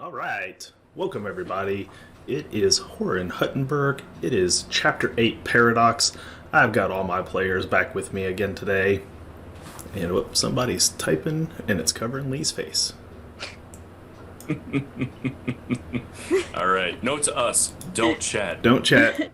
Alright, welcome everybody. It is Horror in Huttenberg. It is Chapter 8 Paradox. I've got all my players back with me again today. And whoops, somebody's typing and it's covering Lee's face. Alright, note to us, don't chat. Don't chat.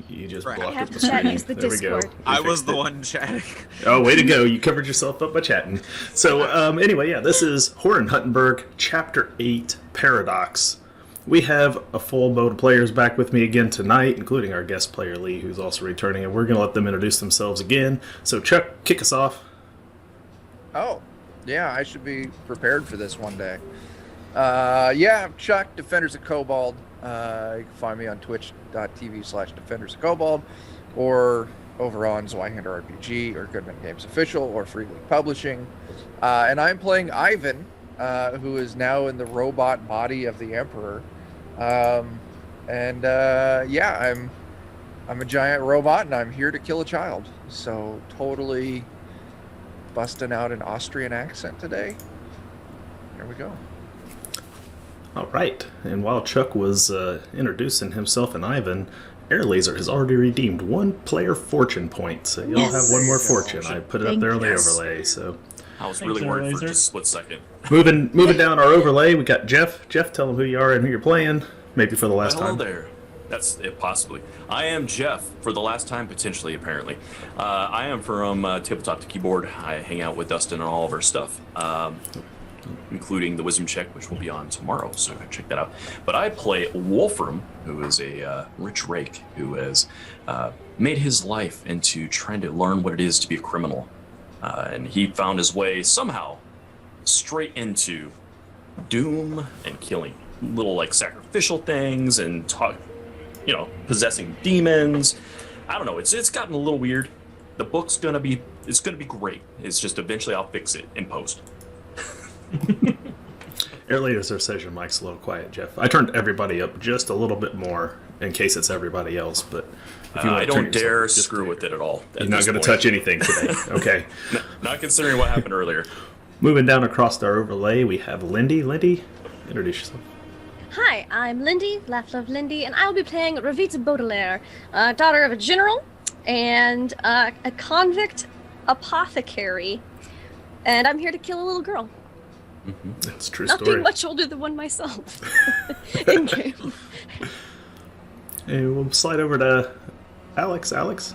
You just Right. blocked I up the have to chat, screen. use the There Discord. we go. I was the one chatting. Oh, way to go. You covered yourself up by chatting. So, anyway, yeah, this is Horror in Huttenberg, Chapter 8, Paradox. We have a full boat of players back with me again tonight, including our guest player, Lee, who's also returning, and we're going to let them introduce themselves again. So, Chuck, kick us off. Oh, yeah, I should be prepared for this one day. Yeah, I'm Chuck, Defenders of Kobold. You can find me on twitch.tv/DefendersofKobold, or over on Zweihander RPG, or Goodman Games Official, or Free League Publishing. And I'm playing Ivan, who is now in the robot body of the Emperor. Yeah, I'm a giant robot, and I'm here to kill a child. So totally busting out an Austrian accent today. There we go. All right. And while Chuck was introducing himself and Ivan, Air Laser has already redeemed one player fortune point. So you'll have one more fortune. I put it up there on the overlay. So I was really worried for just a split second. moving down our overlay, we got Jeff. Jeff, tell them who you are and who you're playing. Maybe for the last time. Hello there. That's it, possibly. I am Jeff, for the last time, potentially, apparently. I am from Tabletop to Keyboard. I hang out with Dustin and all of our stuff, including the Wisdom Check, which will be on tomorrow, so check that out. But I play Wolfram, who is a rich rake who has made his life into trying to learn what it is to be a criminal. And he found his way, somehow, straight into doom and killing. Little, like, sacrificial things and possessing demons. I don't know. It's gotten a little weird. The book's gonna be great. It's just eventually I'll fix it in post. Air Laser says your mic's a little quiet, Jeff. I turned everybody up just a little bit more in case it's everybody else, but if you want I to turn don't dare yourself, just screw with it at all. You're not going to touch anything today. Okay. Not considering what happened earlier. Moving down across our overlay, we have Lindy. Lindy, introduce yourself. Hi, I'm Lindy, Laugh Love Lindy, and I will be playing Ravita Baudelaire, daughter of a general and a convict apothecary. And I'm here to kill a little girl. That's a true Not story. being much older than one myself. In game. And we'll slide over to Alex. Alex?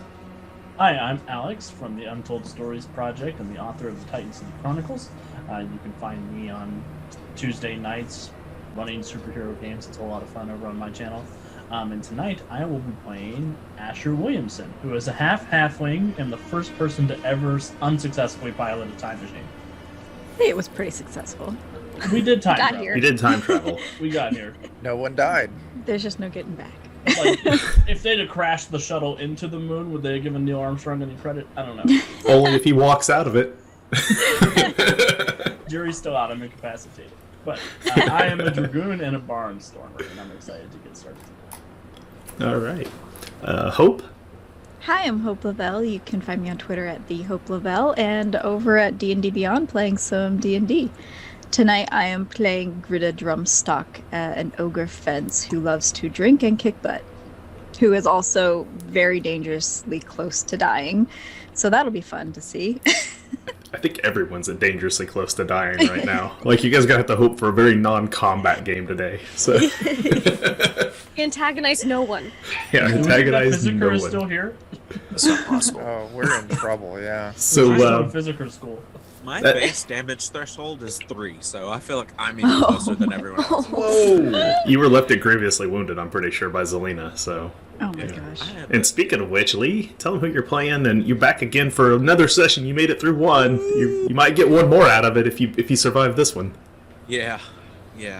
Hi, I'm Alex from the Untold Stories Project and the author of the Titan City Chronicles. You can find me on Tuesday nights running superhero games. It's a lot of fun over on my channel. And tonight I will be playing Asher Williamson, who is a half-halfling and the first person to ever unsuccessfully pilot a time machine. It was pretty successful. We did time Got travel. here. You did time travel. We got here. No one died. There's just no getting back. Like, if they'd have crashed the shuttle into the moon, would they have given Neil Armstrong any credit? I don't know. Only if he walks out of it. Jury's still out. I'm incapacitated. But I am a dragoon and a barnstormer, and I'm excited to get started. All right. Hope? Hi, I'm Hope Lavelle. You can find me on Twitter at the Hope Lavelle and over at D&D Beyond playing some D&D. Tonight I am playing Grida Drumstock, an ogre fence who loves to drink and kick butt, who is also very dangerously close to dying. So that'll be fun to see. I think everyone's dangerously close to dying right now. Like, you guys gotta have to hope for a very non-combat game today. So, Antagonize no one. yeah, antagonize Physiker no is one. still here. That's not possible. Oh, we're in trouble, yeah. So, I'm still in Physiker school. My That- base damage threshold is 3, so I feel like I'm even closer than everyone else. whoa! You were left it grievously wounded, I'm pretty sure, by Zelina, so... Oh my Yeah. gosh. I have And speaking of which, Lee, tell them who you're playing, and you're back again for another session. You made it through one. You might get one more out of it if you survive this one. yeah.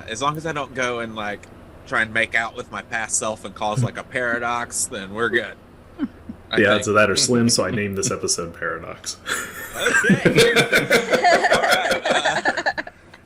As long as I don't go and like try and make out with my past self and cause like a paradox, then we're good. The odds of that are slim, so I named this episode Paradox. Okay. All right.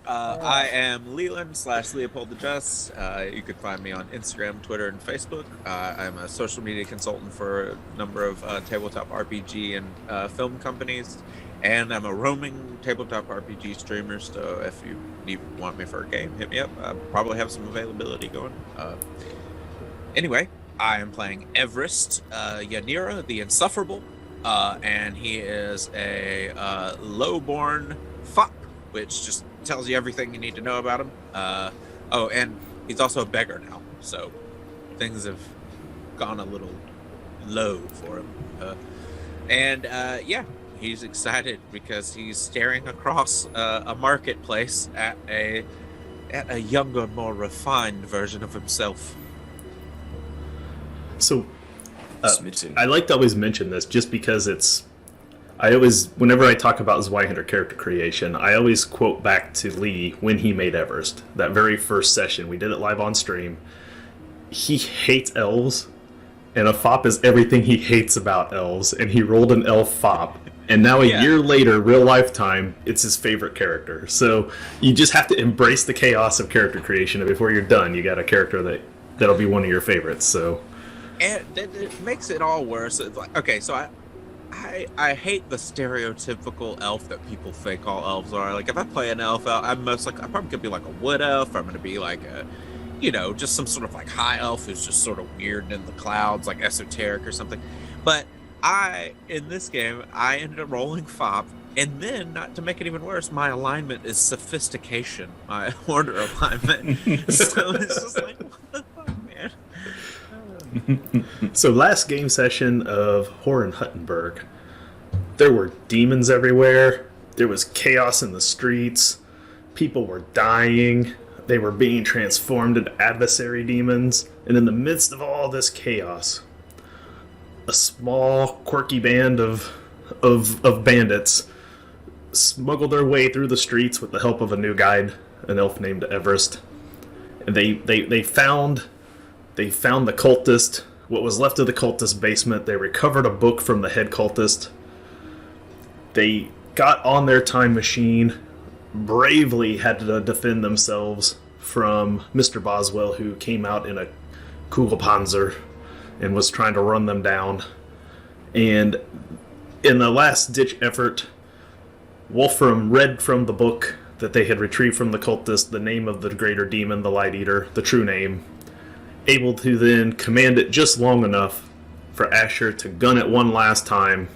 I am Leland/Leopold the Just. You can find me on Instagram, Twitter, and Facebook. I'm a social media consultant for a number of tabletop RPG and film companies. And I'm a roaming tabletop RPG streamer, so if you want me for a game, hit me up. I probably have some availability going. Anyway, I am playing Evryst, Yanira, the Insufferable, and he is a low-born fop, which just tells you everything you need to know about him. Oh, and he's also a beggar now, so things have gone a little low for him. Yeah, he's excited because he's staring across a marketplace at a younger, more refined version of himself. So, Smitten. I like to always mention this just because whenever I talk about Zweihander character creation, I always quote back to Lee when he made Evryst. That very first session, we did it live on stream. He hates elves, and a fop is everything he hates about elves, and he rolled an elf fop. And now a Yeah. year later, real lifetime, it's his favorite character. So you just have to embrace the chaos of character creation, and before you're done, you got a character that'll be one of your favorites. So And it makes it all worse. It's like, okay, so I hate the stereotypical elf that people think all elves are. Like, if I play an elf, I'm probably gonna be like a wood elf, or I'm gonna be like just some sort of like high elf who's just sort of weird in the clouds, like esoteric or something. But in this game, I ended up rolling fop, and then, not to make it even worse, my alignment is sophistication, my order alignment. So it's just like, what the fuck, man? So last game session of Horror in Huttenberg, there were demons everywhere. There was chaos in the streets. People were dying. They were being transformed into adversary demons. And in the midst of all this chaos, a small, quirky band of bandits smuggled their way through the streets with the help of a new guide, an elf named Evryst. And they found the cultist, what was left of the cultist basement. They recovered a book from the head cultist. They got on their time machine, bravely had to defend themselves from Mr. Boswell, who came out in a Kugelpanzer and was trying to run them down. And in the last-ditch effort, Wolfram read from the book that they had retrieved from the cultist the name of the greater demon, the Light Eater, the true name, able to then command it just long enough for Asher to gun it one last time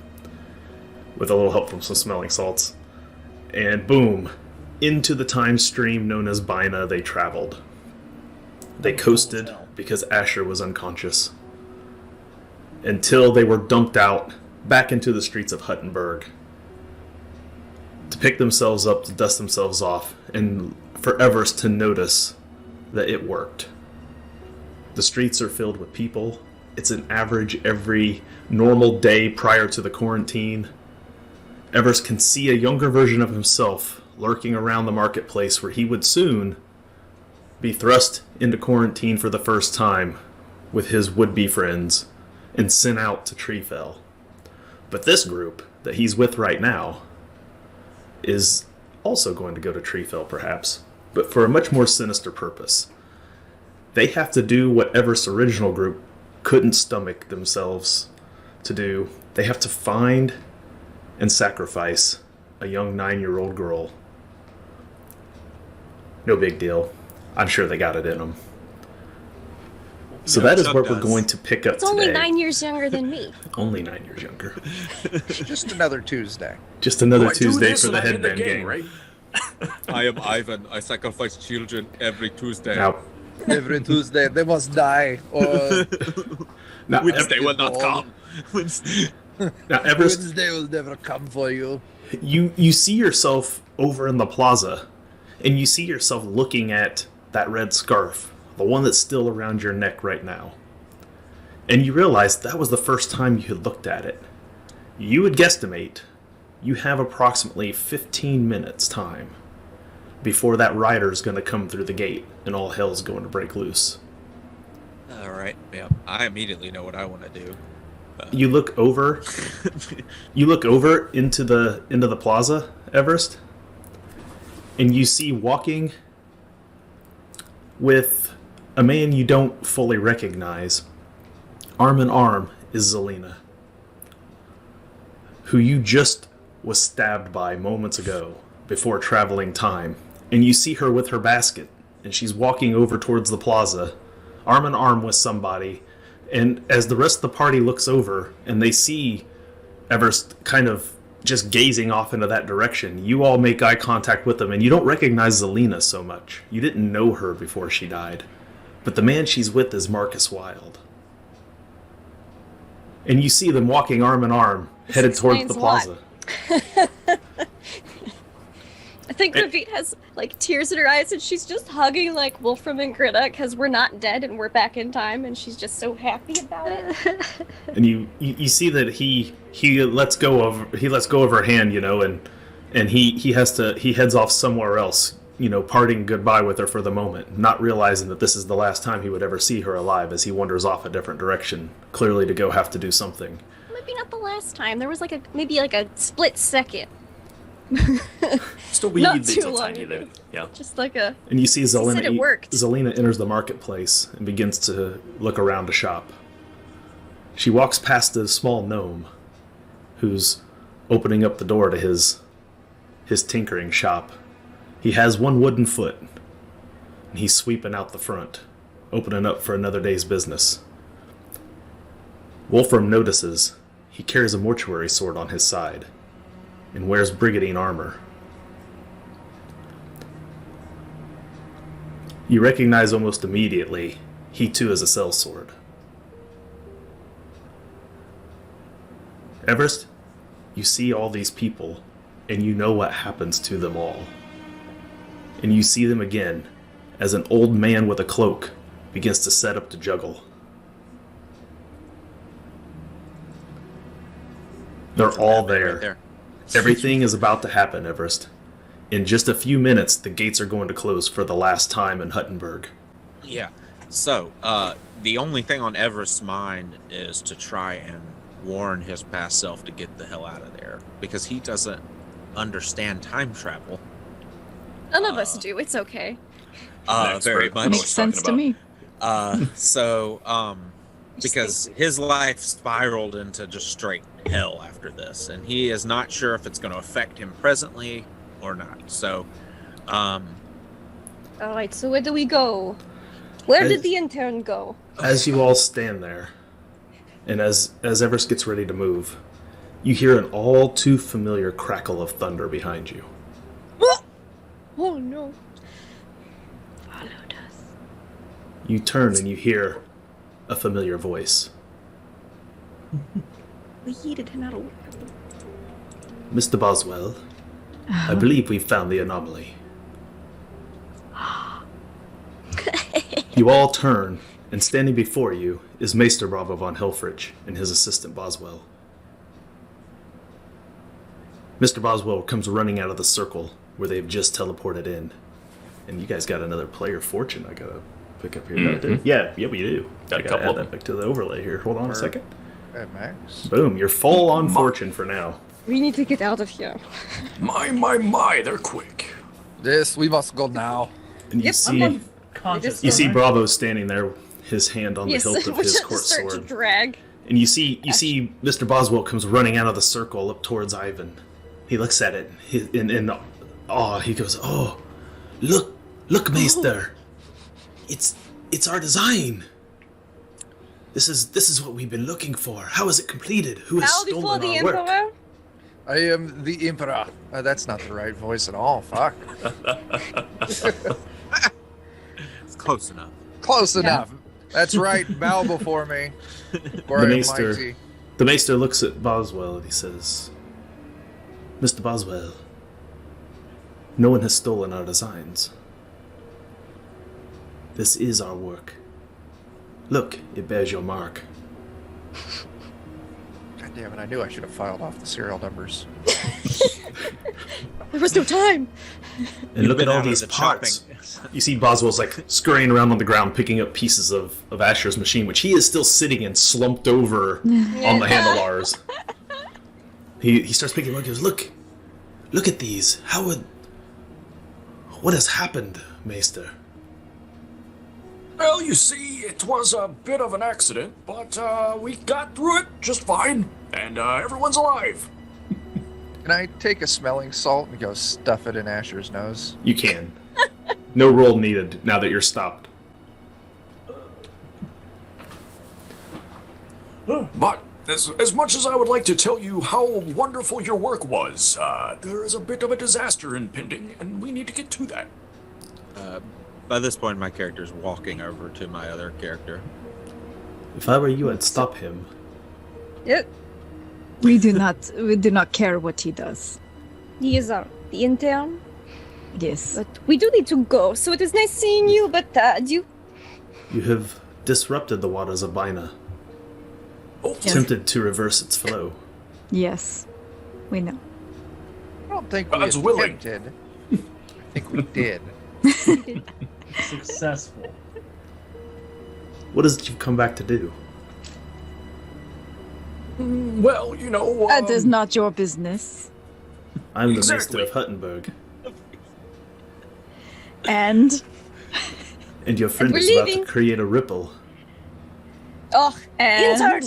with a little help from some smelling salts. And boom, into the time stream known as Binah they traveled. They coasted because Asher was unconscious, until they were dumped out back into the streets of Huttenberg to pick themselves up, to dust themselves off, and for Evryst to notice that it worked. The streets are filled with people. It's an average every normal day prior to the quarantine. Evryst can see a younger version of himself lurking around the marketplace, where he would soon be thrust into quarantine for the first time with his would-be friends and sent out to Treefell. But this group that he's with right now is also going to go to Treefell, perhaps, but for a much more sinister purpose. They have to do what Everst's original group couldn't stomach themselves to do. They have to find and sacrifice a young 9-year-old girl. No big deal. I'm sure they got it in them. So that is where we're going to pick up It's today. only 9 years younger than me. Only 9 years younger. Just another Tuesday. Just another I do Tuesday this for the and I win headband game, gang. right? I am Ivan. I sacrifice children every Tuesday. Now, Every Tuesday, they must die, or now, Wednesday will not come. now Everest, Wednesday will never come for you. you see yourself over in the plaza, and you see yourself looking at that red scarf, the one that's still around your neck right now. And you realize that was the first time you had looked at it. You would guesstimate you have approximately 15 minutes time before that rider's going to come through the gate and all hell's going to break loose. All right. Yeah. I immediately know what I want to do. You look over into the plaza, Evryst, and you see walking with a man you don't fully recognize. Arm in arm is Zelina, who you just was stabbed by moments ago before traveling time. And you see her with her basket, and she's walking over towards the plaza, arm in arm with somebody. And as the rest of the party looks over and they see Evryst kind of just gazing off into that direction, you all make eye contact with them, and you don't recognize Zelina so much. You didn't know her before she died. But the man she's with is Marcus Wilde. And you see them walking arm in arm, headed towards the plaza. I think Ravit has like tears in her eyes, and she's just hugging like Wolfram and Greta because we're not dead and we're back in time, and she's just so happy about it. And you see that he lets go of her hand, and he heads off somewhere else, parting goodbye with her for the moment, not realizing that this is the last time he would ever see her alive, as he wanders off a different direction, clearly to go have to do something. Maybe not the last time. There was maybe a split second. Still, we Not need too little long tiny ago. there. Yeah. Just like a. And you see Zelina. said it worked. Zelina enters the marketplace and begins to look around to shop. She walks past a small gnome, who's opening up the door to his tinkering shop. He has one wooden foot, and he's sweeping out the front, opening up for another day's business. Wolfram notices he carries a mortuary sword on his side and wears brigandine armor. You recognize almost immediately he too is a sellsword. Evryst, you see all these people, and you know what happens to them all. And you see them again as an old man with a cloak begins to set up to juggle. They're all there. Right there. Everything is about to happen, Evryst. In just a few minutes, the gates are going to close for the last time in Huttenberg. Yeah. So, the only thing on Everest's mind is to try and warn his past self to get the hell out of there, because he doesn't understand time travel. None of us do. It's okay. Very much. Makes sense to me. Because his life spiraled into just straight hell after this, and he is not sure if it's going to affect him presently or not. So Alright, so where do we go? Where did the intern go? As you all stand there, and as Evryst gets ready to move, you hear an all too familiar crackle of thunder behind you. Oh no. Followed us. You turn and you hear a familiar voice. We yeeted him out of. Mr. Boswell, I believe we've found the anomaly. You all turn, and standing before you is Maester Bravo von Hilfrich and his assistant Boswell. Mr. Boswell comes running out of the circle where they've just teleported in. And you guys got another player fortune I gotta pick up here. Mhm. Yeah, we do. Got I a gotta couple add that back to the overlay here. Hold on a second. Max. Boom, you're full on fortune for now. We need to get out of here. My, they're quick. This, we must go now. And you Yep, see Conscious. you see right? Bravo standing there, his hand on Yes, the hilt of we his just court start to sword. drag. And you see Mr. Boswell comes running out of the circle up towards Ivan. He looks at it in awe. He goes, "Oh, look, Maester! It's our design. This is what we've been looking for. How is it completed? Who has Bow before stolen the our work?" Emperor. I am the Emperor. That's not the right voice at all. Fuck. It's close enough. Close enough. That's right. Bow before me. For The I am Maester. mighty. The Maester looks at Boswell and he says, "Mr. Boswell, no one has stolen our designs. This is our work. Look, it bears your mark." God damn it, I knew I should have filed off the serial numbers. There was no time. And look Been at all out of these the parts. chopping. You see Boswell's like scurrying around on the ground picking up pieces of Asher's machine, which he is still sitting and slumped over on the handlebars. He starts picking them up. He goes, Look at these. What has happened, Maester?" Well, you see, it was a bit of an accident, but we got through it just fine, and everyone's alive. Can I take a smelling salt and go stuff it in Asher's nose? You can. No roll needed now that you're stopped. But as much as I would like to tell you how wonderful your work was, there is a bit of a disaster impending, and we need to get to that. By this point, my character's walking over to my other character. If I were you, I'd stop him. Yep. We do not care what he does. He is the intern, Yes. but we do need to go. So it is nice seeing you, but you. You have disrupted the waters of Binah, Oh, attempted to reverse its flow. Yes. We know. I don't think we God's willing. attempted. I think we did. Successful. What is it you've come back to do? well, you know... That is not your business. I'm the Exactly. Maester of Huttenberg, And and your friend we're is about to leaving. create a ripple. Oh, intern.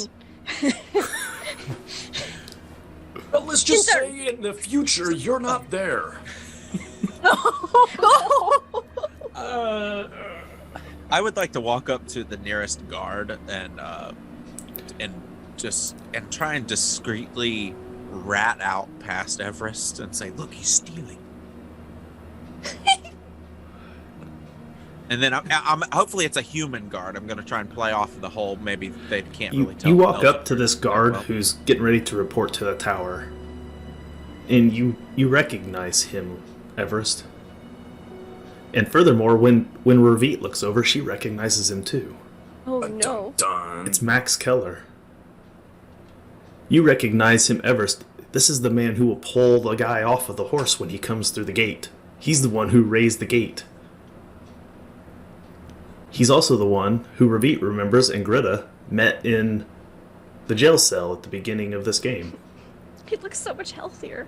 Well, let's just Intern. say in the future, you're not there. I would like to walk up to the nearest guard and try and discreetly rat out past Evryst and say, "Look, he's stealing." And then I'm hopefully it's a human guard. I'm going to try and play off the whole maybe they can't really tell. You walk the up to this guard well. who's getting ready to report to the tower, and you recognize him, Evryst. And furthermore, when Ravit looks over, she recognizes him too. Oh no. Dun. It's Max Keller. You recognize him, Evryst. This is the man who will pull the guy off of the horse when he comes through the gate. He's the one who raised the gate. He's also the one who Ravit remembers and Greta met in the jail cell at the beginning of this game. He looks so much healthier.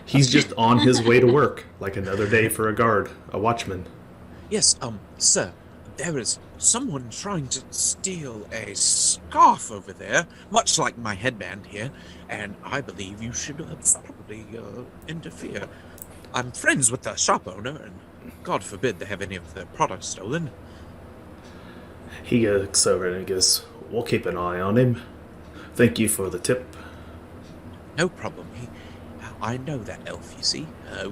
He's just on his way to work, like another day for a guard, a watchman. Yes, sir, there is someone trying to steal a scarf over there, much like my headband here, and I believe you should probably interfere. I'm friends with the shop owner, and God forbid they have any of their products stolen. He looks over and he goes, "We'll keep an eye on him. Thank you for the tip." No problem. I know that elf, you see.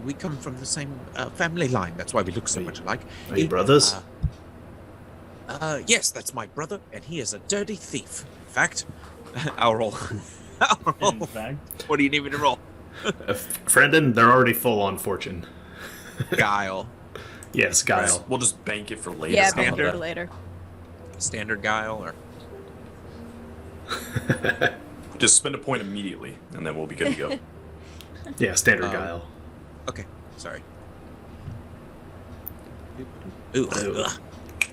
We come from the same family line. That's why we look so much alike. Are you brothers? Yes, that's my brother, and he is a dirty thief. In fact, I'll roll. I'll roll. In fact, What do you need me to roll? Friendin, they're already full on fortune. Guile. Yes, guile. We'll just bank it for later. Yeah, How about maybe Standard. for later. Standard guile, or... Just spend a point immediately, and then we'll be good to go. Yeah, standard guile. Okay, sorry. Ooh, Ooh. ugh.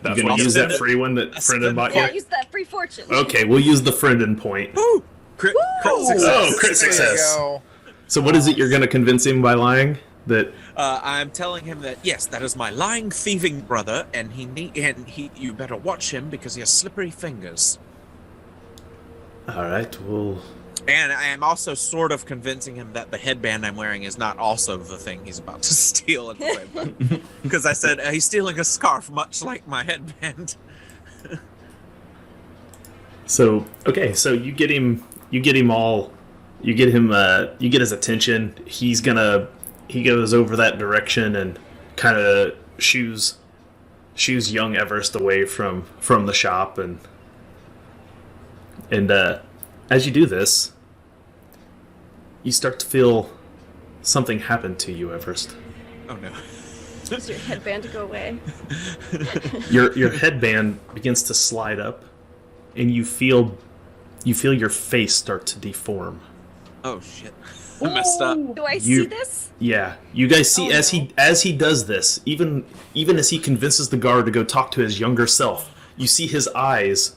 That's You gonna what use spend that it. free one that Friendin bought Yeah, you? use that free fortune. Okay, we'll use the Friendin point. Woo! Crit success. Oh, crit There you success. go. So what is it you're going to convince him by lying? That I'm telling him that yes, that is my lying, thieving brother, and you better watch him because he has slippery fingers. all right, well, And I am also sort of convincing him that the headband I'm wearing is not also the thing he's about to steal at the same time. Because I said he's stealing a scarf, much like my headband. so okay, so you get him you get his attention. He goes over that direction and kind of shoos young Evryst away from the shop, and as you do this, you start to feel something happen to you, Evryst. Oh no. Use your headband to go away. Your headband begins to slide up, and you feel your face start to deform. Oh shit. I messed up. Do I You- see this? Yeah, you guys see Oh, as no. he does this, even as he convinces the guard to go talk to his younger self, you see his eyes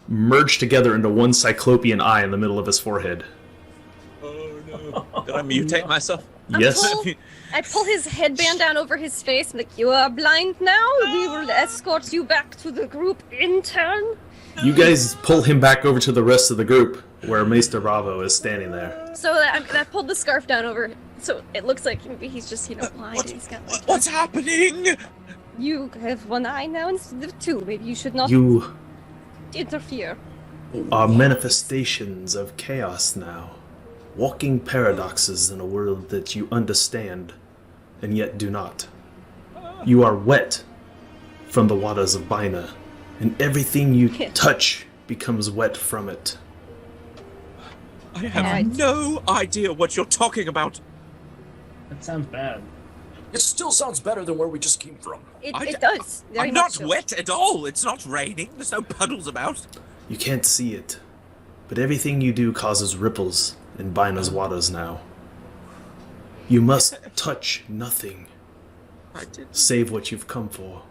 merge together into one cyclopean eye in the middle of his forehead. Oh no. Did I mutate myself? Yes. I pull his headband down over his face. I'm like, you are blind now? We will escort you back to the group in turn. You guys pull him back over to the rest of the group, where Maester Bravo is standing there. So I pulled the scarf down over, so it looks like maybe he's just, blind. And he's got like, What's happening? you have one eye now instead of two. Maybe you should not You interfere. are manifestations of chaos now, walking paradoxes in a world that you understand, and yet do not. You are wet from the waters of Binah, and everything you touch becomes wet from it. I have And- no idea what you're talking about. that sounds bad. It still sounds better than where we just came from. It does. Very I'm much not so. wet at all. It's not raining. There's no puddles about. You can't see it, but everything you do causes ripples in Binah's waters now. You must touch nothing, I did. save what you've come for.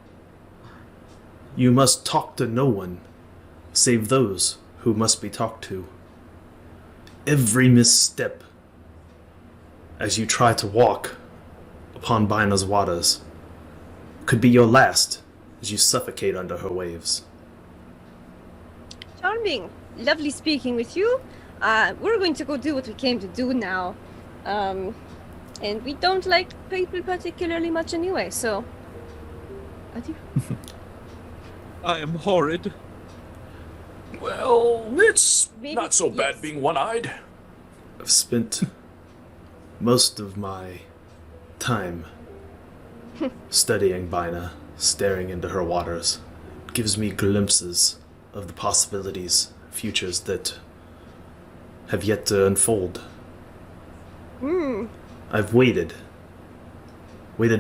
You must talk to no one, save those who must be talked to. Every misstep as you try to walk upon Binah's waters could be your last as you suffocate under her waves. Charming. Lovely speaking with you. We're going to go do what we came to do now. And we don't like people particularly much anyway, so... Adieu. I am horrid. Well, it's Maybe- not so bad yes. being one-eyed. I've spent most of my time studying Binah, staring into her waters. It gives me glimpses of the possibilities, futures that have yet to unfold. I've waited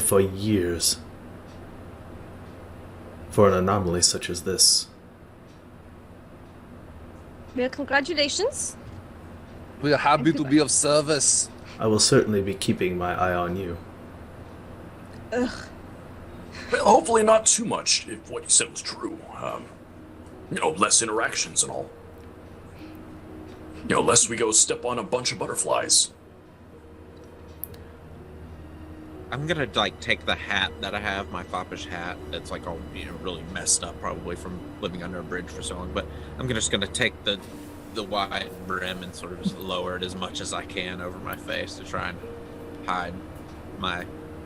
for years for an anomaly such as this. Well, congratulations. We are happy to be of service. I will certainly be keeping my eye on you. Ugh. Well, hopefully not too much, if what you said was true. Less interactions and all. Lest we go step on a bunch of butterflies. I'm gonna take the hat that I have, my foppish hat. That's all really messed up, probably from living under a bridge for so long. But I'm just gonna take the wide brim and sort of just lower it as much as I can over my face to try and hide my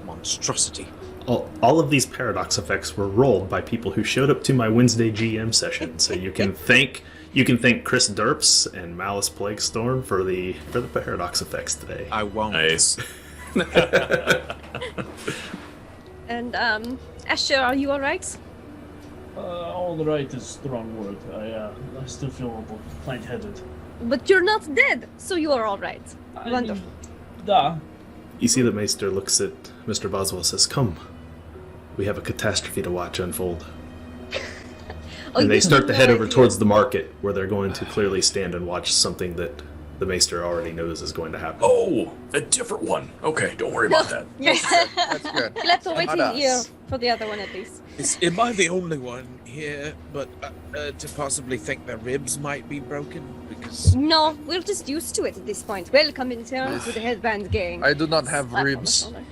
monstrosity. All of these paradox effects were rolled by people who showed up to my Wednesday GM session, so you can thank Chris Derps and Malice Plaguestorm for the paradox effects today. I won't. Nice. And Asher, are you all right? All right is the wrong word. I still feel a little lightheaded. But you're not dead, so you are all right. Wonderful. You see that Maester looks at Mr. Boswell and says, "Come, we have a catastrophe to watch unfold." Oh, And they you start have to no head over idea. towards the market, where they're going to clearly stand and watch something that the Maester already knows is going to happen. Oh, a different one. Okay, don't worry about that. That's good. You'll have to wait Not a year us. for the other one at least. Am I the only one here, but to possibly think their ribs might be broken? Because No, we're just used to it at this point. Welcome in town to the headband gang. I do not have Slap on the ribs. shoulder.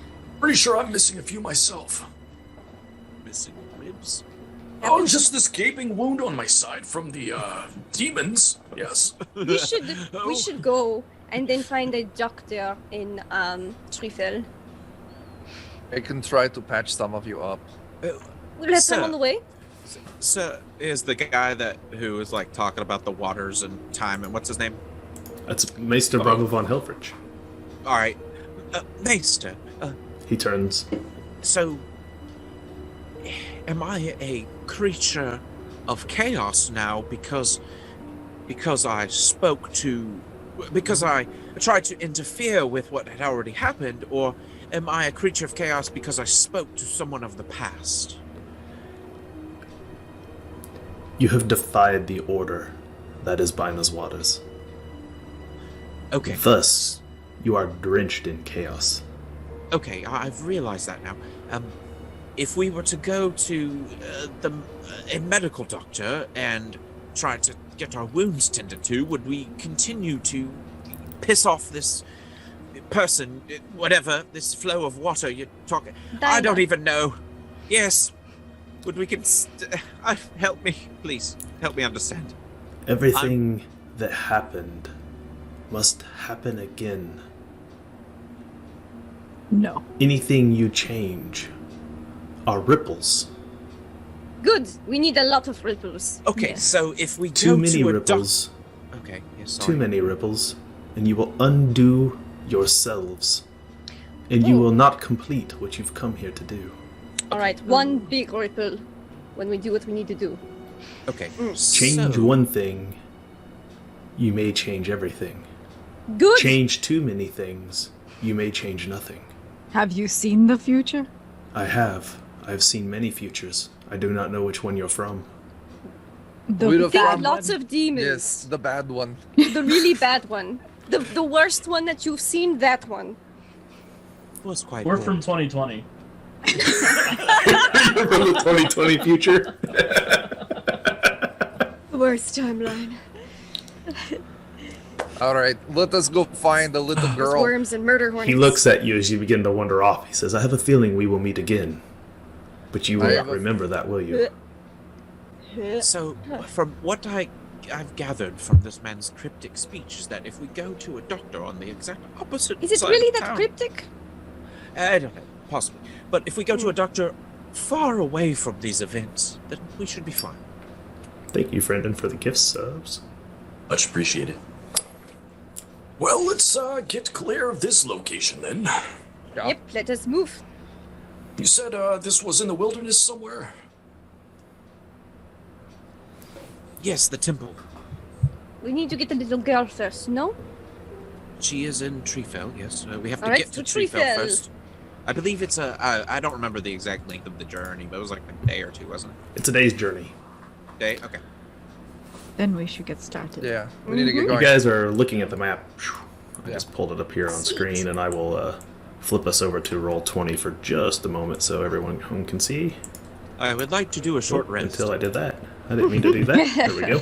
Pretty sure I'm missing a few myself. missing ribs. Oh, just this gaping wound on my side from the demons. Yes. We should go and then find a doctor in Treefell. I can try to patch some of you up. We'll have some Sir. on the way. So is the guy who was like talking about the waters and time and what's his name? That's Maester Bravo von Helfrich. All right, Maester. He turns. So, am I a creature of chaos now because I tried to interfere with what had already happened, or am I a creature of chaos because I spoke to someone of the past? You have defied the order that is Binah's waters. Okay. Thus, you are drenched in chaos. Okay, I've realized that now. If we were to go to a medical doctor and try to get our wounds tended to, would we continue to piss off this person, whatever, this flow of water you're talking? I don't even know. Yes. Would we help me, please. Help me understand. Everything that happened must happen again. No. Anything you change are ripples. Good. We need a lot of ripples. Okay, Yes. so if we Too go many to a ripples. Okay, yes, sorry. Too many ripples, and you will undo yourselves. And you Oh. will not complete what you've come here to do. All right, one big ripple when we do what we need to do. Okay. Change so, one thing, you may change everything. Good. Change too many things, you may change nothing. Have you seen the future? I have. I have seen many futures. I do not know which one you're from. The We'd have Think found lots of demons. Yes, the bad one. The really bad one. The worst one that you've seen, that one. was quite We're bold. from 2020. You're from the 2020 future? Worst timeline. All right, let us go find the little There's girl. worms and murder hornets. He looks at you as you begin to wander off. He says, I have a feeling we will meet again. But you will I not have a- remember that, will you? So, from what I've gathered from this man's cryptic speech is that if we go to a doctor on the exact opposite Is it side really of that town- cryptic? I don't know, possibly. But if we go to a doctor far away from these events, then we should be fine. Thank you, Brendan, for the gift subs. Much appreciated. Well, let's get clear of this location then. Yeah. Yep, let us move. You said this was in the wilderness somewhere? Yes, the temple. We need to get the little girl first, no? She is in Treefell, yes. We have to Alright, get to so Treefell Treefell. first. I believe it's I don't remember the exact length of the journey, but it was like a day or two, wasn't it? It's a day's journey. Day? Okay. Then we should get started. Yeah, we need to get You going. guys are looking at the map. I Yeah. just pulled it up here on Sweet. screen, and I will flip us over to roll 20 for just a moment so everyone home can see. I would like to do a short rest. Until I did that. I didn't mean to do that. There we go.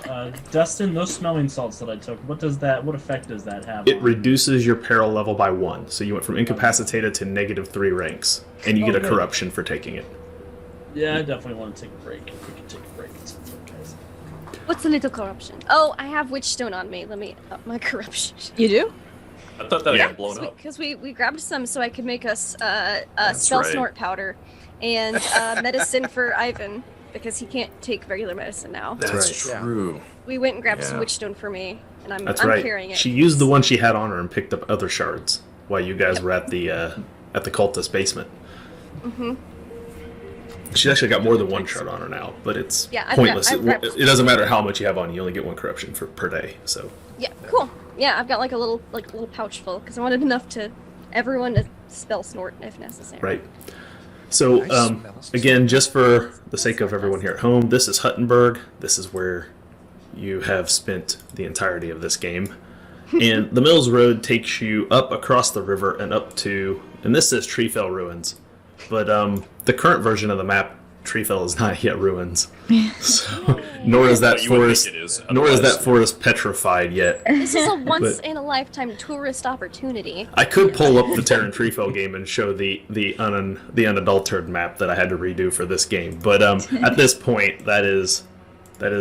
Oh, Dustin, those smelling salts that I took, what effect does that have? It on- reduces your peril level by 1. So you went from incapacitated to -3 ranks. And you get a Okay. corruption for taking it. Yeah, I definitely want to take a break. If we can take a break at some point, guys. What's a little corruption? Oh, I have Witchstone on me. Let me up my corruption. You do? I thought that Yeah. got blown up. Because we grabbed some so I could make us That's spell right. snort powder and medicine for Ivan because he can't take regular medicine now. That's right. true. We went and grabbed some Yeah. witchstone for me, and I'm That's right. carrying it. She used the one she had on her and picked up other shards while you guys were at the cultist basement. Mm-hmm. She's actually got more than one shard on her now, but it's Yeah, I've pointless. got- I've got- It doesn't matter how much you have on you; you only get one corruption per day. So Yeah, cool. Yeah, I've got like a little pouch full because I wanted enough to everyone to spell snort if necessary. right. So I smell again, just for the sake of everyone here at home, this is Huttenberg. This is where you have spent the entirety of this game. And the Mills Road takes you up across the river and up to, and this says Treefell Ruins. But the current version of the map, Treefell is not yet ruins. So, nor is that But you would forest, think it is, nor is that otherwise- forest petrified yet. This is a once in a lifetime tourist opportunity. I could pull up the Terran Treefell game and show the unadulterated map that I had to redo for this game. But at this point, that is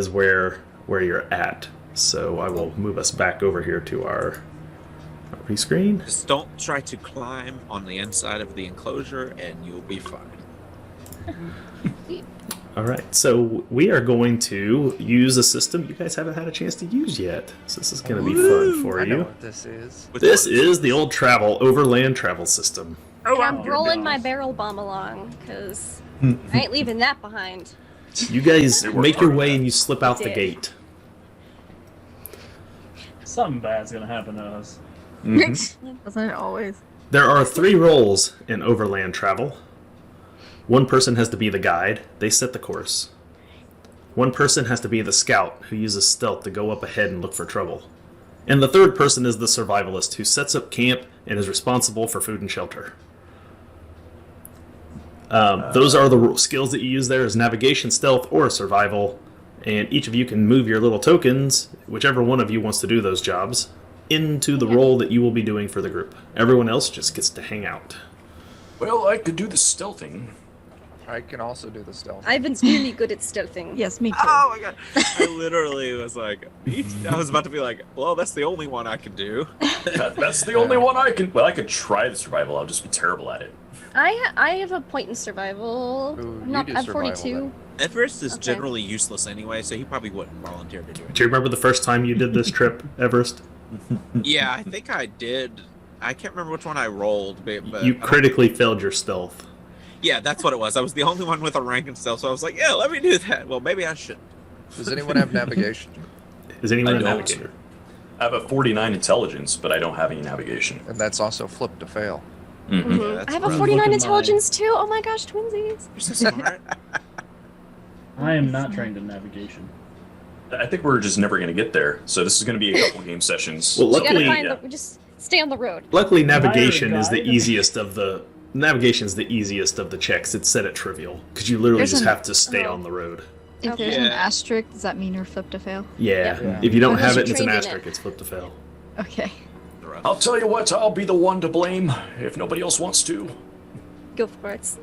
where you're at. So I will move us back over here to our rescreen. Just don't try to climb on the inside of the enclosure, and you'll be fine. All right, so we are going to use a system you guys haven't had a chance to use yet. So this is going to be fun for I know you. what this is. This is the old overland travel system. And I'm you're rolling my nice. barrel bomb along because I ain't leaving that behind. You guys They worked make your hard on way that. and you slip out the Did. gate. Something bad's gonna happen to us. Wasn't it always? There are 3 roles in overland travel. One person has to be the guide. They set the course. One person has to be the scout, who uses stealth to go up ahead and look for trouble. And the third person is the survivalist, who sets up camp and is responsible for food and shelter. Those are the skills that you use there: is navigation, stealth, or survival. And each of you can move your little tokens, whichever one of you wants to do those jobs, into the role that you will be doing for the group. Everyone else just gets to hang out. Well, I could do the stealthing. I can also do the stealth. Ivan's really good at stealthing. Yes, me too. Oh my god! I literally was like, I was about to be like, well, that's the only one I can do. That's the only one I can. Well, I could try the survival. I'll just be terrible at it. I have a point in survival. Ooh, I'm you not. do I'm survival, 42. Everest is Okay. generally useless anyway, so he probably wouldn't volunteer to do it. Do you remember the first time you did this trip, Everest? Yeah, I think I did. I can't remember which one I rolled, but You I don't- critically failed your stealth. Yeah, that's what it was. I was the only one with a rank and stealth, so I was like, yeah, let me do that. Well, maybe I shouldn't. Does anyone have navigation? Is anyone I a don't. navigator? I have a 49 intelligence, but I don't have any navigation. And that's also flip to fail. Mm-hmm. Yeah, that's I have a rough. 49 Look at intelligence too. Oh my gosh, twinsies. You're so smart. I am not trained in navigation. I think we're just never going to get there. So this is going to be a couple game sessions. Well, We gotta luckily- find yeah. we just stay on the road. Luckily, navigation is the guide. easiest of the checks. It's set at trivial because you literally There's just an- have to stay Oh. on the road. If Okay. there's an Yeah. asterisk, does that mean you're flip to fail? Yeah. Yeah. If you don't Unless have you're it, and it's an trained in asterisk. it. It's flip to fail. Okay. I'll tell you what, I'll be the one to blame if nobody else wants to. Go for it.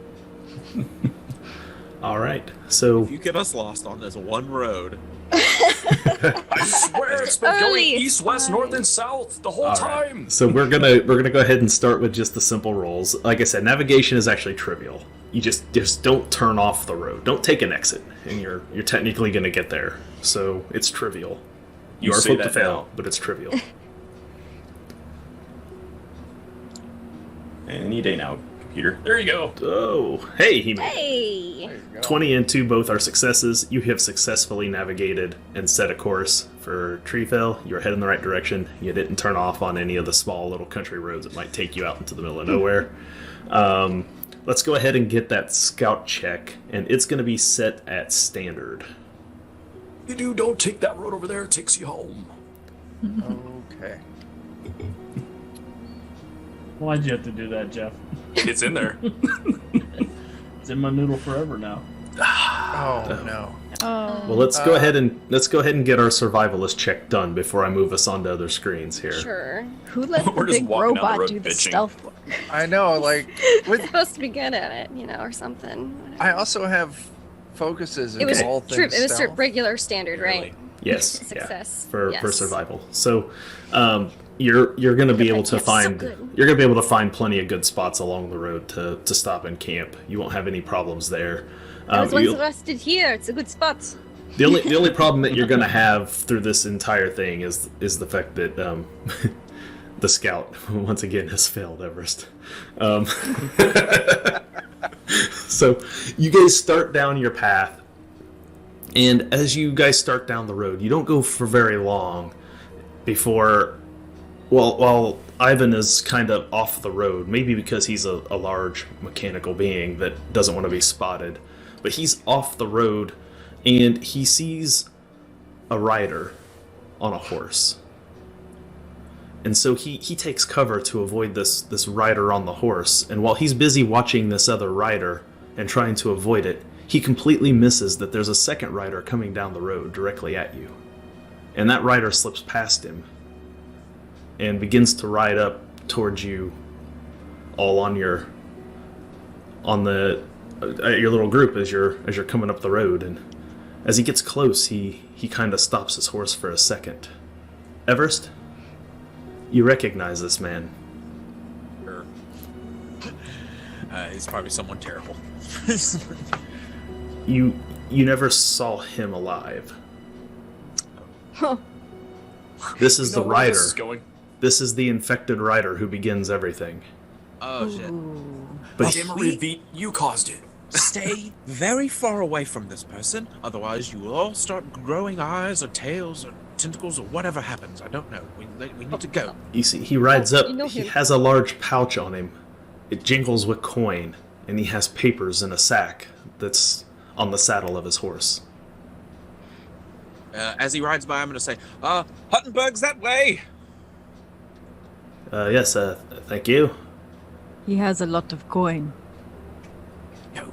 All right. So If you get us lost on this one road, I swear it's been going Early. east, west, north, and south the whole all right. time. So we're gonna go ahead and start with just the simple rolls. Like I said, navigation is actually trivial. You just don't turn off the road. Don't take an exit, and you're technically gonna get there. So it's trivial. You are say flip to that fail, now. but it's trivial. Any day now, computer. There you go. Oh, hey, he made it. Hey. there you go. 20 and 2 both are successes. You have successfully navigated and set a course for Treefell. You're heading the right direction. You didn't turn off on any of the small little country roads that might take you out into the middle of nowhere. Let's go ahead and get that scout check, and it's going to be set at standard. You don't take that road over there. It takes you home. Okay. Why'd you have to do that, Jeff? It's in there. It's in my noodle forever now. Oh no. Oh. Well, let's go ahead and get our survivalist check done before I move us onto other screens here. Sure. Who let We're the just big walking down the robot road do the bitching. stealth work? I know, like We're supposed to be good at it, or something. I also have focuses in It was all true. things It was stealth. regular standard, right? Yes, Success. yeah, for Yes. survival. So, you're going to be able to It's so find good. you're going to be able to find plenty of good spots along the road to stop and camp. You won't have any problems there. I was once you'll- arrested here. It's a good spot. The only problem that you're gonna have through this entire thing is the fact that the scout once again has failed Evryst. So you guys start down your path, and as you guys start down the road, you don't go for very long before, while Ivan is kind of off the road, maybe because he's a large mechanical being that doesn't want to be spotted, but he's off the road. And he sees a rider on a horse. And so he takes cover to avoid this rider on the horse. And while he's busy watching this other rider and trying to avoid it, he completely misses that there's a second rider coming down the road directly at you. And that rider slips past him and begins to ride up towards you, all on your little group as you're coming up the road. And as he gets close, he kind of stops his horse for a second. Evryst, you recognize this man. Sure. He's probably someone terrible. You never saw him alive. Huh. This is You know the where rider. this is going? This is the infected rider who begins everything. Oh shit. But Damn it, Reveet, you caused it. Stay very far away from this person, otherwise you will all start growing eyes or tails or tentacles or whatever happens. I don't know. We need to go. you see, he rides up. You know He him. has a large pouch on him. It jingles with coin, and he has papers in a sack that's on the saddle of his horse. As he rides by, I'm going to say, Huttenberg's that way! Yes, thank you. He has a lot of coin.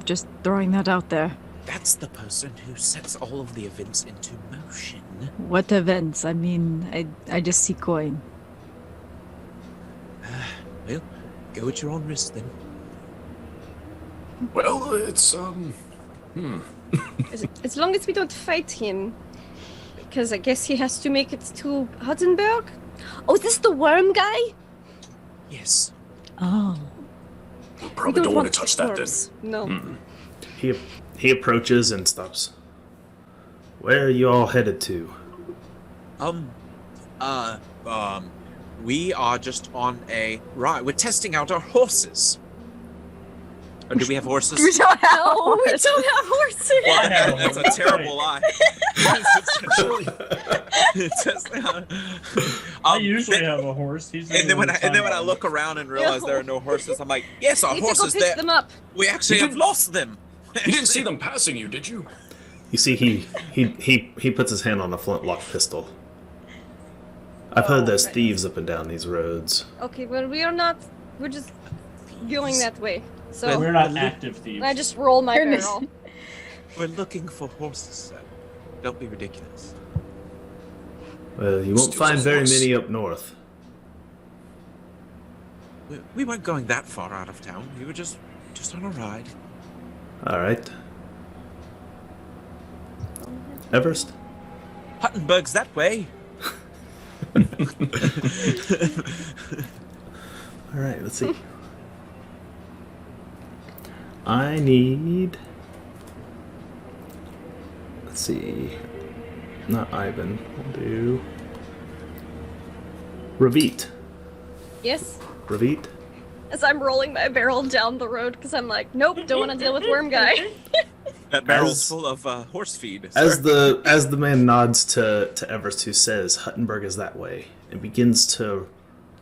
Just throwing that out there. That's the person who sets all of the events into motion. What events? I mean, I just see coin. Well, go at your own risk then. Well, it's As long as we don't fight him. Because I guess he has to make it to Huttenberg. Oh, is this the worm guy? Yes. Oh. probably don't want to touch that then. worms. No. He approaches and stops. Where are you all headed to? We are just on a ride. We're testing out our horses. Or do we have horses? We don't have No, we don't have horses. Well, I have a that's a horse. terrible lie. Testing out- I usually have a horse. He's the And then only when I one. look around and realize there are no horses, I'm like, yes, our We need to go horses pick there. them up. We actually have lost them. You didn't see them passing you, did you? You see, he puts his hand on a flintlock pistol. I've heard there's right. thieves up and down these roads. Okay, well, we are not. We're just going that way. So We're not active thieves. I just roll my Goodness. barrel. We're looking for horses, sir. Don't be ridiculous. Well, you won't Steals find a very horse. many up north. We weren't going that far out of town. We were just on a ride. All right. Evryst? Huttenberg's that way. All right, let's see. I need... Let's see. Not Ivan. We'll do... Ravit. Yes. Ravit? As I'm rolling my barrel down the road because I'm like, nope, don't want to deal with worm guy. That barrel's As- full of horse feed. As sir. the man nods to Evryst, who says Huttenberg is that way, and begins to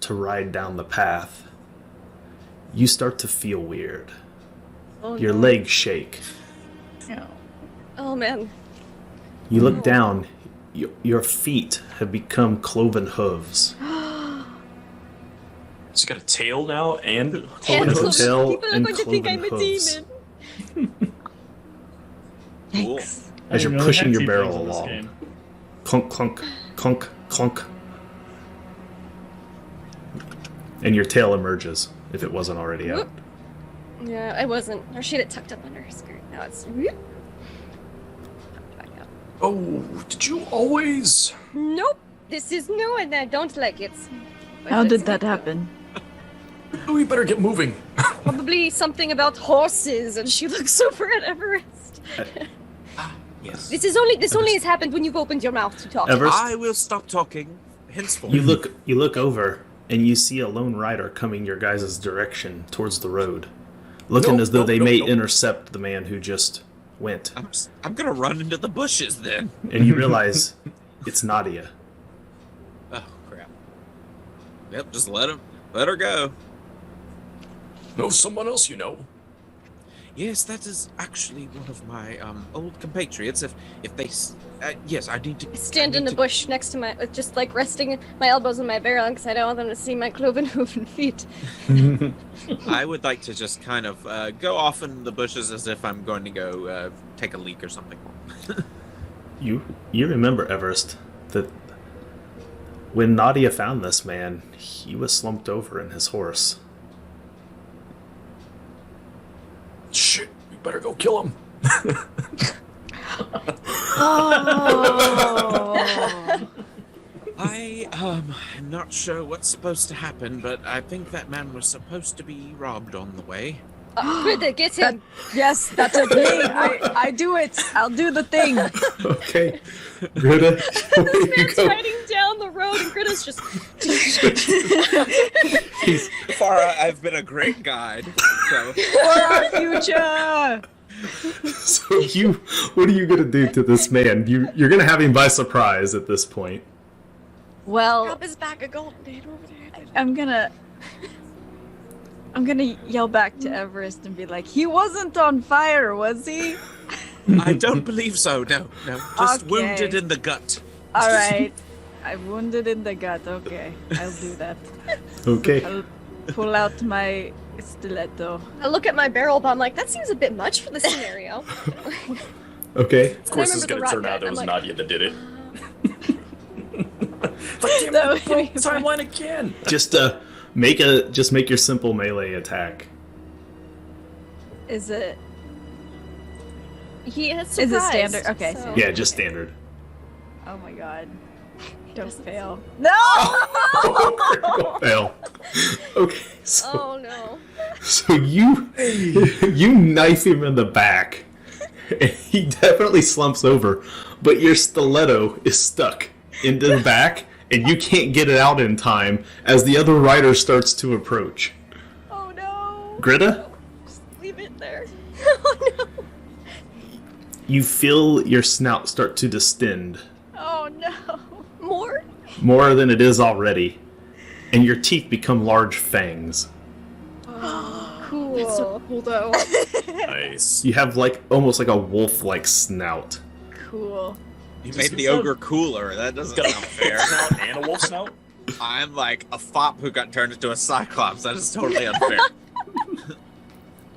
ride down the path, you start to feel weird. Oh, Your no. legs shake. Oh man. You look down. Your feet have become cloven hooves. It's got a tail now and And Cloven so tail people are and going to think I'm a cloven hooves. demon. Cool. As I you're really pushing have your barrel tieflings in this along. game. Clunk, clunk, clunk, clunk. And your tail emerges, if it wasn't already out. Yeah, I wasn't. Or she had it tucked up under her skirt. Now it's. Whoop. Back out. oh, did you always? Nope. This is new and I don't like it. How did that happen? We better get moving. Probably something about horses, and she looks over at Everest. Yes. This only has happened when you've opened your mouth to talk. Everest, I will stop talking henceforth. you look over and you see a lone rider coming your guys' direction towards the road, looking No, as though no, they no, may no. intercept the man who just went. I'm gonna run into the bushes then. And you realize it's Nadia. Oh crap. Yep, just let her go. Know someone else you know? Yes, that is actually one of my old compatriots. If they, yes, I need to I stand I in need the bush next to my, just like resting my elbows on my barrel because I don't want them to see my cloven hoof and feet. I would like to just kind of go off in the bushes as if I'm going to go take a leak or something. You remember, Everest, that when Nadia found this man, he was slumped over in his horse. Shit, we better go kill him. Oh. I am not sure what's supposed to happen, but I think that man was supposed to be robbed on the way. Grida, get him. Yes, that's a thing. I do it. I'll do the thing. Okay. Greta, where you Man's go? riding down the road, and Grida's just. Farah, I've been a great guide. So For our future. So what are you gonna do to this man? You're gonna have him by surprise at this point. Well, Grab his bag of gold, dude, over there. I'm gonna yell back to Everest and be like, he wasn't on fire, was he? I don't believe so. No, just Okay. wounded in the gut. All right. I'm wounded in the gut. Okay, I'll do that. Okay. I'll pull out my stiletto. I look at my barrel, but I'm like, that seems a bit much for this scenario. Okay. Of course, it's remember gonna the turn rock out guy, it was I'm like, Nadia that did it. Like, damn No, it, wrong timeline again. Just make your simple melee attack. Is it? He has Is it surprised. standard? Okay, so- Yeah, just standard. Oh my god. Don't doesn't fail. No! Fail. Okay. So Oh no. So you knife him in the back, and he definitely slumps over, but your stiletto is stuck into the back, and you can't get it out in time as the other rider starts to approach. Oh no. Greta, Just leave it there. Oh no. you feel your snout start to distend Oh no. more than it is already, and your teeth become large fangs. Cool. That's so cool though. Nice. You have almost like a wolf-like snout. Cool. You made the ogre cooler. That doesn't Got a sound fair. snout and a wolf snout. I'm like a fop who got turned into a cyclops. That is totally unfair.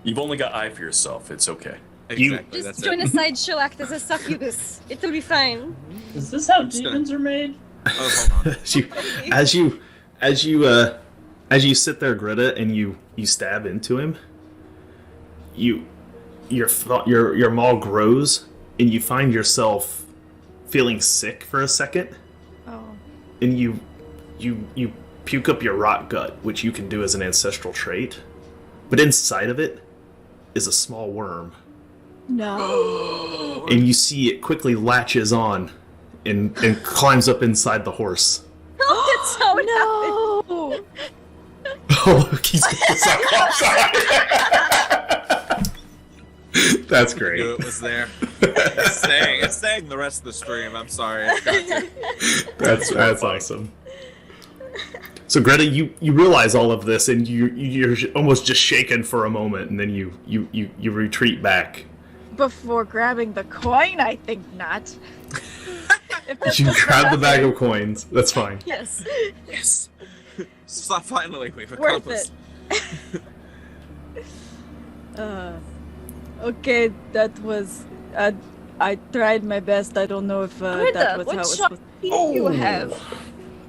You've only got eye for yourself. It's okay. Exactly. Just That's join it. a sideshow act as a succubus. It'll be fine. Is this how just demons are made? Oh, hold on. as you sit there, Greta, and you stab into him, your maw grows, and you find yourself feeling sick for a second, Oh. and you puke up your rot gut, which you can do as an ancestral trait, but inside of it is a small worm, No. and you see it quickly latches on and climbs up inside the horse. Oh, that's how it happened. No. Oh, look, he's got the Cyclops. That's I great. knew it was there. It's staying the rest of the stream. I'm sorry. It's got to. That's awesome. So Greta, you realize all of this, and you're almost just shaken for a moment, and then you retreat back. Before grabbing the coin, I think not. If this You was grab the bag nothing, of coins. That's fine. Yes. Yes. So finally, we've Worth accomplished. it. Okay, that was. I tried my best. I don't know if that Greta, was what how it was shot supposed do you have?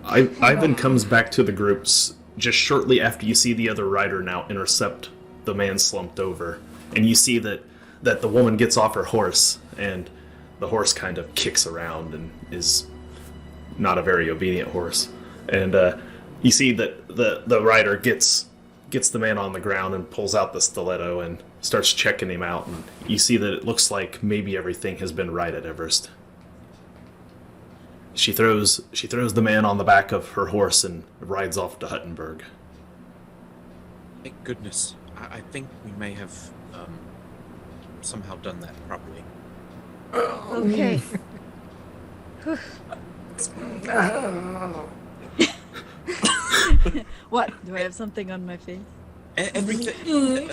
Ivan comes back to the groups just shortly after you see the other rider now intercept the man slumped over, and you see that the woman gets off her horse, and the horse kind of kicks around and is not a very obedient horse, and You see that the rider gets the man on the ground and pulls out the stiletto and starts checking him out, and you see that it looks like maybe everything has been right at Evryst. She throws the man on the back of her horse and rides off to Huttenberg. Thank goodness. I think we may have somehow done that properly. Okay. What? Do I have something on my face? Everything.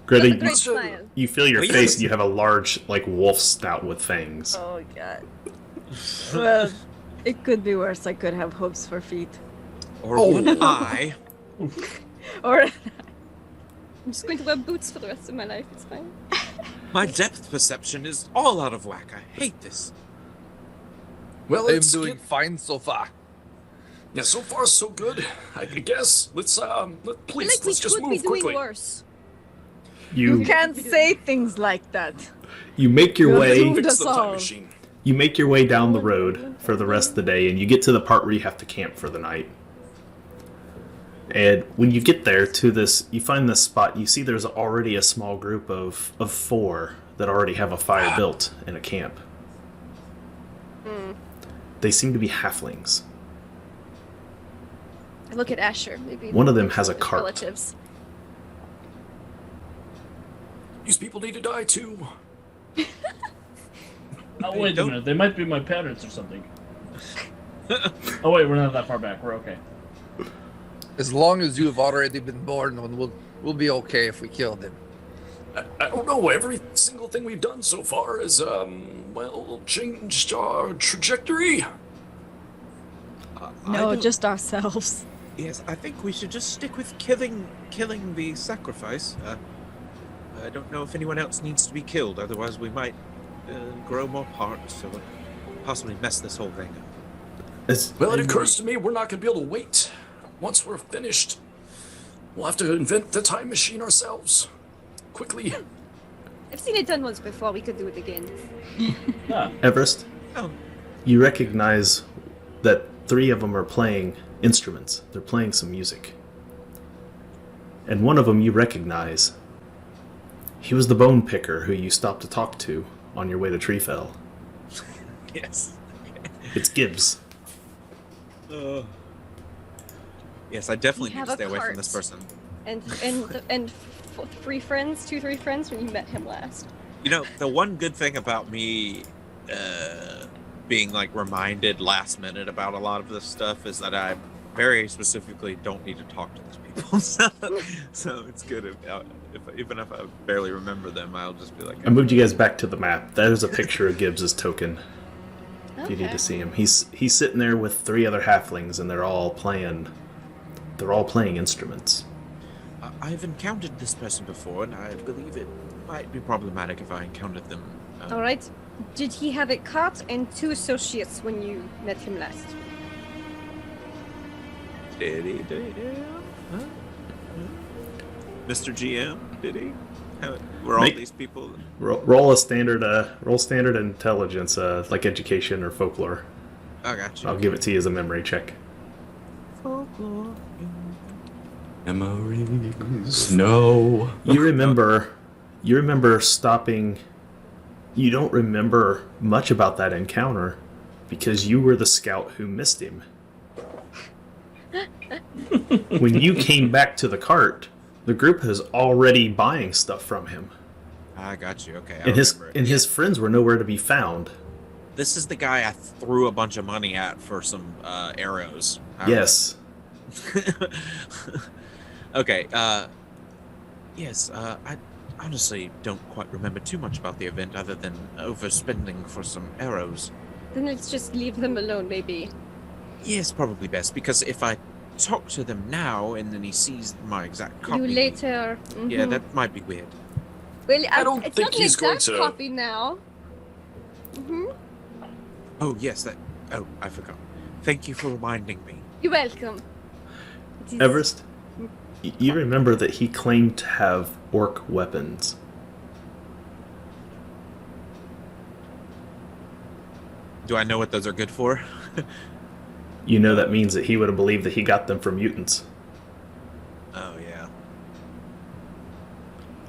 Greta, That's a great smile. you feel your Well, face yes. and you have a large, like, wolf snout with fangs. Oh god. Well, it could be worse. I could have hooves for feet. Or one eye. Or I'm just going to wear boots for the rest of my life. It's fine. My depth perception is all out of whack. I hate this. Well, I'm let's doing fine so far. Yeah, so far so good. I guess. Let's please I feel like we let's just could be move doing quickly. worse. you You can't say things like that. make your You're way doomed. Fix us the time all. machine. you make your way down the road for the rest of the day, and you get to the part where you have to camp for the night. And when you get there to this, you find this spot. You see there's already a small group of 4 that already have a fire built in a camp. They seem to be halflings. I look at Asher. Maybe One of them has a cart. relatives. These people need to die too. Oh, wait a Don't- minute. They might be my parents or something. Oh, wait, we're not that far back. We're okay. As long as you have already been born, then we'll be okay if we kill them. I don't know. Every single thing we've done so far has changed our trajectory. I No, don't- just ourselves. Yes, I think we should just stick with killing the sacrifice. I don't know if anyone else needs to be killed, otherwise we might grow more parts or possibly mess this whole thing up. Well, it occurs to me we're not going to be able to wait. Once we're finished, we'll have to invent the time machine ourselves. Quickly. I've seen it done once before. We could do it again. Yeah. Everest, Oh, you recognize that 3 of them are playing instruments. They're playing some music. And one of them you recognize. He was the bone picker who you stopped to talk to on your way to Treefell. yes. It's Gibbs. Yes, I definitely We need have to a stay away from cart. this person. And 3 friends, 2-3 friends when you met him last. You know, the one good thing about me being like reminded last minute about a lot of this stuff is that I very specifically don't need to talk to these people. so it's good if even if I barely remember them, I'll just be like, I moved you guys back to the map. There's a picture of Gibbs' token. If you need Okay. to see him, he's sitting there with 3 other halflings, and they're all playing instruments. I've encountered this person before, and I believe it might be problematic if I encountered them. All right. Did he have a cart and 2 associates when you met him last? Did he? Huh? Mr. GM, did he? Were all Make- these people? Roll a standard intelligence, like education or folklore. I got you. I'll give it to you as a memory check. Memories. No. You remember stopping. You don't remember much about that encounter because you were the scout who missed him. When you came back to the cart, the group is already buying stuff from him, I got you. Okay. I and remember it. his friends were nowhere to be found. This is the guy I threw a bunch of money at for some arrows. Yes. Okay. Yes. I honestly don't quite remember too much about the event other than overspending for some arrows. Then let's just leave them alone, maybe. Yes, probably best because if I talk to them now and then he sees my exact copy. You later. Yeah, Mhm. that might be weird. Well, I don't it's think not an he's going exact to- copy now. Oh yes, that. Oh, I forgot. Thank you for reminding me. You're welcome. It is- Everest, you remember that he claimed to have orc weapons. Do I know what those are good for? You know that means that he would have believed that he got them from mutants. Oh, yeah.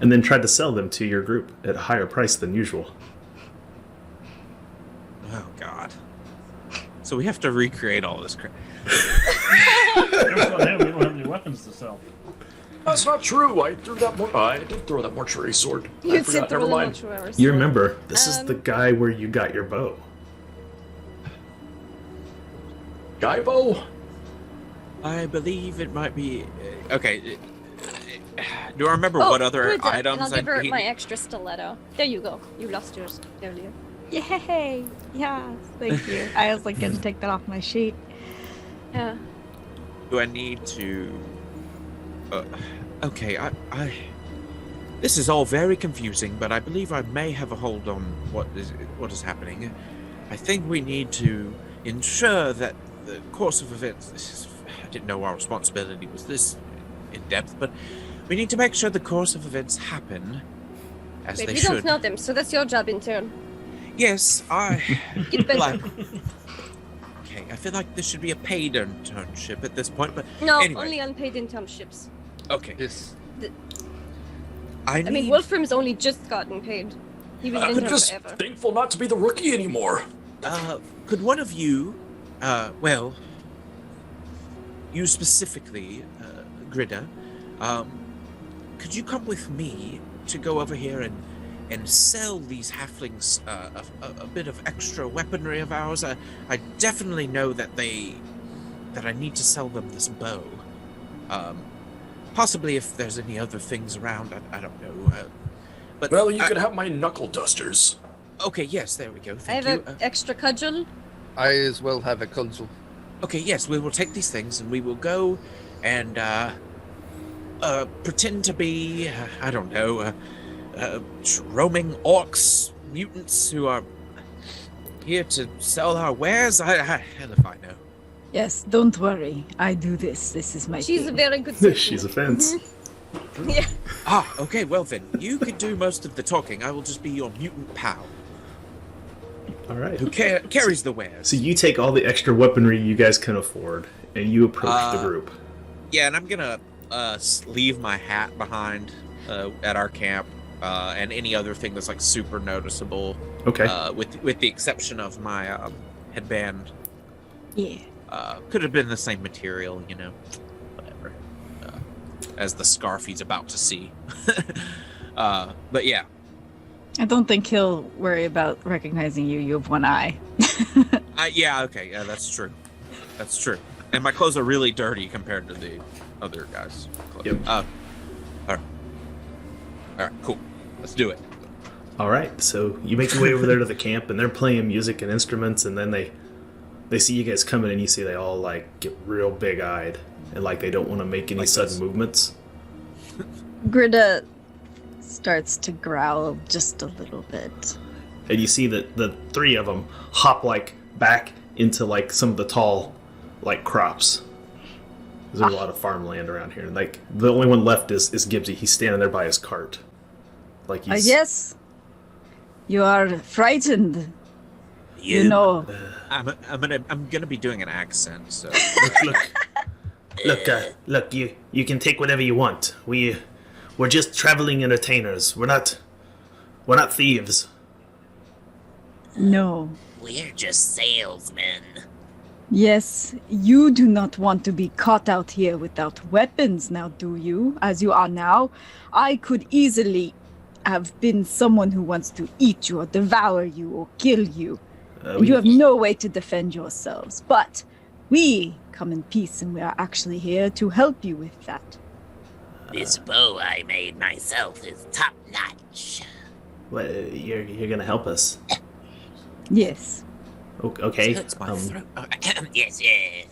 And then tried to sell them to your group at a higher price than usual. Oh, God. So we have to recreate all this crap. We don't have any weapons to sell. That's not true. I did throw that mortuary sword. I You forgot. sit through Never the mind. mortuary. You remember, this is the guy where you got your bow. Guybo? I believe it might be... okay. Do I remember what other good, items and I'll give her he- my extra stiletto. There you go. You lost yours earlier. Yay! Yes, thank you. I was like gonna take that off my sheet. Yeah. Do I need to... okay, I... This is all very confusing, but I believe I may have a hold on what is happening. I think we need to ensure that the course of events... I didn't know our responsibility was this in-depth, but we need to make sure the course of events happen as Wait, they you should. don't know them, so that's your job in turn. Yes, I... Get better. like... Okay, I feel like this should be a paid internship at this point, but No, anyway. only unpaid internships. Okay. This I I mean, need... Wolfram's only just gotten paid. He was I'm intern just forever. thankful not to be the rookie anymore. Could one of you, well, you specifically, Grida, could you come with me to go over here and sell these halflings a bit of extra weaponry of ours? I definitely know that I need to sell them this bow. Possibly if there's any other things around, I don't know. But Well, you could have my knuckle dusters. Okay, yes, there we go. I Thank have you. an extra cudgel. I as well have a cudgel. Okay, yes, we will take these things and we will go and pretend to be, I don't know, roaming orcs, mutants who are here to sell our wares. Hell if I know. Yes, don't worry. I do this. This is my She's a thing. very good sentinel. She's a fence. Yeah. Ah, okay, well then, you can do most of the talking. I will just be your mutant pal All right. who carries the wares. So you take all the extra weaponry you guys can afford, and you approach the group. Yeah, and I'm gonna leave my hat behind at our camp, and any other thing that's like super noticeable. Okay. With the exception of my headband. Yeah. Could have been the same material, you know. Whatever. As the scarf he's about to see. But yeah. I don't think he'll worry about recognizing you. You have one eye. Yeah. Okay. Yeah, that's true. That's true. And my clothes are really dirty compared to the other guys' clothes. Yep. All right. All right. Cool. Let's do it. All right. So you make your way over there to the camp, and they're playing music and instruments, and then they see you guys coming, and you see they all like get real big-eyed, and like they don't want to make any Like sudden this. movements. Grida starts to growl just a little bit. And you see that the three of them hop like back into like some of the tall like crops. There's a lot of farmland around here. Like the only one left is Gibbsy. He's standing there by his cart. Like he's Yes. You are frightened. You know. I'm gonna be doing an accent. So look, you can take whatever you want. We're just traveling entertainers. We're not thieves. No. We're just salesmen. Yes, you do not want to be caught out here without weapons now, do you? As you are now, I could easily have been someone who wants to eat you or devour you or kill you. You have no way to defend yourselves. But we come in peace, and we are actually here to help you with that. This bow I made myself is top notch. What, you're gonna help us? Yes. Okay. hurts my throat. Yes. Yeah.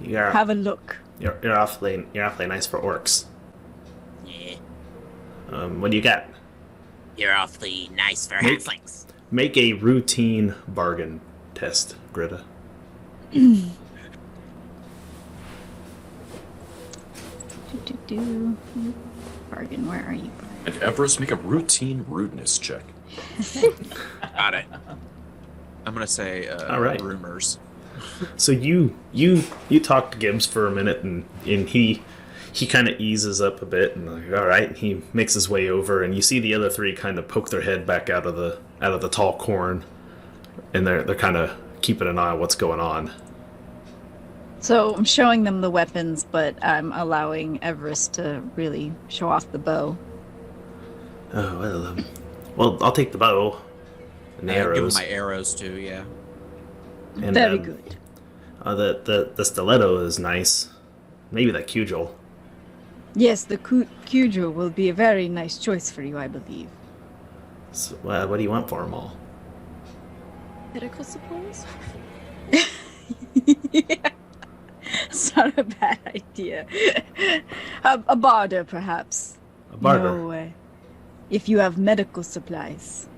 You're Have a look. you're awfully nice for orcs. Yeah. What do you got? You're awfully nice for Make- halflings. Make a routine bargain test, Greta. Bargain, where are you? And Evryst, make a routine rudeness check. Got it. I'm gonna say All right. rumors. So you talk to Gibbs for a minute, and he kind of eases up a bit, and like, all right, he makes his way over, and you see the other three kind of poke their head back out of the tall corn, and they're kind of keeping an eye on what's going on. So I'm showing them the weapons, but I'm allowing Evryst to really show off the bow. Oh well, I'll take the bow and the Give him arrows. my arrows too. Yeah. And, Very good. The stiletto is nice. Maybe that cudgel. Yes, the cudgel will be a very nice choice for you, I believe. So, what do you want for them all? Medical supplies? Yeah. It's not a bad idea. A barter, perhaps. A barter. No, if you have medical supplies.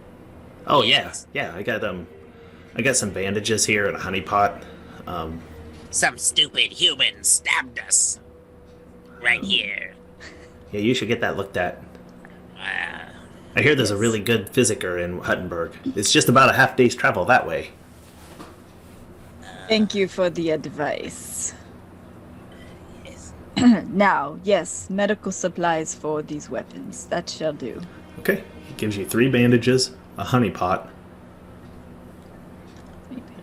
Oh yeah. I got some bandages here and a honey pot. Some stupid human stabbed us. Right here. Yeah, you should get that looked at. I hear there's a really good physiker in Huttenberg. It's just about a half day's travel that way. Thank you for the advice. Yes. Now, yes, medical supplies for these weapons. That shall do. Okay. He gives you 3 bandages, a honey pot,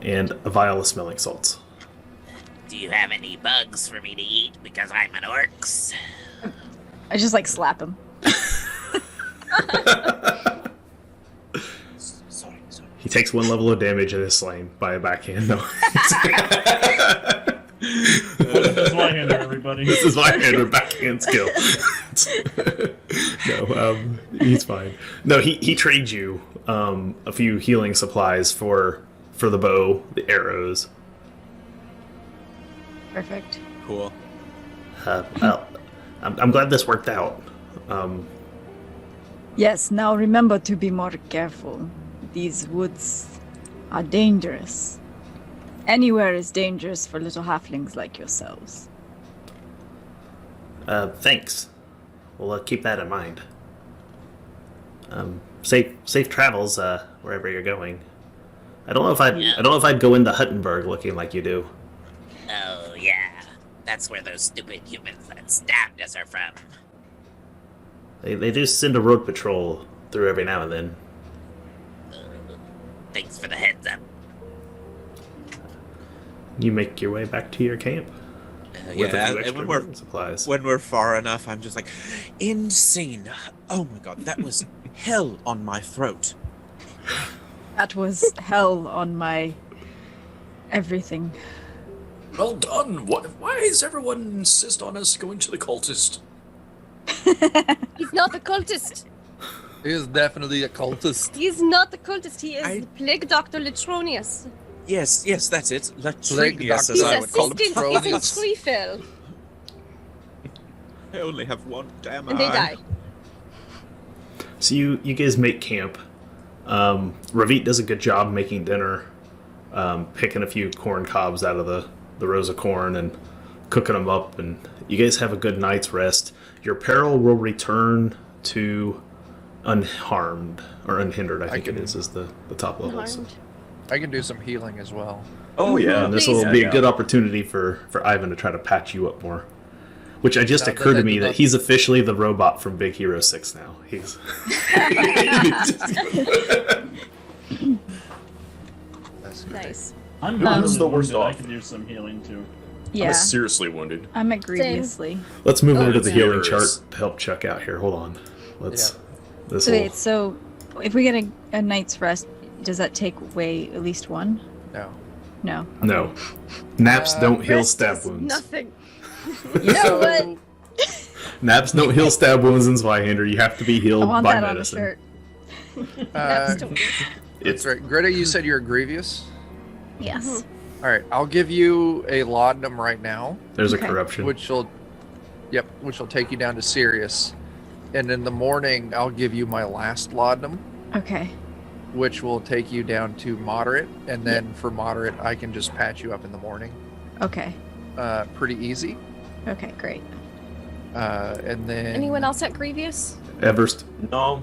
and a vial of smelling salts. Do you have any bugs for me to eat because I'm an orcs? I just slap him. Sorry. He takes 1 level of damage and is slain by a backhand. No. Zweihander, everybody. This is Zweihander backhand skill. No, he's fine. No, he trades you a few healing supplies for the bow, the arrows. Perfect. Cool. Well, I'm glad this worked out. Yes, now remember to be more careful. These woods are dangerous. Anywhere is dangerous for little halflings like yourselves. Thanks. We'll keep that in mind. Safe travels wherever you're going. I don't know if I'd go into Huttenberg looking like you do. Oh, yeah. That's where those stupid humans that stabbed us are from. They do send a road patrol through every now and then. Thanks for the heads up. You make your way back to your camp with a few extra when supplies. when we're far enough, I'm just like, insane. Oh my god, that was hell on my throat. That was hell on my everything. Well done. Why does everyone insist on us going to the cultist? He's not the cultist. He is definitely a cultist. He's not the cultist. He is the plague doctor Latronius. Yes, that's it. Plague Latrinius, doctor. as He's I would call him. assistant in Treefell. I only have one damn And they eye. die. So you guys make camp. Ravit does a good job making dinner, picking a few corn cobs out of the rows of corn and cooking them up, and you guys have a good night's rest. Your peril will return to unharmed or unhindered. I think it is the top level. So. Unharmed. I can do some healing as well. Oh yeah, And this Please. will be a good opportunity for Ivan to try to patch you up more. Which just Now occurred that to I me do that not- he's officially the robot from Big Hero 6 now. He's That's good. Nice. I'm Who's really the worst wounded. I off? can do some healing too. Yeah, I'm seriously wounded. I'm at grievously. Let's move over to the yeah. healing chart to help Chuck out here. Hold on. Let's. This So will. wait, so if we get a night's rest, does that take away at least one? No. No. No. Naps don't heal Rest stab does wounds. Nothing. So, what? Naps don't heal stab wounds in Zweihander. You have to be I healed want by that on a medicine. shirt. uh, Don't- It's that's right. Greta, you said you're Grievous? Yes. All right, I'll give you a laudanum right now, there's a Okay. corruption. which will take you down to serious. And in the morning, I'll give you my last laudanum, Okay. which will take you down to moderate. And then for moderate, I can just patch you up in the morning. Okay. Pretty easy. Okay. Great. And then Anyone else at Grievous? Everest. No,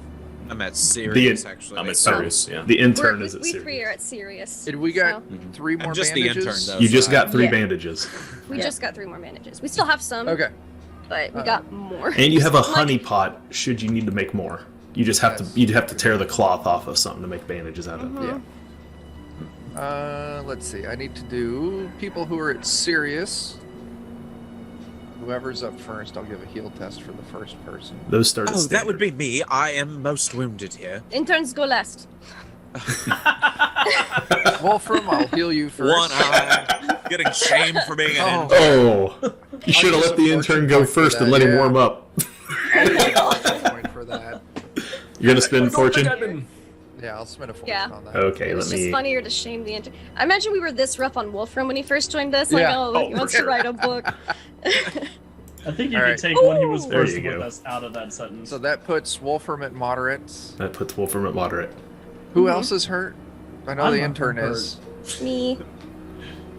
I'm at Sirius, actually. I'm at Sirius. Yeah. The intern we is at three Sirius. are at Sirius. Did we got so 3 more I'm just bandages? the intern, though. You just so got 3 Yeah. bandages. We just got 3 more bandages. We still have some, Okay. but we got more. And you have a Like- honey pot should you need to make more. You just have Yes. to you'd have to tear the cloth off of something to make bandages out of. Yeah. Let's see. I need to do people who are at Sirius. Whoever's up first, I'll give a heal test for the first person. Those start at Oh, that would standard. be me. I am most wounded here. Interns go last. Wolfram, I'll heal you first. One eye. Getting shamed for being an Oh. Oh, you should have use let a the fortune intern go point for first and that, let him yeah. warm up. I'll use a fortune point for that. You're gonna spend I don't think fortune. I've been- Yeah, I'll spend a fortune Yeah. on that. Okay, It let was just me. funnier to shame the intern. I imagine we were this rough on Wolfram when he first joined us. Like, Yeah. oh, look, Oh, he for wants sure. to write a book. I think you All could right. take when he was There first you with go. us out of that sentence. So that puts Wolfram at moderate. That puts Wolfram at moderate. Who else is hurt? I know I'm the not intern hurt. is. Me.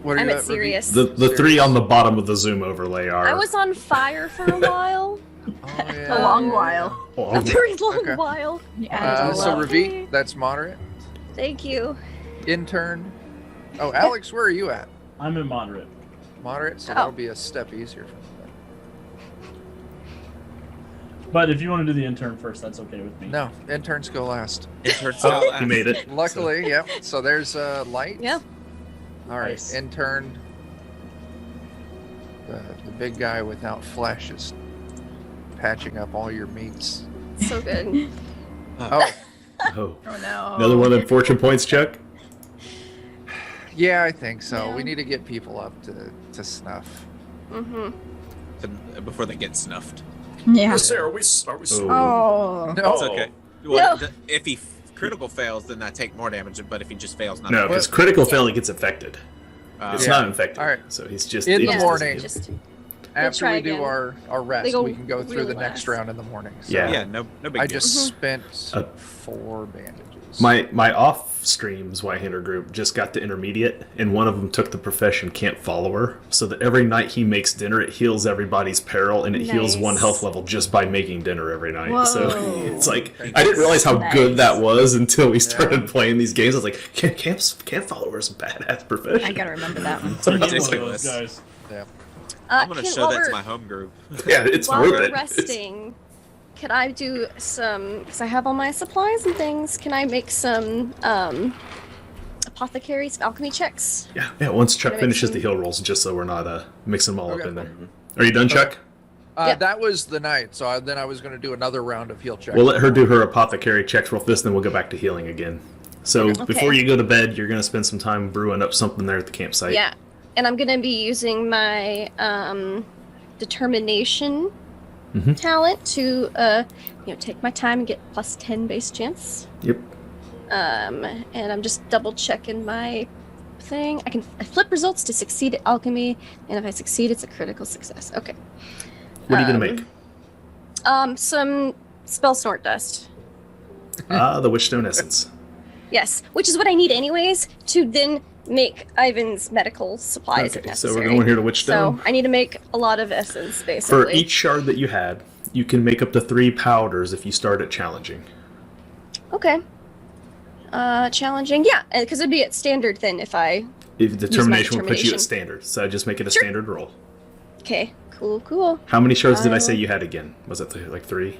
What are I'm you at Ravi? Sirius. The 3 on the bottom of the zoom overlay are. I was on fire for a while. Oh, yeah. A long while. A very long Okay. while. Yeah, So Love Ravi, it. that's moderate. Thank you. Intern. Oh, Alex, where are you at? I'm in moderate. Moderate, so Oh. that'll be a step easier for me. But if you want to do the intern first, that's okay with me. No, interns go last. Intern Oh, he made it. Luckily, yeah. So there's light. Yeah. All right, Nice. intern. The big guy without flesh is patching up all your meats. So good. Oh, Oh, Oh no. another one of them fortune points, Chuck. yeah, I think so. Yeah. We need to get people up to snuff. Mm-hmm. Before they get snuffed. Yeah. Sarah, are we? Oh. Oh. No, It's okay. Well, No. if he critical fails, then I take more damage. But if he just fails, not No, because critical fail, he gets infected. It's Yeah. not infected. All right. So he's just In he the just morning. doesn't Just after try we do again. our rest, They go we can go through real the next fast. round in the morning. So Yeah. Yeah, no big I deal. just spent Uh, 4 bandages. My off stream Zweihander group just got to intermediate, and one of them took the profession camp follower, so that every night he makes dinner, it heals everybody's peril, and it heals Nice. 1 health level just by making dinner every night. So Whoa. it's like I didn't realize how good that was until we started Yeah. playing these games. I was like, camp follower is a badass profession. I gotta remember that one. It's One of ridiculous. those guys. I'm gonna Can- show while that to we're- my home group. Yeah, it's While worth we're it. resting, can I do some? Because I have all my supplies and things. Can I make some apothecaries alchemy checks? Yeah. Once Chuck Gonna make finishes some- the heal rolls, just so we're not mixing them all up Okay. in there. Are you done, Chuck? Yeah. That was the night, so then I was going to do another round of heal checks. We'll let her do her apothecary checks real fast, then we'll go back to healing again. So Okay. before you go to bed, you're going to spend some time brewing up something there at the campsite. Yeah, and I'm gonna be using my determination Mhm. talent to take my time and get plus 10 base chance. Yep. And I'm just double checking my thing. I flip results to succeed at alchemy, and if I succeed, it's a critical success. Okay. What are you going to make? Some spell snort dust. The Witchstone Essence. Yes, which is what I need anyways to then make Ivan's medical supplies if Okay, so necessary. we're going here to Witchstone. So I need to make a lot of essence, For basically. each shard that you had, you can make up to 3 powders if you start at challenging. Okay. Challenging, yeah, because it'd be at standard then if I. If determination will put you determination. at standard, so just make it a Sure. standard roll. Okay, cool. How many shards did I say you had again? Was it like 3?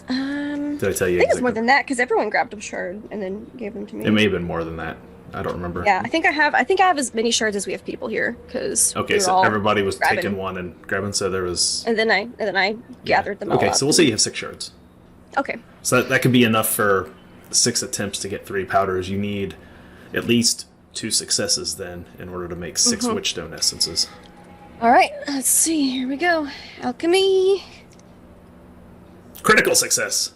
Did I tell you? I think it's more exactly? than that because everyone grabbed a shard and then gave them to me. It may have been more than that. I don't remember. Yeah, I think I have as many shards as we have people here because. Okay, so all everybody was grabbing. taking one and grabbing, so there was. And then I gathered them all Okay, up. so we'll say you have 6 shards. Okay. So that could be enough for 6 attempts to get 3 powders. You need at least 2 successes then in order to make 6 Mm-hmm. Witchstone Essences. All right. Let's see. Here we go. Alchemy. Critical success!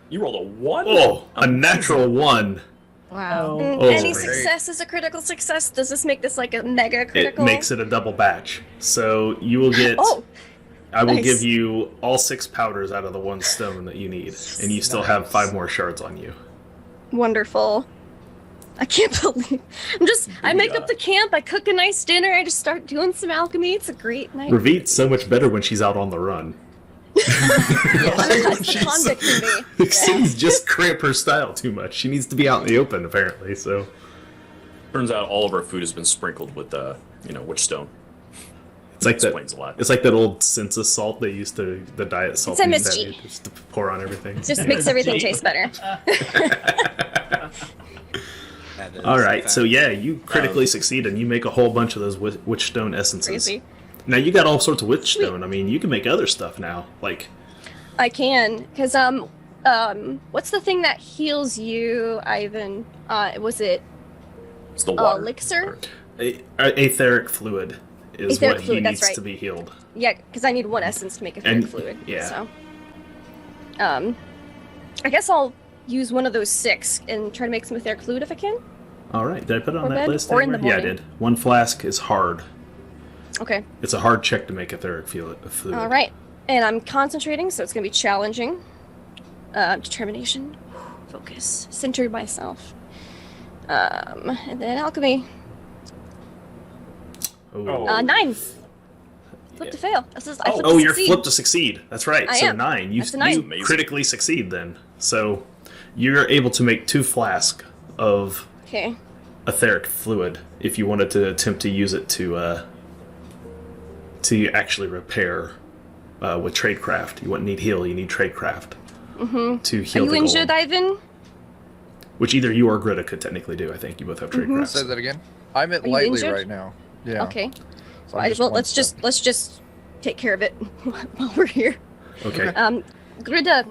You rolled a 1? Oh, a natural 1. Wow. Oh, Any great. success is a critical success. Does this make this like a mega It critical? makes it a double batch. So you will get. Oh, I will nice. give you all 6 powders out of the 1 stone that you need, and you still have 5 more shards on you. wonderful. I can't believe. I make up the camp, I cook a nice dinner, I just start doing some alchemy. It's a great night. Ravit's so much better when she's out on the run. That's the convict in me. She's just cramp her style too much. She needs to be out in the open, apparently. So Turns out all of our food has been sprinkled with, witchstone. it's like that. Explains a lot. It's like that old census salt they used to, the diet salt. It's they used to MSG. have, just to pour on everything. Just makes everything taste better. That is All right, a so fact. yeah, you critically succeed, and you make a whole bunch of those witchstone essences. Crazy. Now you got all sorts of witchstone. I mean, you can make other stuff now. Like, I can, because what's the thing that heals you, Ivan? Was it It's the water. elixir? etheric fluid is Etheric what fluid, he that's needs right. to be healed. Yeah, because I need one essence to make a etheric And- fluid. yeah. So, I guess I'll use one of those 6 and try to make some etheric fluid if I can. All right, did I put it on Or that bed, list? or in the anywhere? Yeah, I morning. did. One flask is hard. Okay. It's a hard check to make etheric fluid. All right. And I'm concentrating, so it's going to be challenging. Determination, focus, center myself. And then alchemy. Oh, 9. Flip to fail. I flip oh, to you're succeed. flipped to succeed. That's right. I So am. 9. You, That's a 9. you critically succeed then. So you're able to make 2 flasks of Okay. etheric fluid if you wanted to attempt to use it to actually repair with tradecraft. You wouldn't need heal. You need tradecraft to Are heal you the injured, golem. Ivan? Which either you or Greta could technically do. I think you both have tradecraft. Say that again. I'm at Are you lightly injured? right now. Yeah. Okay. So I'm just Well, one let's step. just take care of it while we're here. Okay. Grida,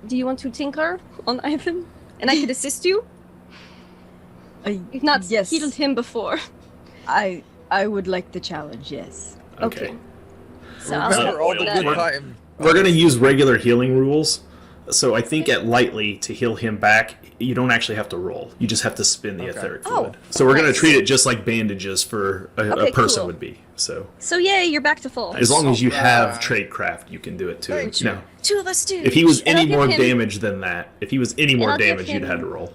do you want to tinker on Ivan? And I could assist you? You've not yes, healed him before. I would like the challenge. Yes. Okay. So I'll Remember start all with the that. good time. We're going to use regular healing rules. So I think at lightly, to heal him back, you don't actually have to roll. You just have to spin the Okay. etheric Oh, fluid. So we're going to nice. treat it just like bandages for a Okay, person cool. would be. So So yay, you're back to full. as long as you have Alright. tradecraft, you can do it too. Thank you. Now, 2 of us do. if he was And I'll any give more him- damage than that, if he was any more I'll give damage, you'd him- had to roll.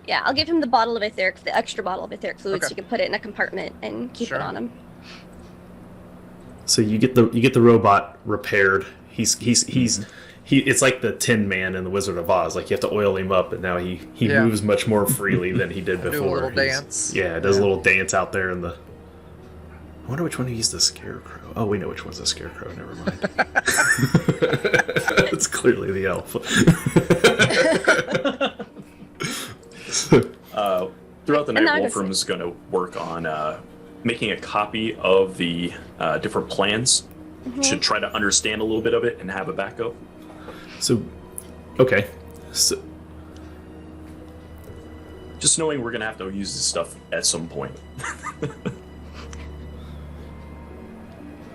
Yeah, I'll give him the bottle of etheric, the extra bottle of etheric fluid, so Okay. you can put it in a compartment and keep Sure. it on him. So you get the robot repaired. It's like the Tin Man in the Wizard of Oz. Like you have to oil him up, and now he Yeah. moves much more freely than he did Do a before. little He's- dance. Yeah, does a Yeah. little dance out there in the. I wonder which one he used the scarecrow. Oh, we know which one's the scarecrow. Never mind. It's clearly the elf. Throughout the And night, now I Wolfram is going to work on making a copy of the different plans. Should try to understand a little bit of it and have a backup. So, okay. So, Just knowing we're going to have to use this stuff at some point.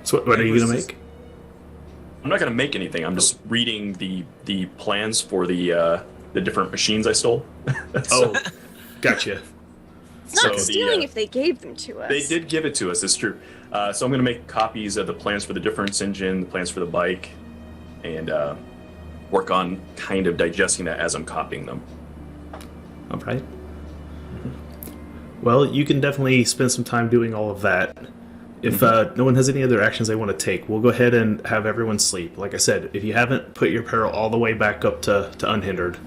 so what are you gonna make? I'm not going to make anything. I'm just reading the plans for the different machines I stole. Oh, gotcha. It's not So the, stealing if they gave them to us. They did give it to us, it's true. So I'm going to make copies of the plans for the difference engine, the plans for the bike, and work on kind of digesting that as I'm copying them. All right. Well, you can definitely spend some time doing all of that. If no one has any other actions they want to take, we'll go ahead and have everyone sleep. Like I said, if you haven't put your peril all the way back up to unhindered,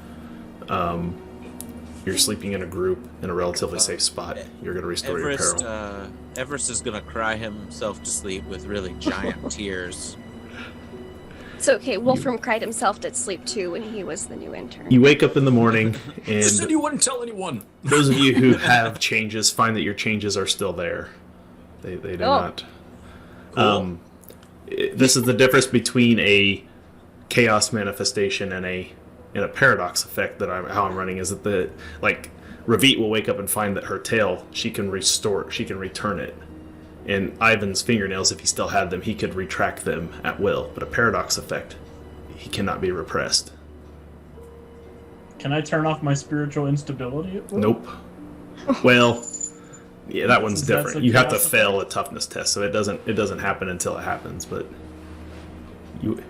you're sleeping in a group in a relatively safe spot. You're going to restore your Evryst, peril. Evryst is gonna cry himself to sleep with really giant tears. It's okay. Wolfram cried himself to sleep too when he was the new intern. You wake up in the morning, You said and you wouldn't tell anyone. those of you who have changes find that your changes are still there. They do not. This is the difference between a chaos manifestation and a paradox effect that how I'm running is that Ravit will wake up and find that her tail she can return it. And Ivan's fingernails, if he still had them, he could retract them at will. But a paradox effect, he cannot be repressed. Can I turn off my spiritual instability at will? Nope. Well, yeah, that one's Since that's different. a You have to chaos fail a toughness test, so it doesn't happen until it happens. But you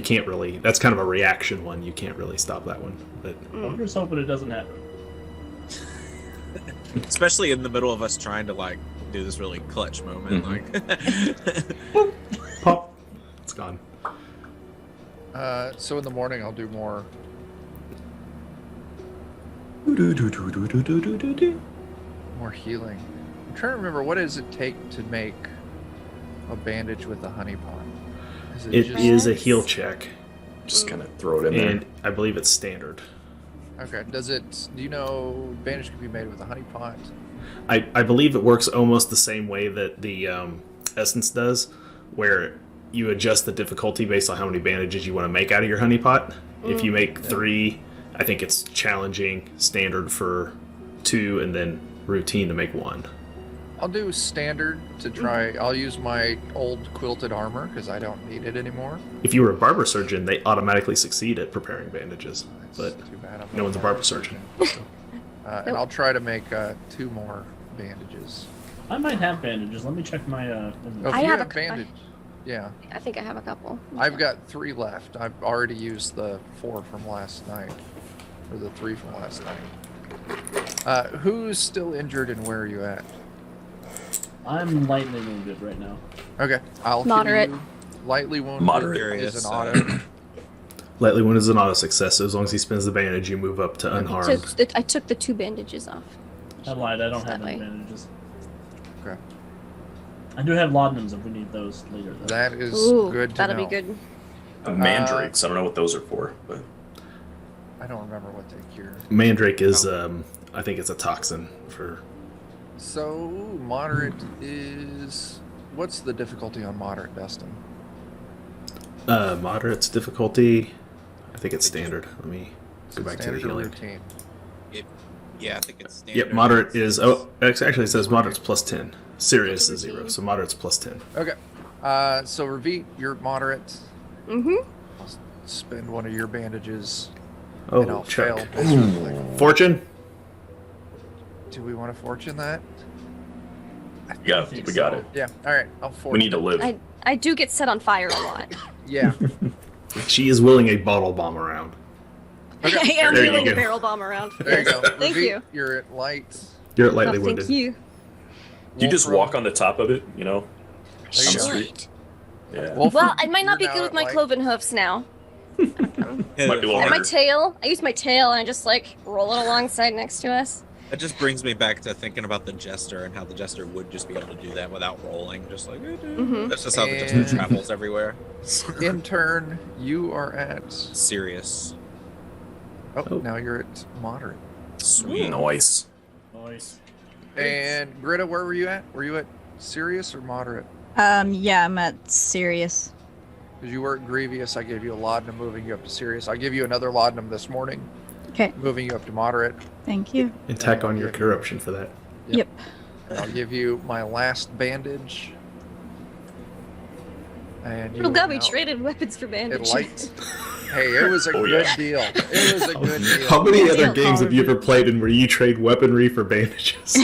can't really. That's kind of a reaction one. You can't really stop that one. But I'm just hoping it doesn't happen. Especially in the middle of us trying to do this really clutch moment. pop, it's gone. So in the morning I'll do more. More healing. I'm trying to remember, what does it take to make a bandage with a honey pot? It is a heal check, Just kind of throw it in there. and I believe it's standard. Okay. Do you know bandage can be made with a honey pot? I believe it works almost the same way that the essence does, where you adjust the difficulty based on how many bandages you want to make out of your honey pot. If you make 3, I think it's challenging, standard for 2, and then routine to make 1. I'll do standard to try. I'll use my old quilted armor because I don't need it anymore. If you were a barber surgeon, they automatically succeed at preparing bandages, but Too bad I'm no not one's a barber surgeon. So. And I'll try to make 2 more bandages. I might have bandages. Let me check my. Oh, if I you have have a- bandage. Yeah, I think I have a couple. I've got 3 left. I've already used the 4 from last night, or the 3 from last night. Who's still injured and where are you at? I'm lightly wounded right now. Okay, I'll Moderate. Give you lightly wounded Moderate. is an Curious, auto. Lightly wounded is an auto success, so as long as he spends the bandage, you move up to unharmed. I took the 2 bandages off. I lied. I don't That have any way. bandages. Okay, I do have laudanums if we need those later. Though. that is Ooh, good to that'll know. be good. Mandrakes. I don't know what those are for, but I don't remember what they cure. Mandrake is, I think it's a toxin for. So moderate is what's the difficulty on moderate, Dustin? Moderate's difficulty. I think it's standard. Let me go back to the Standard or healing. routine? Yeah, I think it's standard. Yep, moderate is. Oh, actually, it says moderate's plus 10. Serious is 0, so moderate's plus 10. Okay. So Ravit, you're moderate. Mm-hmm. I'll spend one of your bandages. Oh, and I'll check. fail miserably. Fortune? Do we want to fortune that? we got it. Yeah. All right. I'll fortune. We need to live. I do get set on fire a lot. Yeah. She is willing a bottle bomb around. Okay. I am There you wheeling a go. barrel bomb around. There you go. Thank Ravit, you. You're at light. You're lightly Oh, wounded. thank you. You just Wolfram- walk on the top of it, you know? There you on the go. street. Yeah. Wolfram, Well, I might not be you're good now with at my light. cloven hoofs now. Yeah, Might be a little And my harder. tail. I use my tail and I just like roll it alongside next to us. That just brings me back to thinking about the jester and how the jester would just be able to do that without rolling, just like. Mhm. That's just how the And- jester travels everywhere. In turn, you are at. Serious. Oh, now you're at moderate. Sweet. Nice. Nice. And Greta, where were you at? Were you at serious or moderate? Yeah, I'm at serious. Because you were at grievous, I gave you a laudanum, moving you up to serious. I'll give you another laudanum this morning, Okay, moving you up to moderate. thank you. And tack on your corruption for that. Yep. And I'll give you my last bandage. And you Oh god, are we now traded weapons for at bandages. light. Hey, it was a Oh, good yeah. deal. It was a good deal. How many Yeah. other games have you ever played in where you trade weaponry for bandages?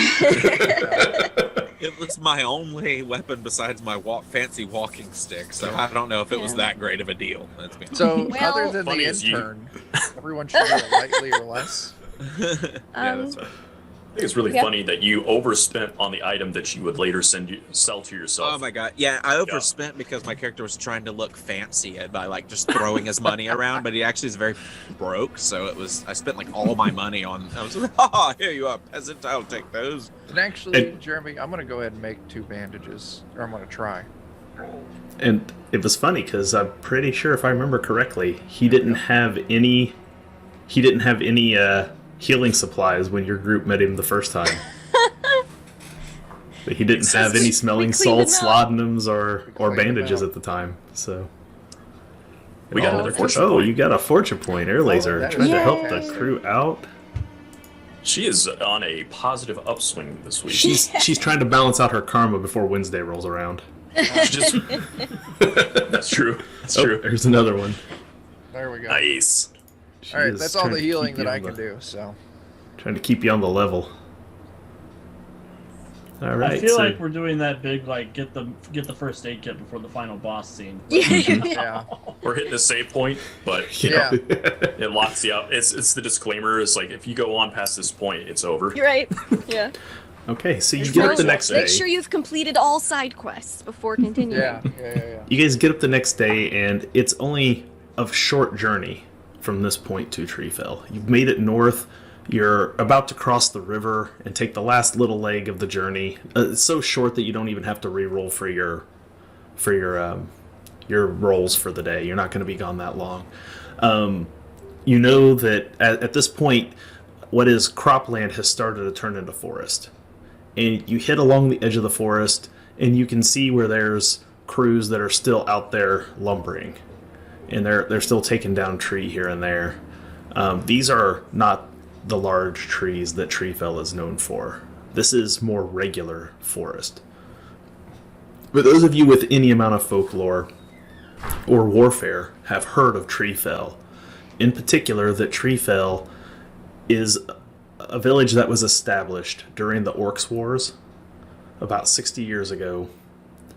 It was my only weapon besides my fancy walking stick, so I don't know if it was Yeah. that great of a deal. Let's be So, Well- other than Funny the as you. intern, everyone should do it lightly or less. honest. Yeah, that's right. I think it's really Yeah. funny that you overspent on the item that you would later sell to yourself. Oh my god. Yeah, I overspent because my character was trying to look fancy by like just throwing his money around, but he actually is very broke, so I spent like all my money on I was like, oh, here you are, peasant, I'll take those. And actually, And- Jeremy, I'm going to go ahead and make 2 bandages. Or I'm going to try. And it was funny because I'm pretty sure, if I remember correctly, he didn't have any. He didn't have any healing supplies when your group met him the first time. But he didn't have any smelling We cleaned salts, him up. laudanums, or cleaned him bandages up. at the time. So We got Oh, another fortune Oh, point. you got a fortune point, air laser, that trying is to help the fantastic. crew out. She is on a positive upswing this week. She's trying to balance out her karma before Wednesday rolls around. Just... That's true. That's Oh, true. there's another one. There we go. Nice. She All right, is that's all trying the to healing keep you that I on can the- do, so. Trying to keep you on the level. All right. I feel so like we're doing that big like get the first aid kit before the final boss scene. Yeah. We're hitting a save point, but Yeah. it locks you out. It's the disclaimer. It's like if you go on past this point, it's over. You're right. Yeah. Okay, so you There's get no up the way next to day. Make sure you've completed all side quests before continuing. Yeah. You guys get up the next day, and it's only of short journey from this point to Treefell. You've made it north. You're about to cross the river and take the last little leg of the journey. It's so short that you don't even have to re-roll for your rolls for the day. You're not going to be gone that long. You know that at this point, what is cropland has started to turn into forest. And you hit along the edge of the forest, and you can see where there's crews that are still out there lumbering. And they're still taking down tree here and there. These are not the large trees that Treefell is known for. This is more regular forest. But those of you with any amount of folklore or warfare have heard of Treefell. In particular, that Treefell is a village that was established during the Orcs Wars about 60 years ago.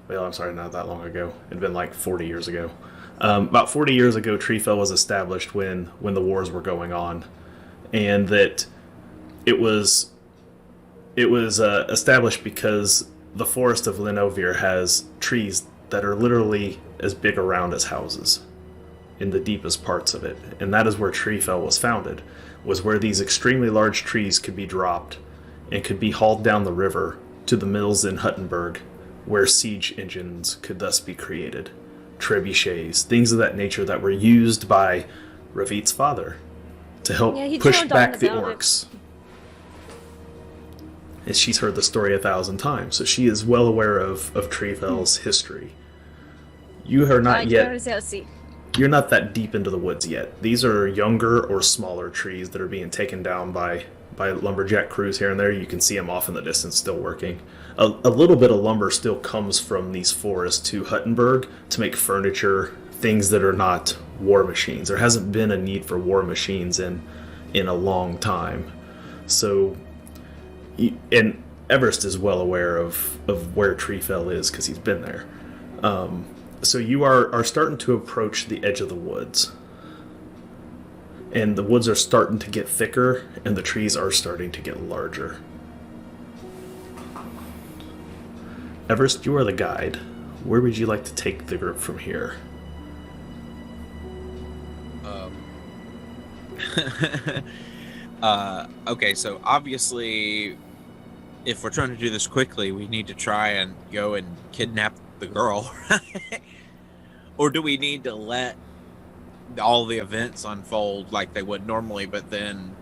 Well, I'm sorry, not that long ago. It'd been like 40 years ago. About 40 years ago, Treefell was established when the wars were going on, and that it was established because the forest of Linovir has trees that are literally as big around as houses in the deepest parts of it, and that is where Treefell was founded, was where these extremely large trees could be dropped and could be hauled down the river to the mills in Huttenberg, where siege engines could thus be created. Trebuchets, things of that nature that were used by Ravit's father to help push back the orcs. And she's heard the story 1,000 times, so she is well aware of Treefell's history. You are not yet. You're not that deep into the woods yet. These are younger or smaller trees that are being taken down by lumberjack crews here and there. You can see them off in the distance still working. A little bit of lumber still comes from these forests to Huttenberg to make furniture, things that are not war machines. There hasn't been a need for war machines in a long time. So, and Evryst is well aware of where Treefell is because he's been there. So you are starting to approach the edge of the woods. And the woods are starting to get thicker, and the trees are starting to get larger. Evryst, you are the guide. Where would you like to take the group from here? Okay, so obviously, if we're trying to do this quickly, we need to try and go and kidnap the girl, right? Or do we need to let all the events unfold like they would normally, but then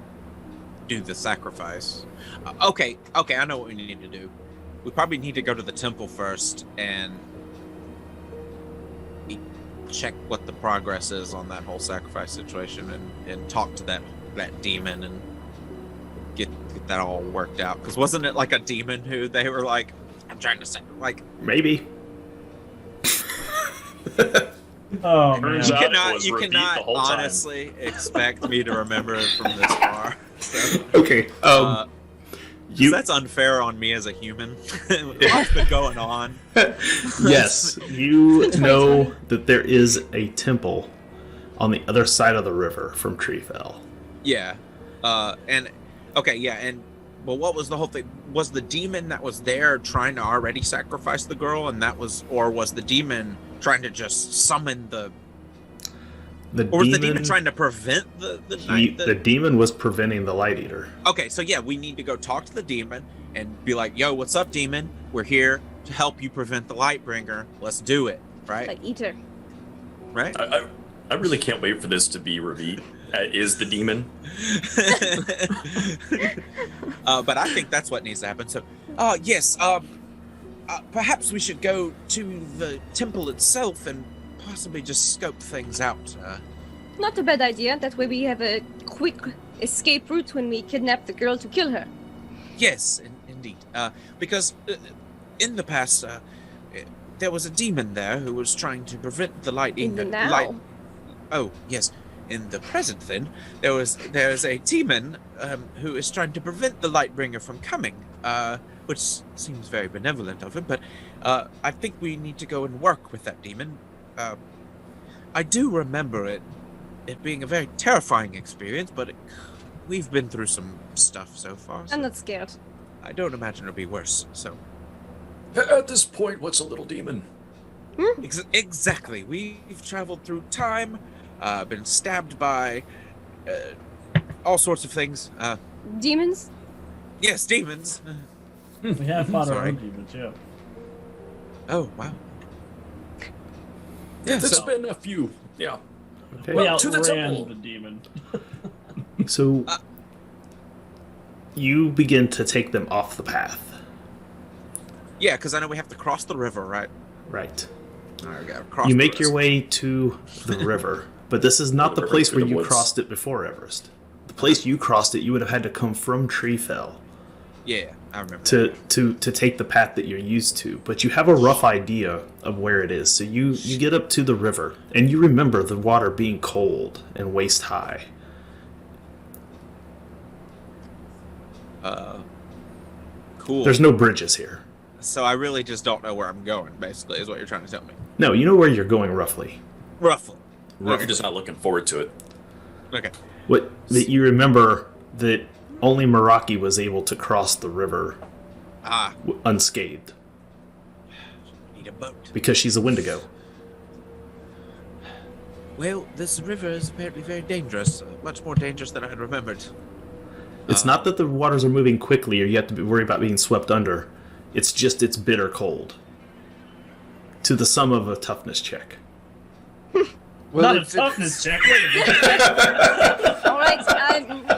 do the sacrifice? Okay, I know what we need to do. We probably need to go to the temple first and check what the progress is on that whole sacrifice situation, and talk to that demon and get that all worked out. Because wasn't it like a demon who they were like, I'm trying to say, like, maybe. Oh, man. You cannot honestly expect me to remember it from this far. So, okay. That's unfair on me as a human. What's been going on? Yes, you know that there is a temple on the other side of the river from Treefell. Yeah. Well, what was the whole thing? Was the demon that was there trying to already sacrifice the girl, or was the demon trying to just summon the demon trying to prevent the demon was preventing the Light Eater. Okay, so yeah, we need to go talk to the demon and be like, yo, what's up, demon? We're here to help you prevent the Lightbringer. Let's do it, right? Light Eater. Right? I really can't wait for this to be Ravit is the demon. But I think that's what needs to happen. So, yes, perhaps we should go to the temple itself and possibly just scope things out. Not a bad idea. That way we have a quick escape route when we kidnap the girl to kill her. Yes, indeed. Because in the past, there was a demon there who was trying to prevent the light. In the now? Oh, yes. In the present, then, there's a demon who is trying to prevent the Lightbringer from coming, which seems very benevolent of him, but I think we need to go and work with that demon. I do remember it being a very terrifying experience, but we've been through some stuff so far. So I'm not scared. I don't imagine it'll be worse, so... At this point, what's a little demon? Exactly. We've traveled through time. been stabbed by all sorts of things. Demons? Yes, demons. We have fought our Sorry. own demons, yeah. Oh, wow. Yeah, There's so, been a few. Yeah. Okay. We Well, to the outran temple. the demon. So you begin to take them off the path. yeah, because I know we have to cross the river, right? Right. All right, we gotta cross You the make your river. way to the river, but this is not the river place through where the you woods. crossed it before Everest. The place you crossed it, you would have had to come from Treefell Yeah, I remember. to take the path that you're used to. But you have a rough idea of where it is. So you get up to the river, and you remember the water being cold and waist high. Cool. There's no bridges here. So I really just don't know where I'm going, basically, is what you're trying to tell me. No, you know where you're going roughly. Roughly. You're just not looking forward to it. Okay. What that you remember that only Meraki was able to cross the river Ah, unscathed need a boat. because she's a Wendigo. Well, this river is apparently very dangerous. Much more dangerous than I had remembered. It's not that the waters are moving quickly or you have to be worried about being swept under. It's just it's bitter cold. To the sum of a toughness check. Not a it's- toughness check. Wait a minute. All right,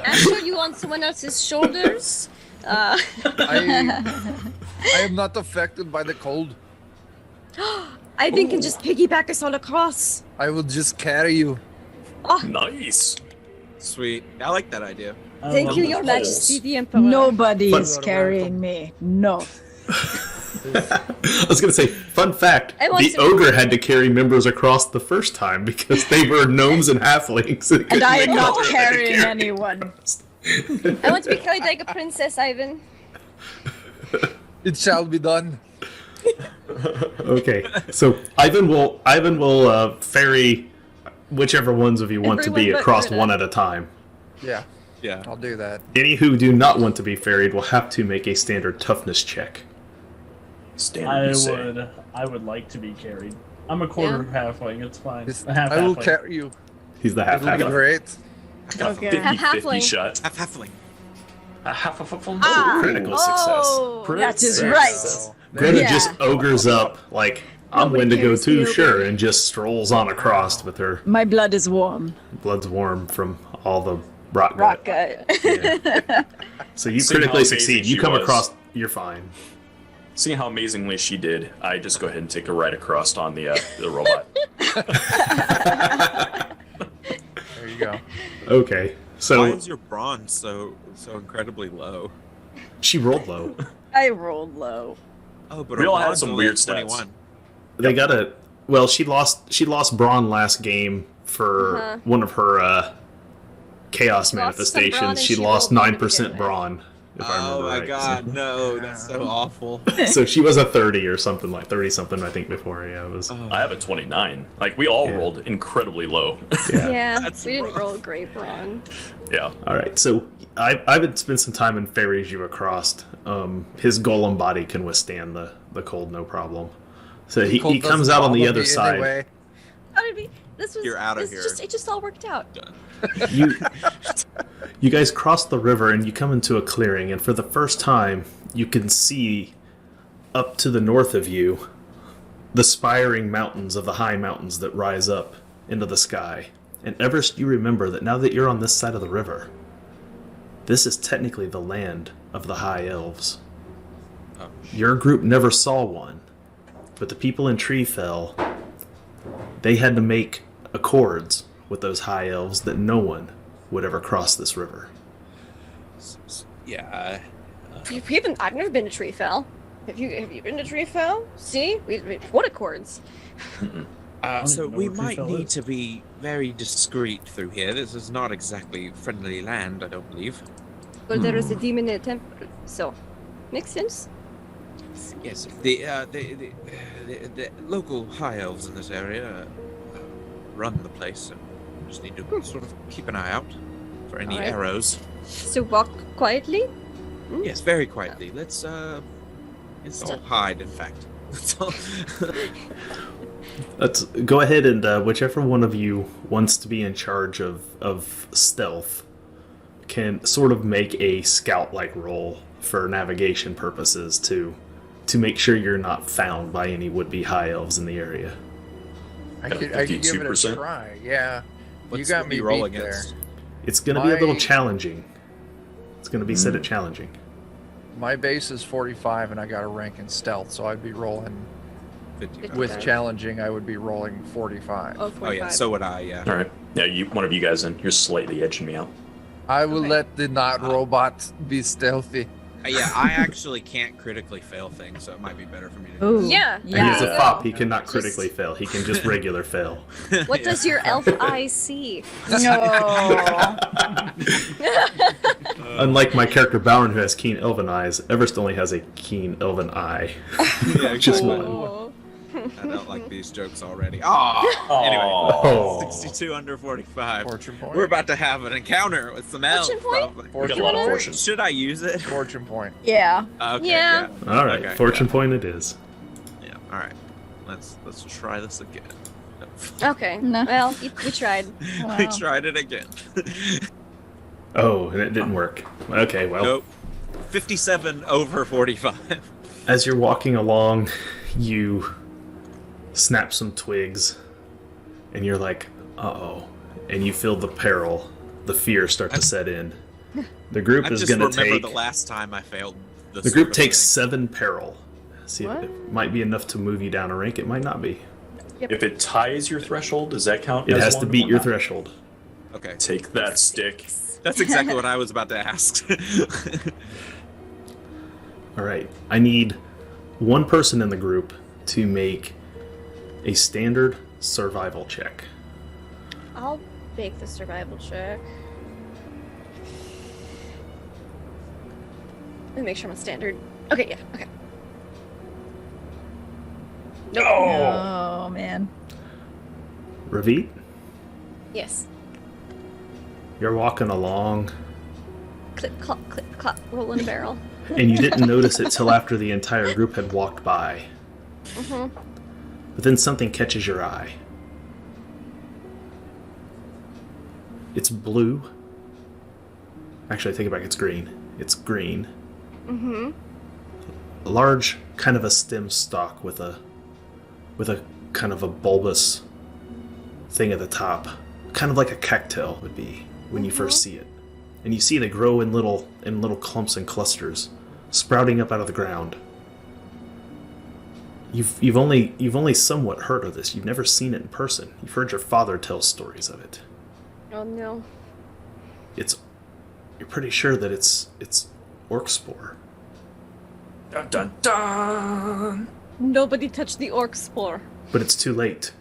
I'm sure you on someone else's shoulders. I am not affected by the cold. Ivan can just piggyback us all across. I will just carry you. Nice. Sweet. I like that idea. I Thank love you, this Your place. Majesty, the Emperor. Nobody But- is carrying me. No. I was going to say, fun fact, I want the to- ogre had to carry members across the first time because they were gnomes and halflings. And I am not carrying anyone. I want to be carried like a princess, Ivan. It shall be done. Okay, so Ivan will ferry whichever ones of you want to be Everyone but across Greta. one at a time. Yeah, Yeah. I'll do that. Any who do not want to be ferried will have to make a standard toughness check. Standard, you say. I would like to be carried. I'm a quarter halfling, it's fine. This- A half I will halfling. carry you. He's the half It'll be half. great. I got Okay. a 50-50 Halfling. shot. Halfling. A half of a full Critical success. Oh, That is Princess. right. Greta Yeah. just ogres up like I'm Nobody Wendigo cares, too, nobody. sure, and just strolls on across with her My blood is warm. blood's warm from all the rock. Rock gut. gut. So you Seeing how critically amazing succeed. You she come was. across. You're fine. Seeing how amazingly she did, I just go ahead and take a ride across on the robot. There you go. Okay. Why So is your brawn so incredibly low? she rolled low. I rolled low. Oh, but We her all had brawn's some only weird stats. 21. They got a. Well, she lost Braun last game for Uh-huh. one of her chaos Lost some manifestations. brawn and She she lost rolled low to 9% begin with. brawn. If I Oh remember my right. god, no, that's so awful. So she was a 30 or something, like 30 something, I think, before. Yeah, it was. I have a 29. Like, we all Yeah. rolled incredibly low. Yeah. Yeah, That's we didn't rough. roll a great brawn. Yeah. All right. So I would spend some time and ferries you across. His golem body can withstand the cold, no problem. So he Cold comes doesn't out on the bother other me side. anyway. I mean, this was. You're outta this here. It just all worked out. You guys cross the river and you come into a clearing, and for the first time, you can see up to the north of you the spiring mountains of the high mountains that rise up into the sky. And Everest, you remember that now that you're on this side of the river, this is technically the land of the High Elves. Oh, Your group never saw one, but the people in Treefell, they had to make accords with those High Elves that no one would ever cross this river. yeah. We haven't. I've never been to Treefell. Have you been to Treefell? See, what accords? don't So even know we where might Treefell need is. to be very discreet through here. This is not exactly friendly land, I don't believe. Well, there is a demon in the temple, so makes sense. Yes, the local high elves in this area run the place, so we just need to sort of keep an eye out for any Alright. arrows. So walk quietly. Yes, very quietly. Let's all hide. In fact, let's all. Let's go ahead and whichever one of you wants to be in charge of stealth can sort of make a scout-like roll for navigation purposes to make sure you're not found by any would-be high elves in the area. I could give it a 52%? try. Yeah. What's You got what me you roll beat there. against? It's going to be a little My- challenging. It's going to be set at challenging. My base is 45, and I got a rank in stealth, so I'd be rolling 55. with 55. challenging. I would be rolling 45. Oh, Oh yeah, 45. so would I. Yeah. All right. Yeah, one of you guys in. You're slightly edging me out. I will Okay. let the not robot be stealthy. Yeah, I actually can't critically fail things, so it might be better for me to do Ooh. Yeah. And he's a Yeah. fop. He cannot Just- critically fail. He can just regular fail. What Yeah. does your elf eye see? No. Unlike my character Bowern, who has keen elven eyes, Evryst only has a keen elven eye. Yeah, Just cool. one. Oh. I don't like these jokes already. Oh, anyway. Oh. 62 under 45. Fortune point. We're about to have an encounter with some elves. Fortune point? probably. We got a lot of Fortune? fortune. Should I use it? Fortune point. Yeah. Okay, Yeah. All right, Okay, fortune point it is. Yeah. All right. Let's try this again. Okay. No. Well, we tried. We Wow. tried it again. Oh, and it didn't work. Okay, well, Nope. 57 over 45. as you're walking along, you snap some twigs, and you're like, uh-oh. And you feel the peril, the fear start to set in. The group I is just going to remember take... the last time I failed this The sort group of takes thing. 7 peril. See, What? it might be enough to move you down a rank. It might not be. If it ties your threshold, does that count? It as has to one beat or your not? threshold. Okay. Take that stick. That's exactly what I was about to ask. All right. I need one person in the group to make a standard survival check. I'll make the survival check. Let me make sure I'm a standard. Okay, yeah, okay. Oh man. Ravit, Yes. you're walking along, Clip, clop, roll in a barrel. and you didn't notice it till after the entire group had walked by. Mm-hmm. But then something catches your eye. It's blue. Actually, I take it back. It's green. It's green. Mm-hmm. A large, kind of a stem stalk with a kind of a bulbous thing at the top, kind of like a cactus would be when you first see it. And you see they grow in little clumps and clusters, sprouting up out of the ground. You've only somewhat heard of this. You've never seen it in person. You've heard your father tell stories of it. Oh no. You're pretty sure that it's orc spore. Dun dun dun. Nobody touched the orc spore. But it's too late.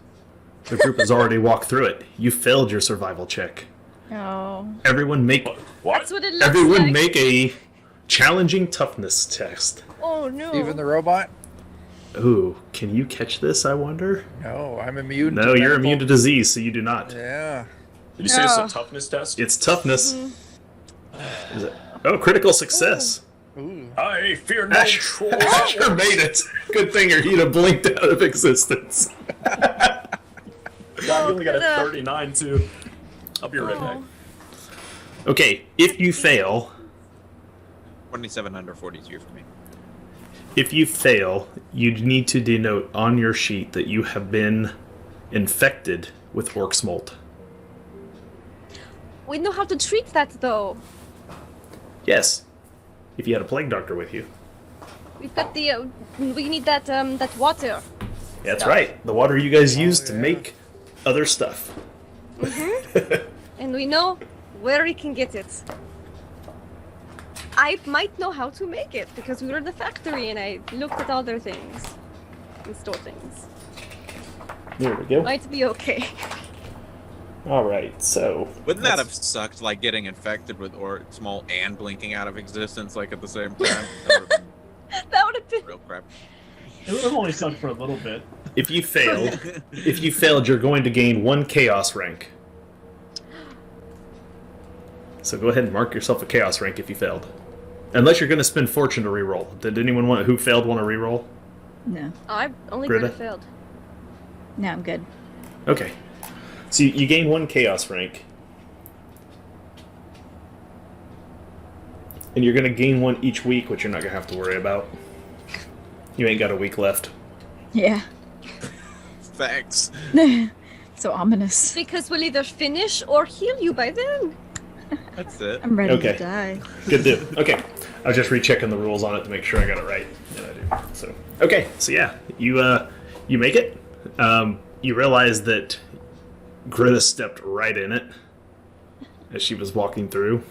The group has already walked through it. You failed your survival check. Oh. Everyone make That's what it looks everyone like. make a challenging toughness test. Oh no. Even the robot? Ooh, can you catch this, I wonder? No, I'm immune. No, to you're medical- immune to disease, so you do not. Yeah. Did you say it's Oh. a toughness test? It's toughness. Is it? Oh, critical success. Ooh. I fear no Asher, troll. Asher made it. Good thing or he'd have blinked out of existence. God, you only got a Ugh. 39 too. I'll be right back. Okay, if you fail, 27 under 42 for me. you need to denote on your sheet that you have been infected with orc smolt. We know how to treat that though. Yes, if you had a plague doctor with you. We've got the. We need that that water. That's right. The water you guys use to yeah. make other stuff. And we know where we can get it. I might know how to make it because we were in the factory and I looked at other things and store things. There we go. Might be okay. All right, so Wouldn't that have sucked, like getting infected with orc small and blinking out of existence, like at the same time? That would have That would have been. been real crap. It would have only sucked for a little bit. if you failed, you're going to gain 1 chaos rank. So go ahead and mark yourself a chaos rank if you failed. Unless you're going to spend fortune to reroll. Did anyone who failed want to reroll? No. I only Britta? Britta failed. No, I'm good. Okay. So you gain 1 chaos rank. And you're going to gain 1 each week, which you're not going to have to worry about. You ain't got a week left. Yeah. Thanks. So ominous. Because we'll either finish or heal you by then. That's it. I'm ready Okay. to die. Good deal. Okay. I was just rechecking the rules on it to make sure I got it right. And I do. So, okay. So yeah, you make it. You realize that Greta stepped right in it as she was walking through.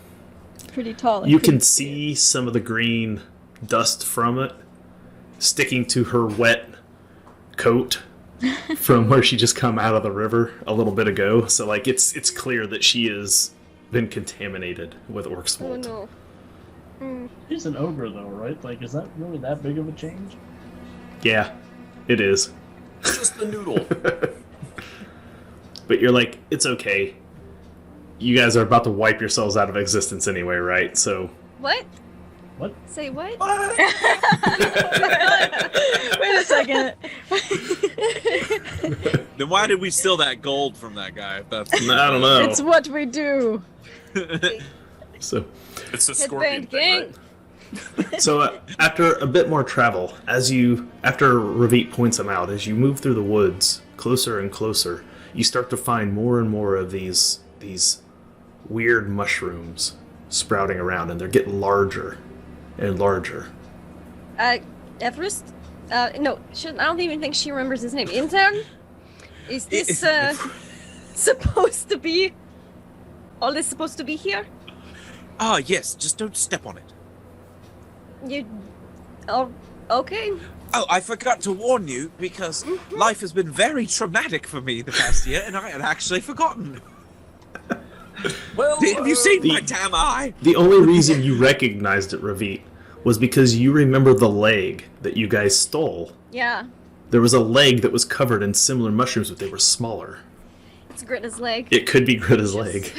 It's pretty tall. You can see some of the green dust from it sticking to her wet coat from where she just come out of the river a little bit ago. So like it's clear that she has been contaminated with orc's Oh mold. no. He's an ogre, though, right? Like, is that really that big of a change? Yeah, it is. Just the noodle. But you're like, it's okay. You guys are about to wipe yourselves out of existence anyway, right? So What? What? Say what? Wait a second. Then why did we steal that gold from that guy? If that's I don't know. It's what we do. So It's a Headband scorpion gang. thing, right? So after a bit more travel, after Ravit points them out, as you move through the woods closer and closer, you start to find more and more of these weird mushrooms sprouting around, and they're getting larger and larger. Evryst? No, I don't even think she remembers his name. Intern? Is this supposed to be? All this supposed to be here? Ah, yes, just don't step on it. You. Oh, okay. Oh, I forgot to warn you because life has been very traumatic for me the past year, and I had actually forgotten. Well, Have you seen the- my damn eye? The only reason you recognized it, Ravit, was because you remember the leg that you guys stole. Yeah, There was a leg that was covered in similar mushrooms, but they were smaller. it's Greta's leg. It could be Greta's leg.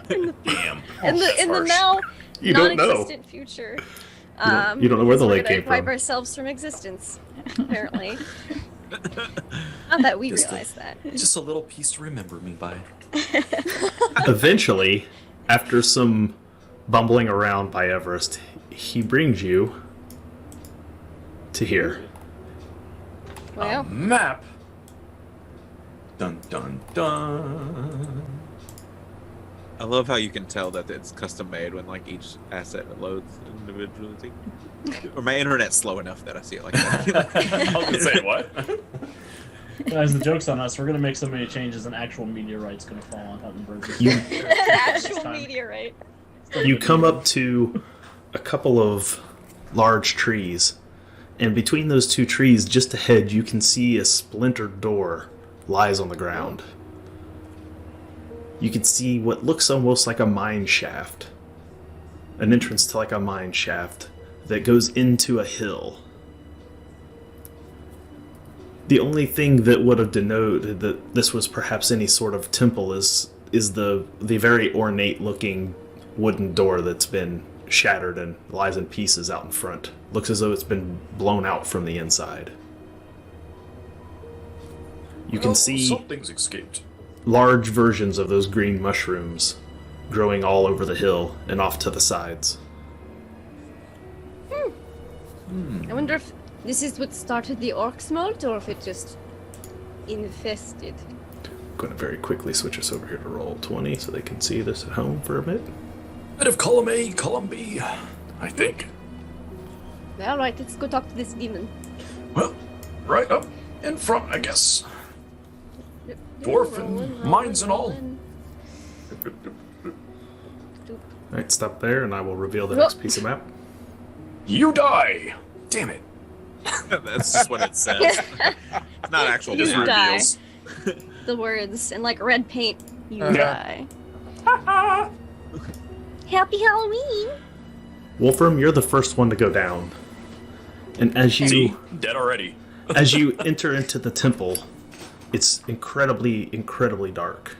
Damn. in the now You don't know. non-existent future. You don't know where the we're leg gonna came wipe from. ourselves from existence, apparently. Not that we Just realized that. Just a little piece to remember me by. Eventually, after some bumbling around by Evryst, he brings you to here. Well, map. Dun dun dun. I love how you can tell that it's custom made when like each asset loads individually. Or my internet's slow enough that I see it like that. I was gonna say what? Guys, the joke's on us. We're gonna make so many changes, and actual meteorite's gonna fall on Huttenberg. You actual time. meteorite. you come up to a couple of large trees, and between those two trees, just ahead, you can see a splintered door lies on the ground. You can see what looks almost like a mine shaft, an entrance to like a mine shaft that goes into a hill. The only thing that would have denoted that this was perhaps any sort of temple is the very ornate looking wooden door that's been shattered and lies in pieces out in front. Looks as though it's been blown out from the inside. You can see Something's escaped. large versions of those green mushrooms growing all over the hill and off to the sides. I wonder if this is what started the orc smolt, or if it just infested. I'm going to very quickly switch us over here to roll 20 so they can see this at home for a bit. Bit of column A, column B, I think. All right, let's go talk to this demon. Well, right up in front, I guess. Dwarf and mines and all. rolling. Alright, stop there and I will reveal the Whoa. next piece of map. You die. Damn it. That's just what it says. It's not actual You map. die. reveals. The words in like red paint. You Yeah. die. Happy Halloween! Wolfram, you're the first one to go down. And as See, you dead already. as you enter into the temple, it's incredibly, incredibly dark.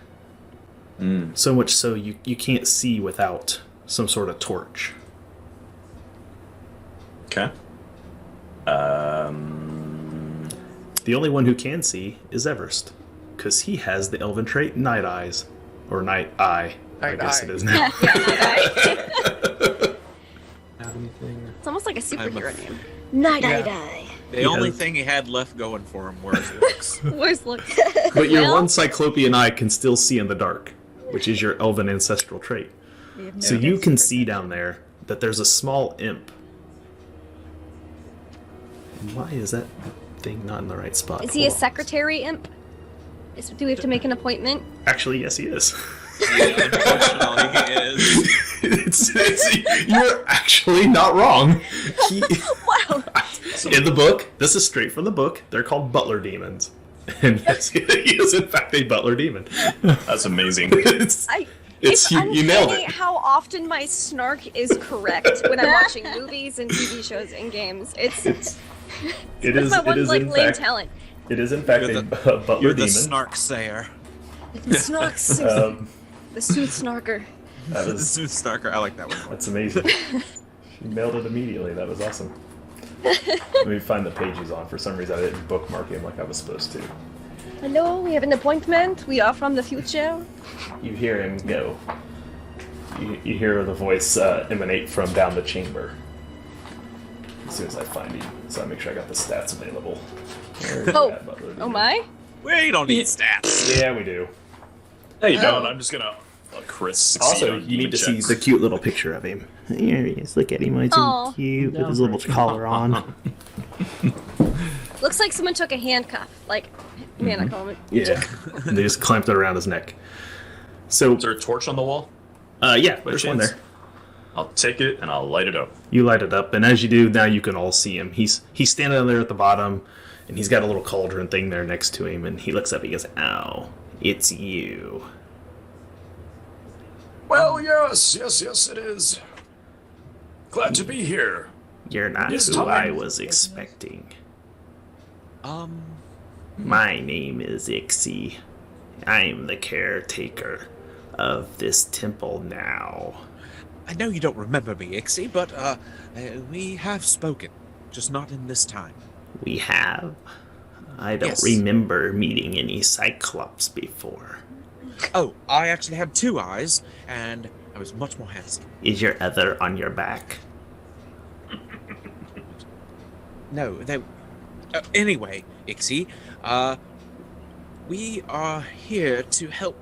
So much so you can't see without some sort of torch. Okay. The only one who can see is Evryst, because he has the elven trait Night Eyes. Or Night Eye, I guess Eye. it is now. Have anything? It's almost like a superhero I'm name. Night Yeah. Eye. The only thing he had left going for him were his looks. Worst look. But your Well- one cyclopean eye can still see in the dark, which is your elven ancestral trait. We have no So you tips can for see that. down there that there's a small imp. Why is that thing not in the right spot? Is he a Hold on. secretary imp? Do we have to make an appointment? Actually, yes, he is. Yeah, unfortunately, he is. You're actually not wrong. He, Wow. in the book, this is straight from the book, they're called butler demons. And yes, he is in fact a butler demon. That's amazing. It's It's you nailed uncanny it. how often my snark is correct when I'm watching movies and TV shows and games. It's It that's is. my It one is like in lame fact. talent. It is in fact You're a the- butler You're the demon. snark sayer. Snarks. The sooth snarker. That The was, sooth snarker. I like that one. that's amazing. You nailed it immediately. That was awesome. Let me find the pages on. For some reason, I didn't bookmark him like I was supposed to. Hello, we have an appointment. We are from the future. You hear him go. You hear the voice emanate from down the chamber. As soon as I find him, so I make sure I got the stats available. Where is Oh. that butler Oh demon? my. We don't need stats. Yeah, we do. No, you don't. I'm just gonna Chris succeed Also, on you need to see checks. the cute little picture of him. Here he is. Look at him. He's Aw. so cute with his little collar on. Looks like someone took a handcuff. Like, man, I call it. Yeah. They just clamped it around his neck. So, Is there a torch on the wall? yeah, By there's one chance? there. I'll take it and I'll light it up. You light it up, and as you do, now you can all see him. He's standing there at the bottom, and he's got a little cauldron thing there next to him, and he looks up, he goes, "Ow, it's you." Well, yes, it is. Glad to be here. You're not This who time- I was expecting. My name is Ixie. I'm the caretaker of this temple now. I know you don't remember me, Ixie, but we have spoken, just not in this time. We have. I don't Yes. remember meeting any Cyclops before. Oh, I actually had 2 eyes, and I was much more handsome. Is your other on your back? No, they. Anyway, Ixie, we are here to help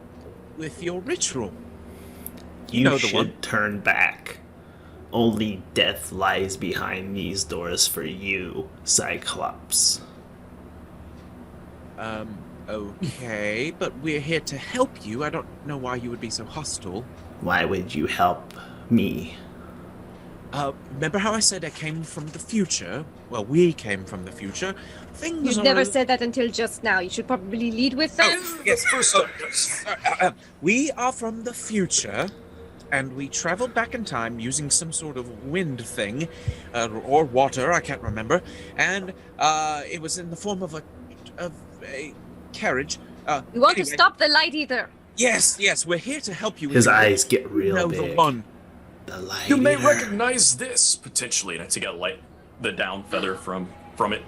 with your ritual. You know the should one. turn back. Only death lies behind these doors for you, Cyclops. Okay, but we're here to help you. I don't know why you would be so hostile. Why would you help me? Remember how I said I came from the future? Well, we came from the future. Things You've are never a- said that until just now. You should probably lead with that. Oh, yes. We are from the future, and we traveled back in time using some sort of wind thing, or water, I can't remember, and it was in the form of a carriage. We want to anyway, stop the light eater. Yes, we're here to help you. With His your- eyes get real know big. the one. The light You may eater. recognize this potentially, and I take out the down feather from it.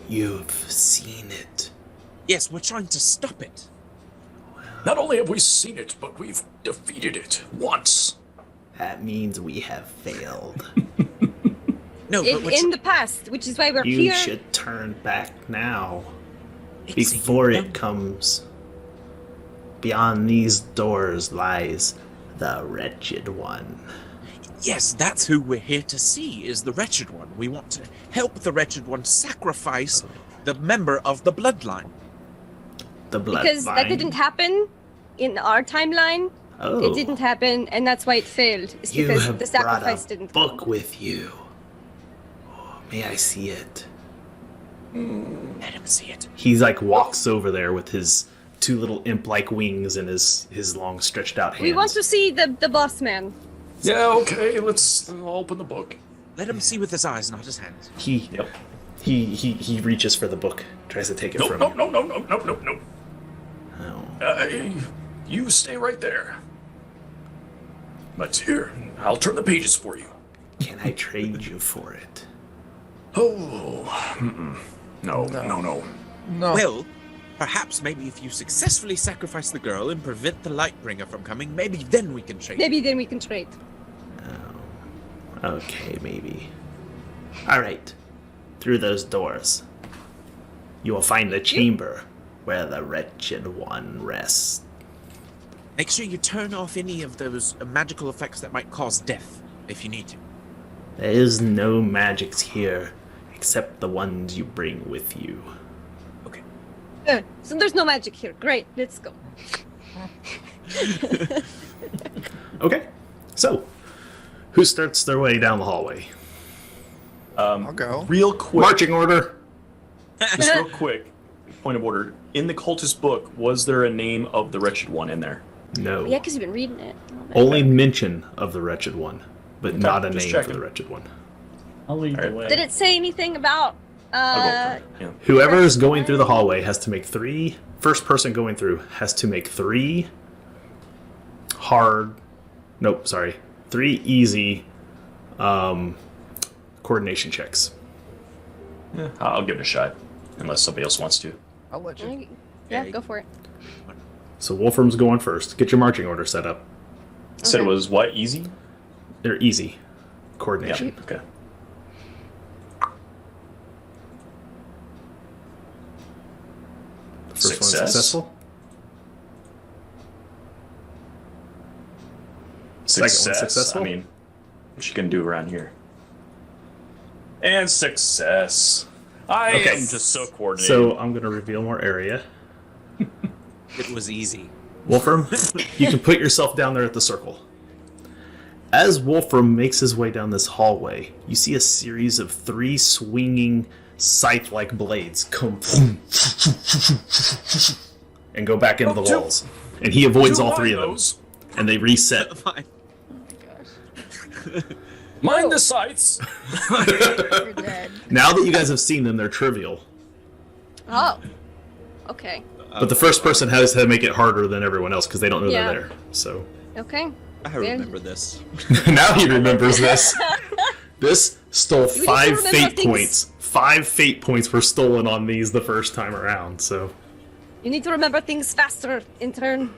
You've seen it. Yes, we're trying to stop it. Not only have we seen it, but we've defeated it once. That means we have failed. No, but we're In the past, which is why we're You here. should turn back now. Ixie, Before you it comes. Beyond these doors lies the Wretched One. Yes, that's who we're here to see, is the Wretched One. We want to help the Wretched One sacrifice the member of the bloodline. The bloodline. Because that didn't happen in our timeline. Oh, It didn't happen, and that's why it failed. It's you because have the brought sacrifice a didn't book come. with you. Oh, may I see it? Let him see it. He walks over there with his 2 little imp-like wings and his long stretched out hands. We want to see the boss man. Yeah, okay, I'll open the book. Let him see with his eyes, not his hands. He reaches for the book, tries to take it No, from no, him. no. Oh. You stay right there. But here, I'll turn the pages for you. Can I trade you for it? Oh, No. No. Well, perhaps maybe if you successfully sacrifice the girl and prevent the Lightbringer from coming, maybe then we can trade. Maybe then we can trade. Oh. Okay, maybe. Alright. Through those doors, you will find the chamber where the wretched one rests. Make sure you turn off any of those magical effects that might cause death, if you need to. There is no magics here, except the ones you bring with you. Okay. So there's no magic here. Great, let's go. Okay, so, who starts their way down the hallway? I'll go. Real quick. Marching order! Just real quick. Point of order. In the cultist book, was there a name of the wretched one in there? No. Yeah, because you've been reading it. Only mention of the wretched one, but not a just name checking. for the wretched one. I'll lead the Alright. way. Did it say anything about I'll go for it. Whoever is going through the hallway has to make first person going through has to make three easy coordination checks. Yeah, I'll give it a shot, unless somebody else wants to. I'll let you. Yeah, go for it. So Wolfram's going first. Get your marching order set up. Said it Okay. was what? Easy? They're easy Yeah. coordination. Okay. The first one's Success. successful. Success. Second one successful? I mean, what you can do around here? And success. I Okay. am just so coordinated. So I'm going to reveal more area. It was easy. Wolfram, you can put yourself down there at the circle. As Wolfram makes his way down this hallway, you see a series of 3 swinging scythe-like blades come and go back into the walls. And he avoids all 3 of them, and they reset. Fine. Mind the sights. You're dead. Now that you guys have seen them, they're trivial. Oh. Okay. But the first person has to make it harder than everyone else because they don't know Yeah. they're there. So Okay. I remember this. now he remembers this. This stole need to 5 remember fate things. points. 5 fate points were stolen on these the first time around, so. You need to remember things faster, intern.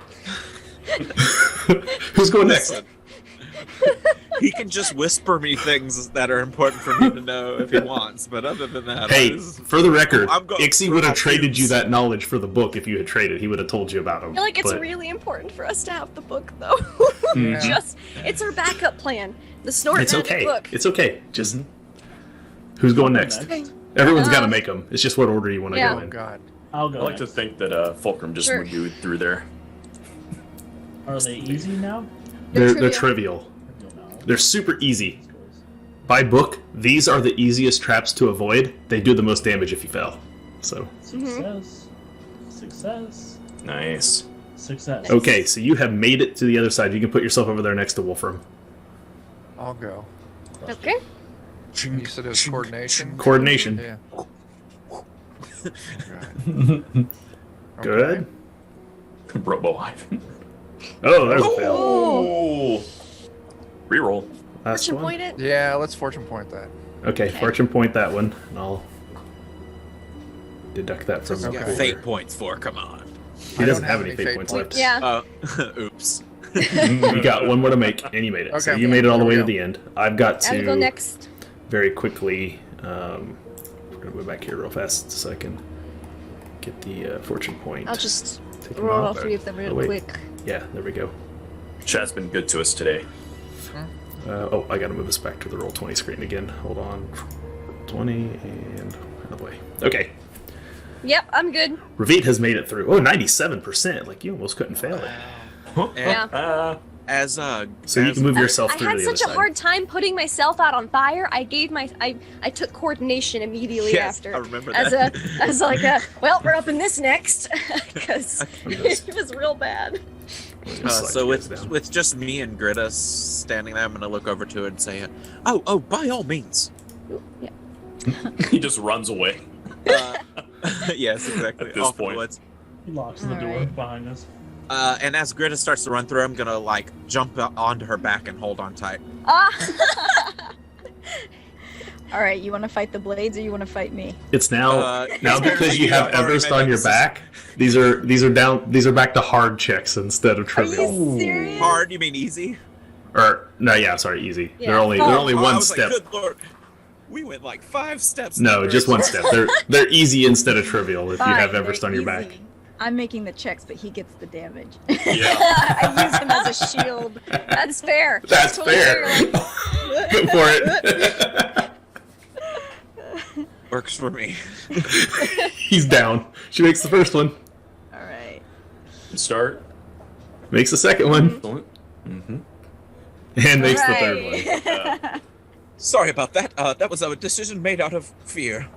Who's going next? Listen. He can just whisper me things that are important for me to know if he wants, but other than that, Hey, for the record, I'm going Ixie through would have my traded you fuse. that knowledge for the book if you had traded. He would have told you about him. I feel like it's but- really important for us to have the book, though. Yeah. Just, it's our backup plan. The snort It's magic okay. book. It's okay. Just who's going next? Okay. Everyone's got to make them. It's just what order you want to Yeah. go Oh in. God. I'll I go. like to next. think that Fulcrum just Sure. moved through there. Are they easy now? They're They're trivial. I don't know. They're super easy. By book, these are the easiest traps to avoid. They do the most damage if you fail. So, Success. Success. Nice. Success. okay, so you have made it to the other side. You can put yourself over there next to Wolfram. I'll go. Okay. You said it was coordination. Coordination. Yeah. Good. Robo Ivan. Oh, there's a fail. Oh! Reroll. Last Fortune one. point it. Yeah, let's fortune point that. Okay, fortune point that one, and I'll deduct that from You the got Okay. fate points for. Come on. He I doesn't don't have any fate points left. Yeah. Oops. You got one more to make, and you made it. So Okay. you made it all the way There to we the end. I've got I'll go to next. very quickly. We're gonna go back here real fast so I can get the fortune point. I'll just Take them roll all out. 3 of them real Oh, wait. quick. Yeah, there we go. Chat's been good to us today. I gotta move us back to the roll 20 screen again. Hold on. 20 and out of the way. Okay. Yep, I'm good. Ravit has made it through. Oh, 97%. Like, you almost couldn't fail it. Yeah. As So you can move yourself I through had to the other such a side. hard time putting myself out on fire. I took coordination immediately Yes, after. I remember as that. as like a well, we're up in this next because it was real bad. so with just me and Greta standing there, I'm gonna look over to it and say, "Oh, by all means." Yeah. He just runs away. Yes, exactly. At this Off in the point. woods. He locks the door Alright. behind us. And as Greta starts to run through, I'm gonna jump onto her back and hold on tight. Ah. All right, you want to fight the blades or you want to fight me? It's now Now because you have already Evryst made on your that back. These are back to hard checks instead of trivial. Are you serious? Hard? You mean easy? Or no, yeah, sorry, easy. Yeah. They're only I one was step. Like, good lord. We went like 5 steps. No, in just that one direction. step. They're easy instead of trivial if you have Fine, Evryst they're on your back. easy. I'm making the checks, but he gets the damage. Yeah. I use him as a shield. That's fair. That's totally fair. Like, Go for it. Works for me. He's down. She makes the first one. All right. Start. Makes the second one. Excellent. Mm-hmm. And makes the Right. third one. Sorry about that. That was a decision made out of fear.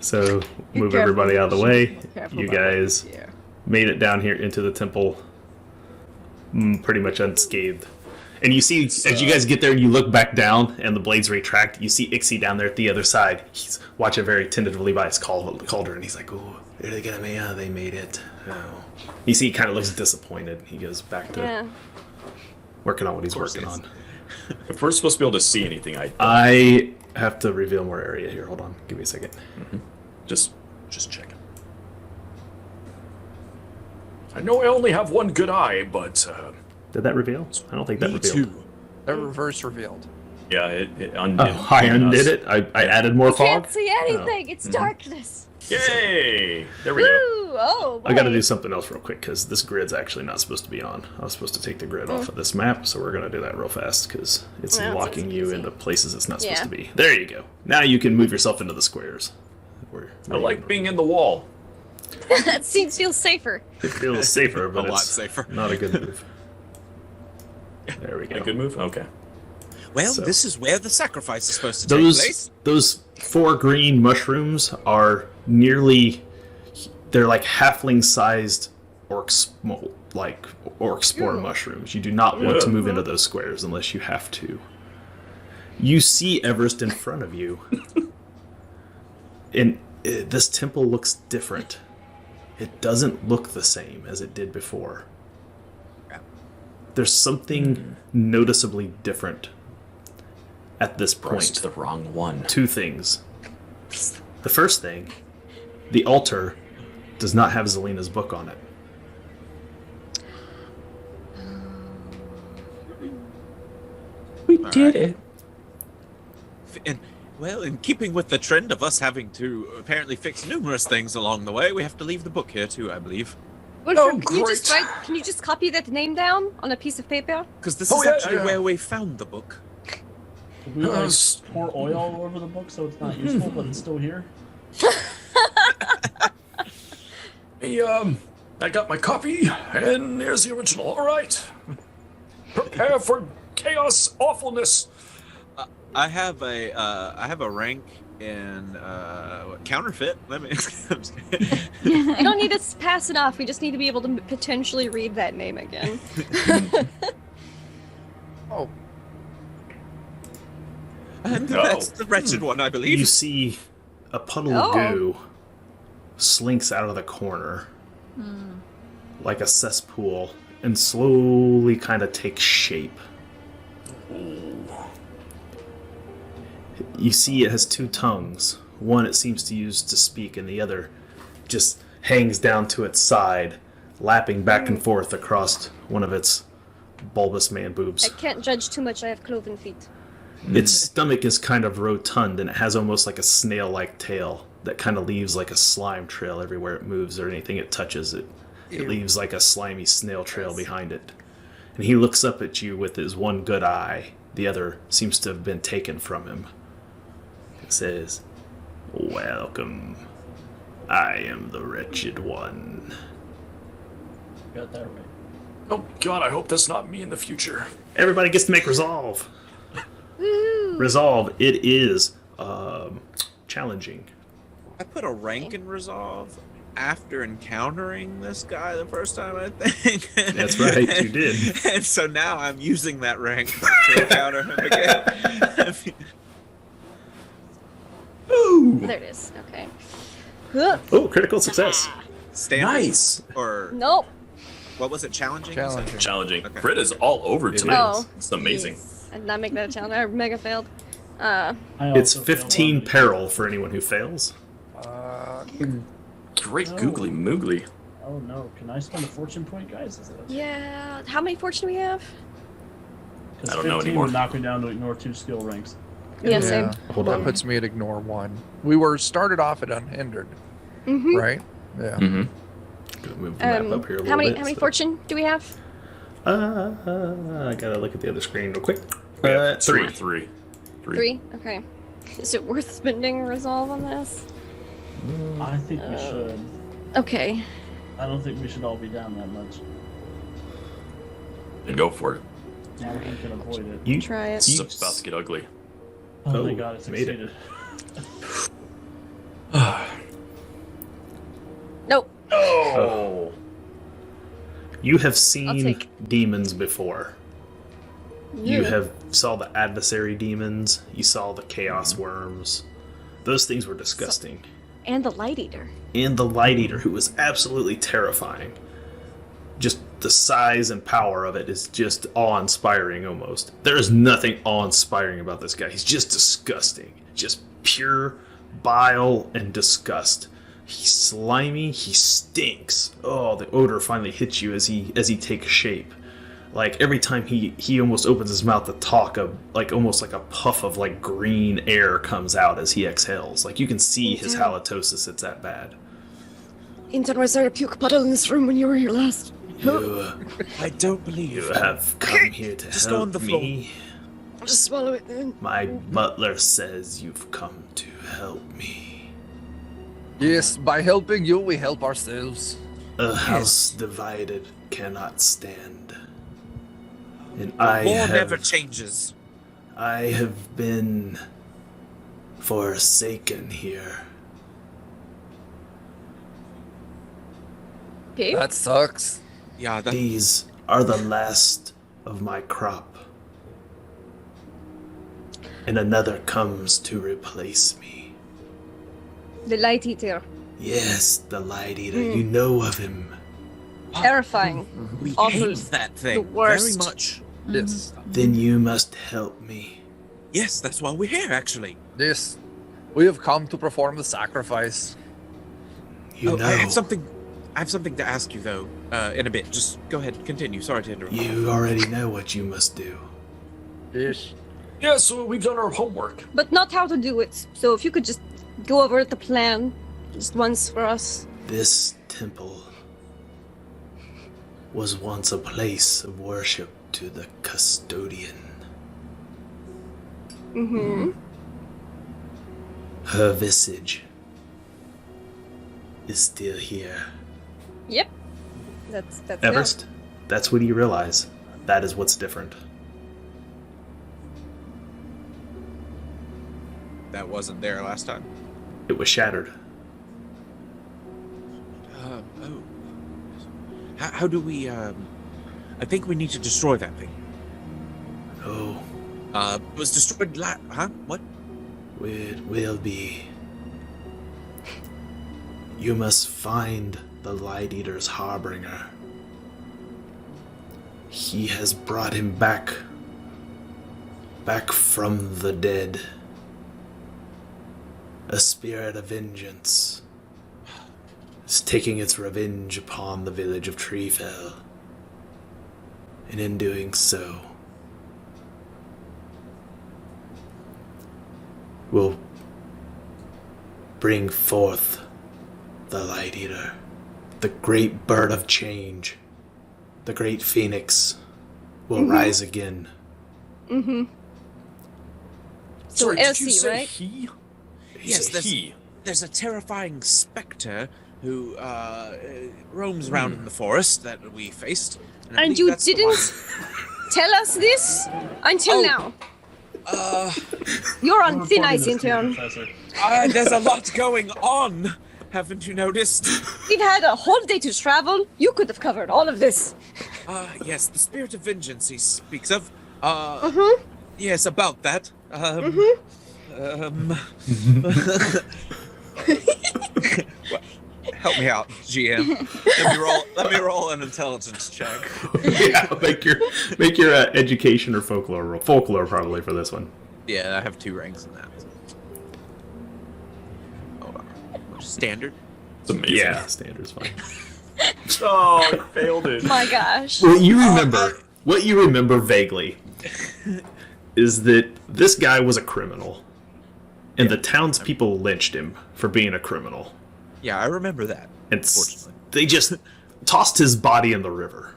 So Be move careful everybody out of the about way. it. Careful You about it. guys Yeah. made it down here into the temple pretty much unscathed. And you see, as you guys get there, you look back down, and the blades retract. You see Ixie down there at the other side. He's watching very tentatively by his cauldron. He's like, "Oh, are they gonna make? Oh, they made it." Oh. You see, he kind of looks disappointed. He goes back to yeah. working on what he's course working he is. on. If we're supposed to be able to see anything, I have to reveal more area here. Hold on, give me a second. just check it. I know I only have one good eye, but Did that reveal? I don't think that me revealed. too. That reverse revealed. Yeah, it undid. Oh, I undid it. I added more fog. Can't see anything. It's darkness. Yay! There we go. Woo! Oh, I got to boy. do something else real quick because this grid's actually not supposed to be on. I was supposed to take the grid off of this map, so we're going to do that real fast because it's Well, locking it's you easy. into places it's not supposed Yeah. to be. There you go. Now you can move yourself into the squares. I like being in the wall. That seems feels safer. It feels safer, but A lot it's safer. not a good move. There we A go. good move. Okay. Well, So- this is where the sacrifice is supposed to take place. Those 4 green mushrooms are nearly, they're like halfling-sized orc spore mushrooms. You do not want to move into those squares unless you have to. You see Evryst in front of you, and this temple looks different. It doesn't look the same as it did before. There's something noticeably different at this Pressed point. the wrong one. 2 things. The first thing, the altar does not have Zelina's book on it. We did it. And, well, in keeping with the trend of us having to apparently fix numerous things along the way, we have to leave the book here too, I believe. Wilfred, can you great. just Can you just copy that name down on a piece of paper? Because this Oh, is yeah, actually yeah. where we found the book. Did we like Yes. pour oil all over the book so it's not useful, but it's still here? Hey, I got my copy, and there's the original. All right. Prepare for chaos, awfulness. I have a rank in counterfeit. Let me. I'm just kidding. You don't need to pass it off. We just need to be able to potentially read that name again. Oh, And No. that's the wretched one, I believe. You see a puddle Oh. of goo slinks out of the corner like a cesspool and slowly kind of takes shape. You see it has 2 tongues. One it seems to use to speak, and the other just hangs down to its side, lapping back and forth across one of its bulbous man boobs. I can't judge too much. I have cloven feet. Its stomach is kind of rotund, and it has almost like a snail-like tail that kind of leaves like a slime trail everywhere it moves or anything it touches. It leaves like a slimy snail trail behind it. And he looks up at you with his one good eye. The other seems to have been taken from him. It says, "Welcome. I am the wretched one." Got that right. Oh God, I hope that's not me in the future. Everybody gets to make resolve. Woo! Resolve. It is challenging. I put a rank in resolve after encountering this guy the first time, I think. That's right, you did. And so now I'm using that rank to encounter him again. There it is. Okay. Huh. Oh, critical success. Standard Nice. or Nope. what was it? Challenging? challenging. Challenging. Okay. Crit is all over It tonight. is. It's amazing. Yes. I did not make that a challenge. I mega failed. I It's also failed 15 on- peril for anyone who fails. Great No. googly moogly. Oh no! Can I spend a fortune point, guys? Yeah. How many fortune do we have? Because I don't know 15 anymore. would knock me down to ignore 2 skill ranks. Yeah, same. Hold That on. puts me at ignore 1. We were started off at unhindered, Mm-hmm. right? Yeah. Mm-hmm. Gonna move the map up here a little How many bit. how many so- fortune do we have? I gotta look at the other screen real quick. Three. 3. Okay. Is it worth spending resolve on this? I think we should. Okay. I don't think we should all be down that much. Then go for it. Now we can avoid it. You, Try it. It's about to get ugly. Oh, Oh, my god, it made it. succeeded. Nope. Oh. You have I'll seen take- demons before. You Yeah. have saw the adversary demons. You saw the chaos worms. Those things were disgusting. And the light eater. And the light eater, who was absolutely terrifying. Just the size and power of it is just awe-inspiring almost. There is nothing awe-inspiring about this guy. He's just disgusting. Just pure bile and disgust. He's slimy, he stinks. Oh, the odor finally hits you as he takes shape. Like every time he almost opens his mouth to talk, almost like a puff of like green air comes out as he exhales. Like you can see his halitosis, it's that bad. Intern, was there a puke puddle in this room when you were here last? You, I don't believe you have come here to Just go on help the floor. me. I'll just swallow it then. My butler says you've come to help me. Yes, by helping you, we help ourselves. A house divided cannot stand. And I War never have, changes. I have been forsaken here. Okay. That sucks. Yeah, that, These are the last of my crop. And another comes to replace me. The light eater. Yes, the light eater. You know of him. Terrifying. we awful. hate that thing The worst. very much. Yes. Then you must help me. Yes, that's why we're here, actually. Yes. We have come to perform the sacrifice. You know. I have something to ask you though. In a bit. Just go ahead, continue. Sorry to interrupt. You already know what you must do. Yes. Yeah, so we've done our homework. But not how to do it. So if you could just go over the plan just once for us. This temple was once a place of worship to the custodian. Mm-hmm. Her visage is still here. Yep. That's Evryst, that's when you realize that is what's different. That wasn't there last time. It was shattered. Oh. How do we, I think we need to destroy that thing. Oh, It was destroyed huh? What? it will be. You must find the Light Eater's harbinger. He has brought him back from the dead. A spirit of vengeance is taking its revenge upon the village of Treefell. And in doing so, will bring forth the Light Eater, the great bird of change, the great phoenix will rise again. Mm-hmm. So Sorry, did you Elsie, say right? he? Yes, Yes, he. there's a terrifying specter who roams around in the forest that we faced. I And believe you that's the didn't tell us this until Oh. now. one. You're on We're thin reporting ice, this to the intern. professor. There's a lot going on. Haven't you noticed? We've had a whole day to travel. You could have covered all of this. Yes, the spirit of vengeance he speaks of. Mm-hmm. Yes, about that. Help me out, GM. Let me roll an intelligence check. Yeah, make your education or folklore roll. Folklore probably for this one. Yeah, I have 2 ranks in that. Hold on. Standard? It's amazing. Yeah, standard's fine. Oh, I failed it. My gosh. What you remember vaguely is that this guy was a criminal, and the townspeople lynched him for being a criminal. Yeah, I remember that. And Fortunately. they just tossed his body in the river,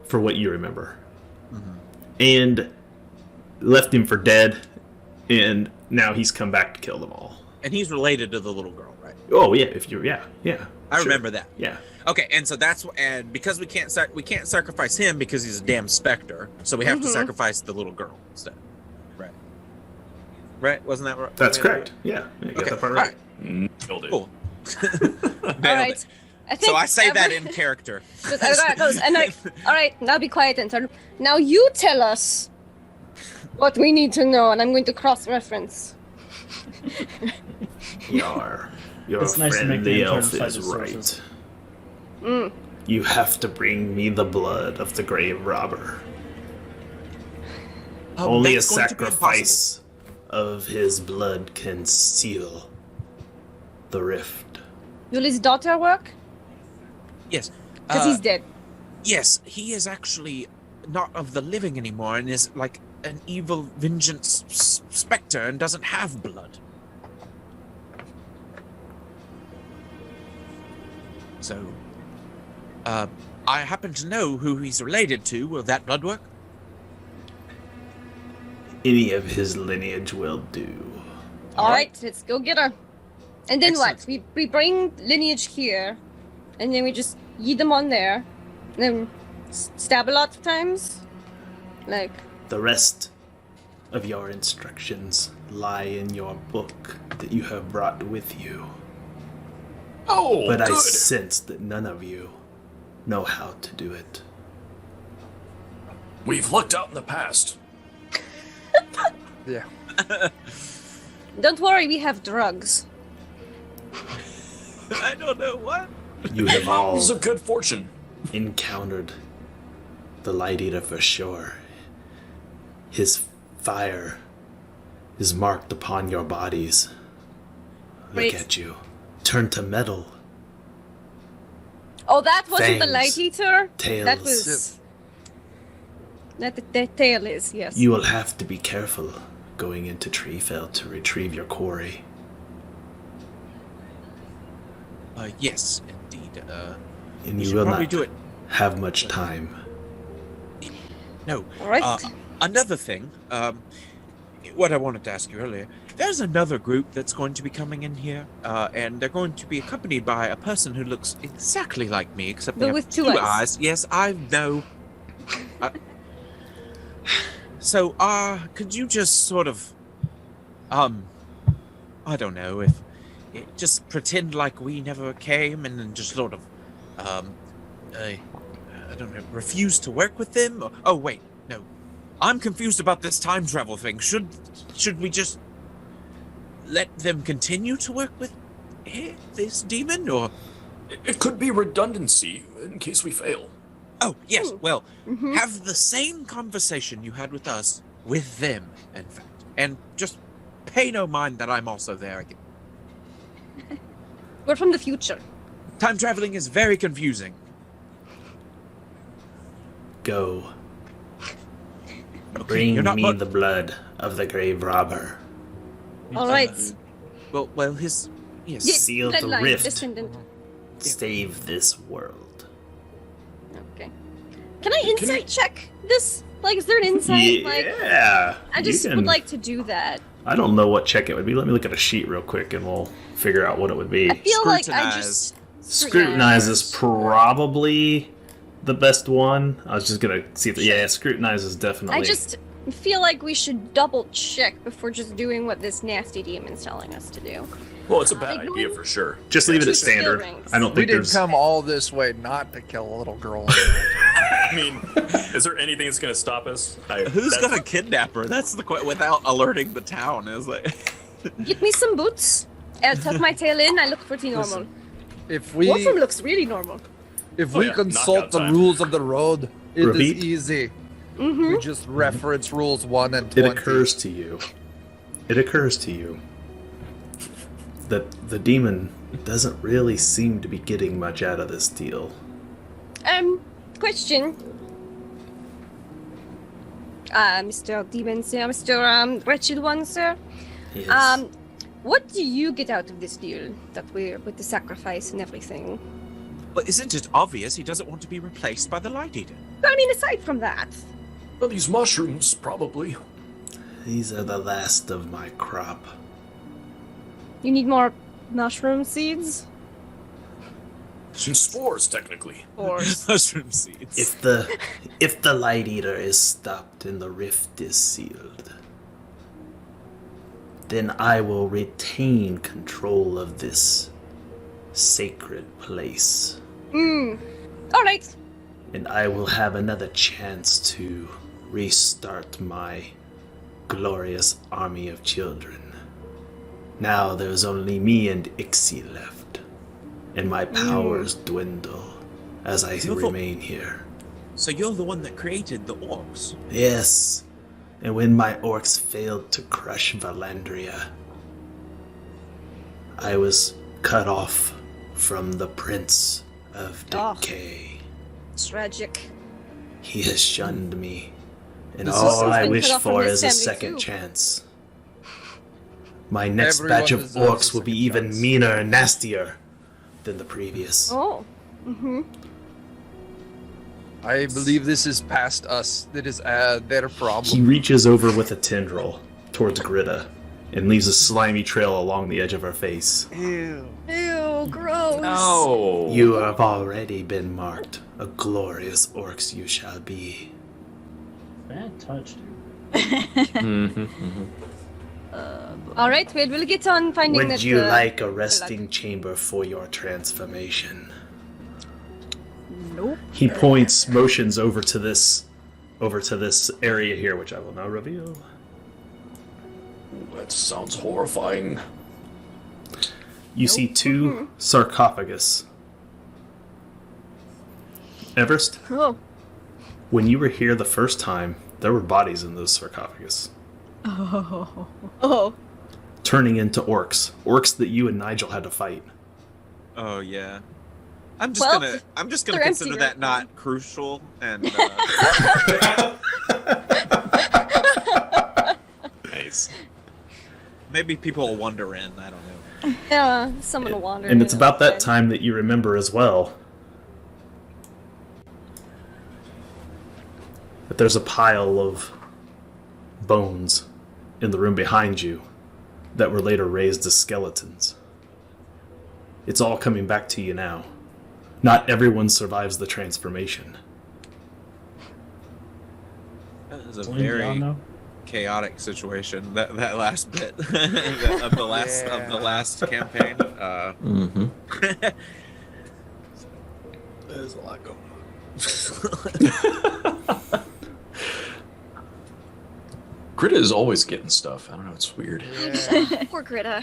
for what you remember, and left him for dead. And now he's come back to kill them all. And he's related to the little girl, right? Oh yeah, yeah. I sure. remember that. Yeah. Okay, and so and because we can't sacrifice him because he's a damn specter, so we have to sacrifice the little girl instead. Right. Right? Wasn't that right? That's correct. Yeah, you got Okay. that part All right. Killed it. Cool. All right. I think So I say that in character. All right, now be quiet and turn. Now you tell us what we need to know, and I'm going to cross-reference. Your It's nice to friend make the the intern elf cite is his right. sources. You have to bring me the blood of the grave robber. Only a That's going to be sacrifice of his blood can seal the rift. Will his daughter work? impossible. Yes. Because he's dead. Yes, he is actually not of the living anymore and is like an evil vengeance specter and doesn't have blood. So, I happen to know who he's related to. Will that blood work? Any of his lineage will do. All right, let's go get her. And then Excellent. what? We bring lineage here, and then we just yeet them on there, and then stab a lot of times. Like, The rest of your instructions lie in your book that you have brought with you. Oh, But I good. sense that none of you know how to do it. We've looked out in the past. Yeah. don't worry, we have drugs. I don't know what. You have all Mountains of good fortune. encountered the Light Eater for sure. His fire is marked upon your bodies. Look Wait. at you. Turn to metal. Oh, that wasn't the Fangs. light eater. Tails. That was. That tail is, yes. You will have to be careful going into Treefell to retrieve your quarry. Yes, indeed. And We you should will probably not do it. have much time. No. All right. Another thing, what I wanted to ask you earlier, there's another group that's going to be coming in here, and they're going to be accompanied by a person who looks exactly like me, except they But have with two 2 eyes. eyes. Yes, I know. So, could you just sort of, I don't know, if just pretend like we never came, and then just sort of, I don't know, refuse to work with them? Or, oh wait, no, I'm confused about this time travel thing. Should we just let them continue to work with this demon, or? It could be redundancy in case we fail. Oh yes, well, Mm-hmm. have the same conversation you had with us with them, in fact, and just pay no mind that I'm also there again. We're from the future. Time traveling is very confusing. Go. Okay, Bring you're not me mu- the blood of the grave robber. All right. well, his yes. Yes, Seal the bloodline, rift. descendant. Save this world. Okay. Can I insight check this? Like, is there an insight? Like, Yeah. I just you can- would like to do that. I don't know what check it would be. Let me look at a sheet real quick and we'll figure out what it would be. I feel like I Scrutinize. just Scrutinize is probably the best one. I was just gonna see if yeah, scrutinize is definitely. I just feel like we should double check before just doing what this nasty demon's telling us to do. Well, it's a bad Like, idea for sure. just leave it at Two skill standard. rings. I don't We think didn't there's. come all this way not to kill a little girl. I mean, is there anything that's going to stop us? Who's gonna kidnap her? That's the question. Without alerting the town, is like. Get me some boots. I'll tuck my tail in. I look pretty normal. If Wolfram we looks really normal. yeah, consult the knockout time. rules of the road, it is Repeat. easy. Mm-hmm. We just reference rules 1 and It 20. occurs to you it occurs to you that the demon doesn't really seem to be getting much out of this deal. Question. Mr. Demon, sir, Mr. Wretched One, sir. Yes. What do you get out of this deal that we're with the sacrifice and everything? Well, isn't it obvious he doesn't want to be replaced by the Light Eater? I mean, aside from that. Well, these mushrooms, probably. These are the last of my crop. You need more mushroom seeds? Some spores, technically. Or Mushroom seeds. If the Light Eater is stopped and the rift is sealed, then I will retain control of this sacred place. Alright. And I will have another chance to restart my glorious army of children. Now there's only me and Ixie left, and my powers dwindle as I remain here. So you're the one that created the orcs? Yes, and when my orcs failed to crush Valandria, I was cut off from the Prince of Decay. Tragic. He has shunned me, and This all is- I He's been wish cut off from for his is a family, second too. chance. My next Everyone batch of deserves a orcs will be second even chance. meaner and nastier than the previous. Oh. I believe this is past us. That is their He problem. reaches over with a tendril towards Gritta and leaves a slimy trail along the edge of her face. Ew. Ew, gross. No. You have already been marked. A glorious orcs you shall be. Bad touch, dude. Alright, we'll get on finding that. Would you like a resting chamber for your transformation? Nope. He points, motions over to this area here, which I will now reveal. That sounds horrifying. You see two sarcophagus. Evryst, Oh. when you were here the first time, there were bodies in those sarcophagus, Oh. turning into orcs. Orcs that you and Nigel had to fight. Oh yeah. I'm just Well, gonna they're consider empty that right not crucial and Nice. maybe people will wander in. I don't know. Yeah, someone will wander. And it's in, about that okay. time that you remember as well that there's a pile of bones in the room behind you that were later raised as skeletons. It's all coming back to you now. Not everyone survives the transformation. That was a Celine Dion, very though? chaotic situation. That last bit of the last campaign. Mm-hmm. There's a lot going on. Gritta is always getting stuff. I don't know, it's weird. Poor Gritta.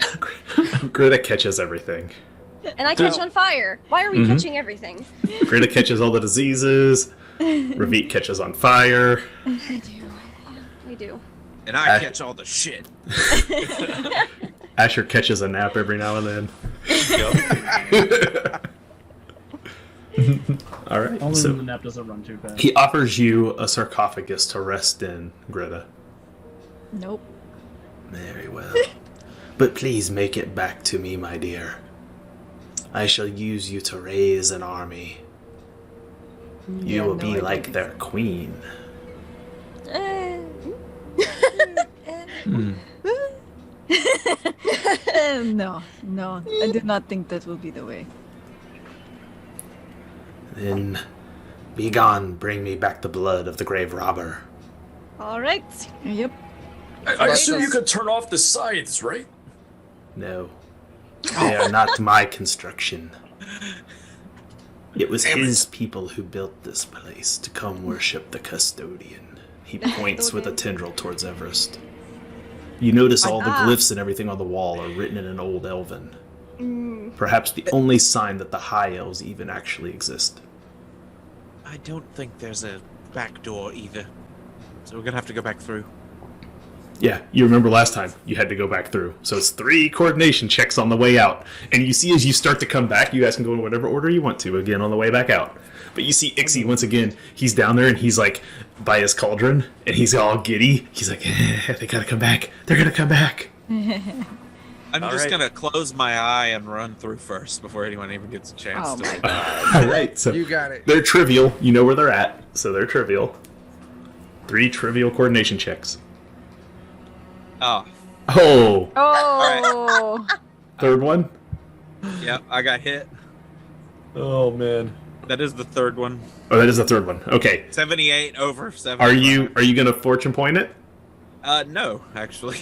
Gritta catches everything. And I catch on fire. Why are we catching everything? Gritta catches all the diseases. Ravit catches on fire. I do. We do. And I catch all the shit. Asher catches a nap every now and then. All right. Only So when the nap doesn't run too fast. he offers you a sarcophagus to rest in, Gritta. Nope. Very well. But please make it back to me, my dear. I shall use you to raise an army. You Yeah, will no, be I like don't their queen. No, I do not think that will be the way. Then be gone, bring me back the blood of the grave robber. Alright. Yep. I assume you could turn off the scythes, right? No. They are not my construction. It was his people who built this place to come worship the custodian. He points with a tendril towards Evryst. You notice all the glyphs and everything on the wall are written in an old elven. Perhaps the only sign that the high elves even actually exist. I don't think there's a back door either. So we're gonna have to go back through. Yeah, you remember last time you had to go back through. So it's 3 coordination checks on the way out. And you see as you start to come back, you guys can go in whatever order you want to again on the way back out. But you see Ixie once again, he's down there and he's like by his cauldron and he's all giddy. He's like, they gotta come back. They're gonna come back. I'm just gonna close my eye and run through first before anyone even gets a chance Oh to. my god. All right, so You got it. they're trivial. You know where they're at, so they're trivial. 3 trivial coordination checks. Oh, Oh, Oh. third one. yep, I got hit. Oh man. That is the third one. Oh, that is the third one. Okay. 78 over 7. Are you gonna fortune point it? No, actually.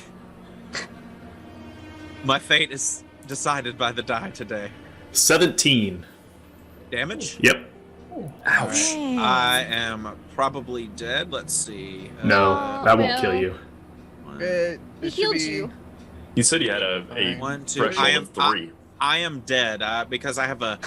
My fate is decided by the die today. 17. Damage? Yep. Ouch. I am probably dead. Let's see. No, that won't well. kill you. It He should healed be- you. You said you had a 1, 2. threshold I am of 3. I am dead because I have a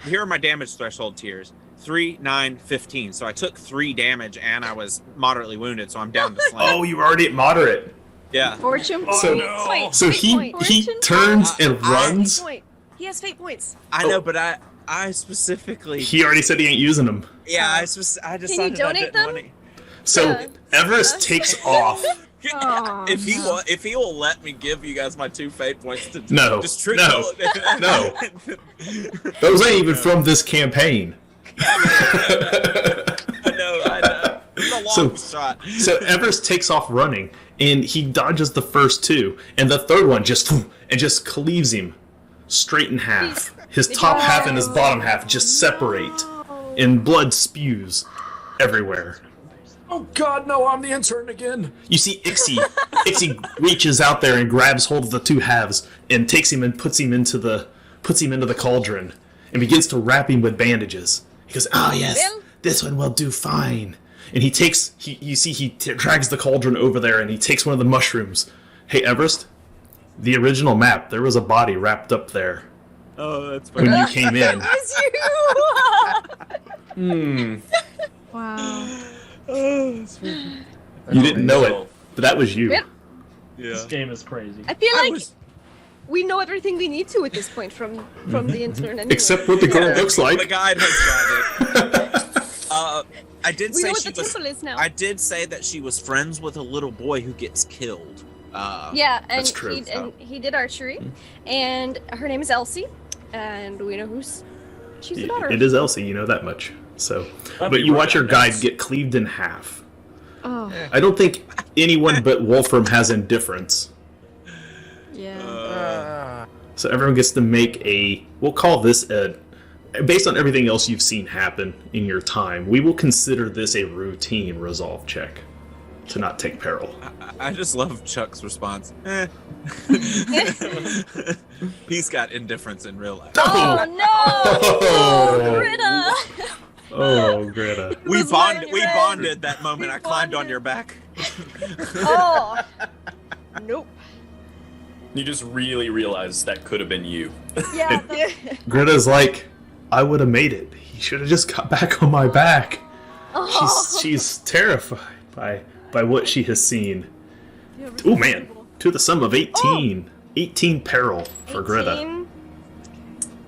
here are my damage threshold tiers. 3, 9, 15. So I took 3 damage and I was moderately wounded, so I'm down to slam. Oh, you're already at moderate. Yeah. Fortune So- point. Wait, So fate point. he turns and I- runs. Fate point. He has fate points. I know, but I specifically He already said he ain't using them. I decided I donate didn't them? want to. So Yeah. Everest takes off. Oh, If he will let me give you guys my 2 fate points to No, just trickle no. Those ain't even from this campaign. I know. It's a long shot. So Everest takes off running, and he dodges the first 2, and the third one just cleaves him straight in half. His top half and his bottom half just separate, and blood spews everywhere. Oh God, no! I'm the intern again. You see Ixie reaches out there and grabs hold of the 2 halves and takes him and puts him into the cauldron and begins to wrap him with bandages. He goes, "Oh yes, Well- this one will do fine." And he drags the cauldron over there and he takes one of the mushrooms. Hey Everest, the original map, there was a body wrapped up there Oh, that's when funny. you came in. wow. You didn't know it, but that was you. Yep. This Yeah. game is crazy. I feel I like was- we know everything we need to at this point from the intern. Anyway. Except what the girl looks The like. guide has got it. I did we say know what she the was. temple is now. I did say that she was friends with a little boy who gets killed. Yeah, and That's true. he did archery, and her name is Elsie, and we know she's the daughter. It is Elsie, you know that much. So, I'd but be you right watch your on guide this. get cleaved in half. Oh, I don't think anyone but Wolfram has indifference. yeah. So everyone gets to make we'll call this based on everything else you've seen happen in your time, we will consider this a routine resolve check to not take peril. I just love Chuck's response. He's got indifference in real life. Oh no! Oh, Greta! Oh, Greta. We was my bonded that moment. I climbed on your back. Oh, nope. You just really realized that could have been you. Yeah. Greta's like, I would have made it. He should have just got back on my back. Oh. She's terrified by what she has seen. Oh man, to the sum of 18. 18 peril for Greta. 18.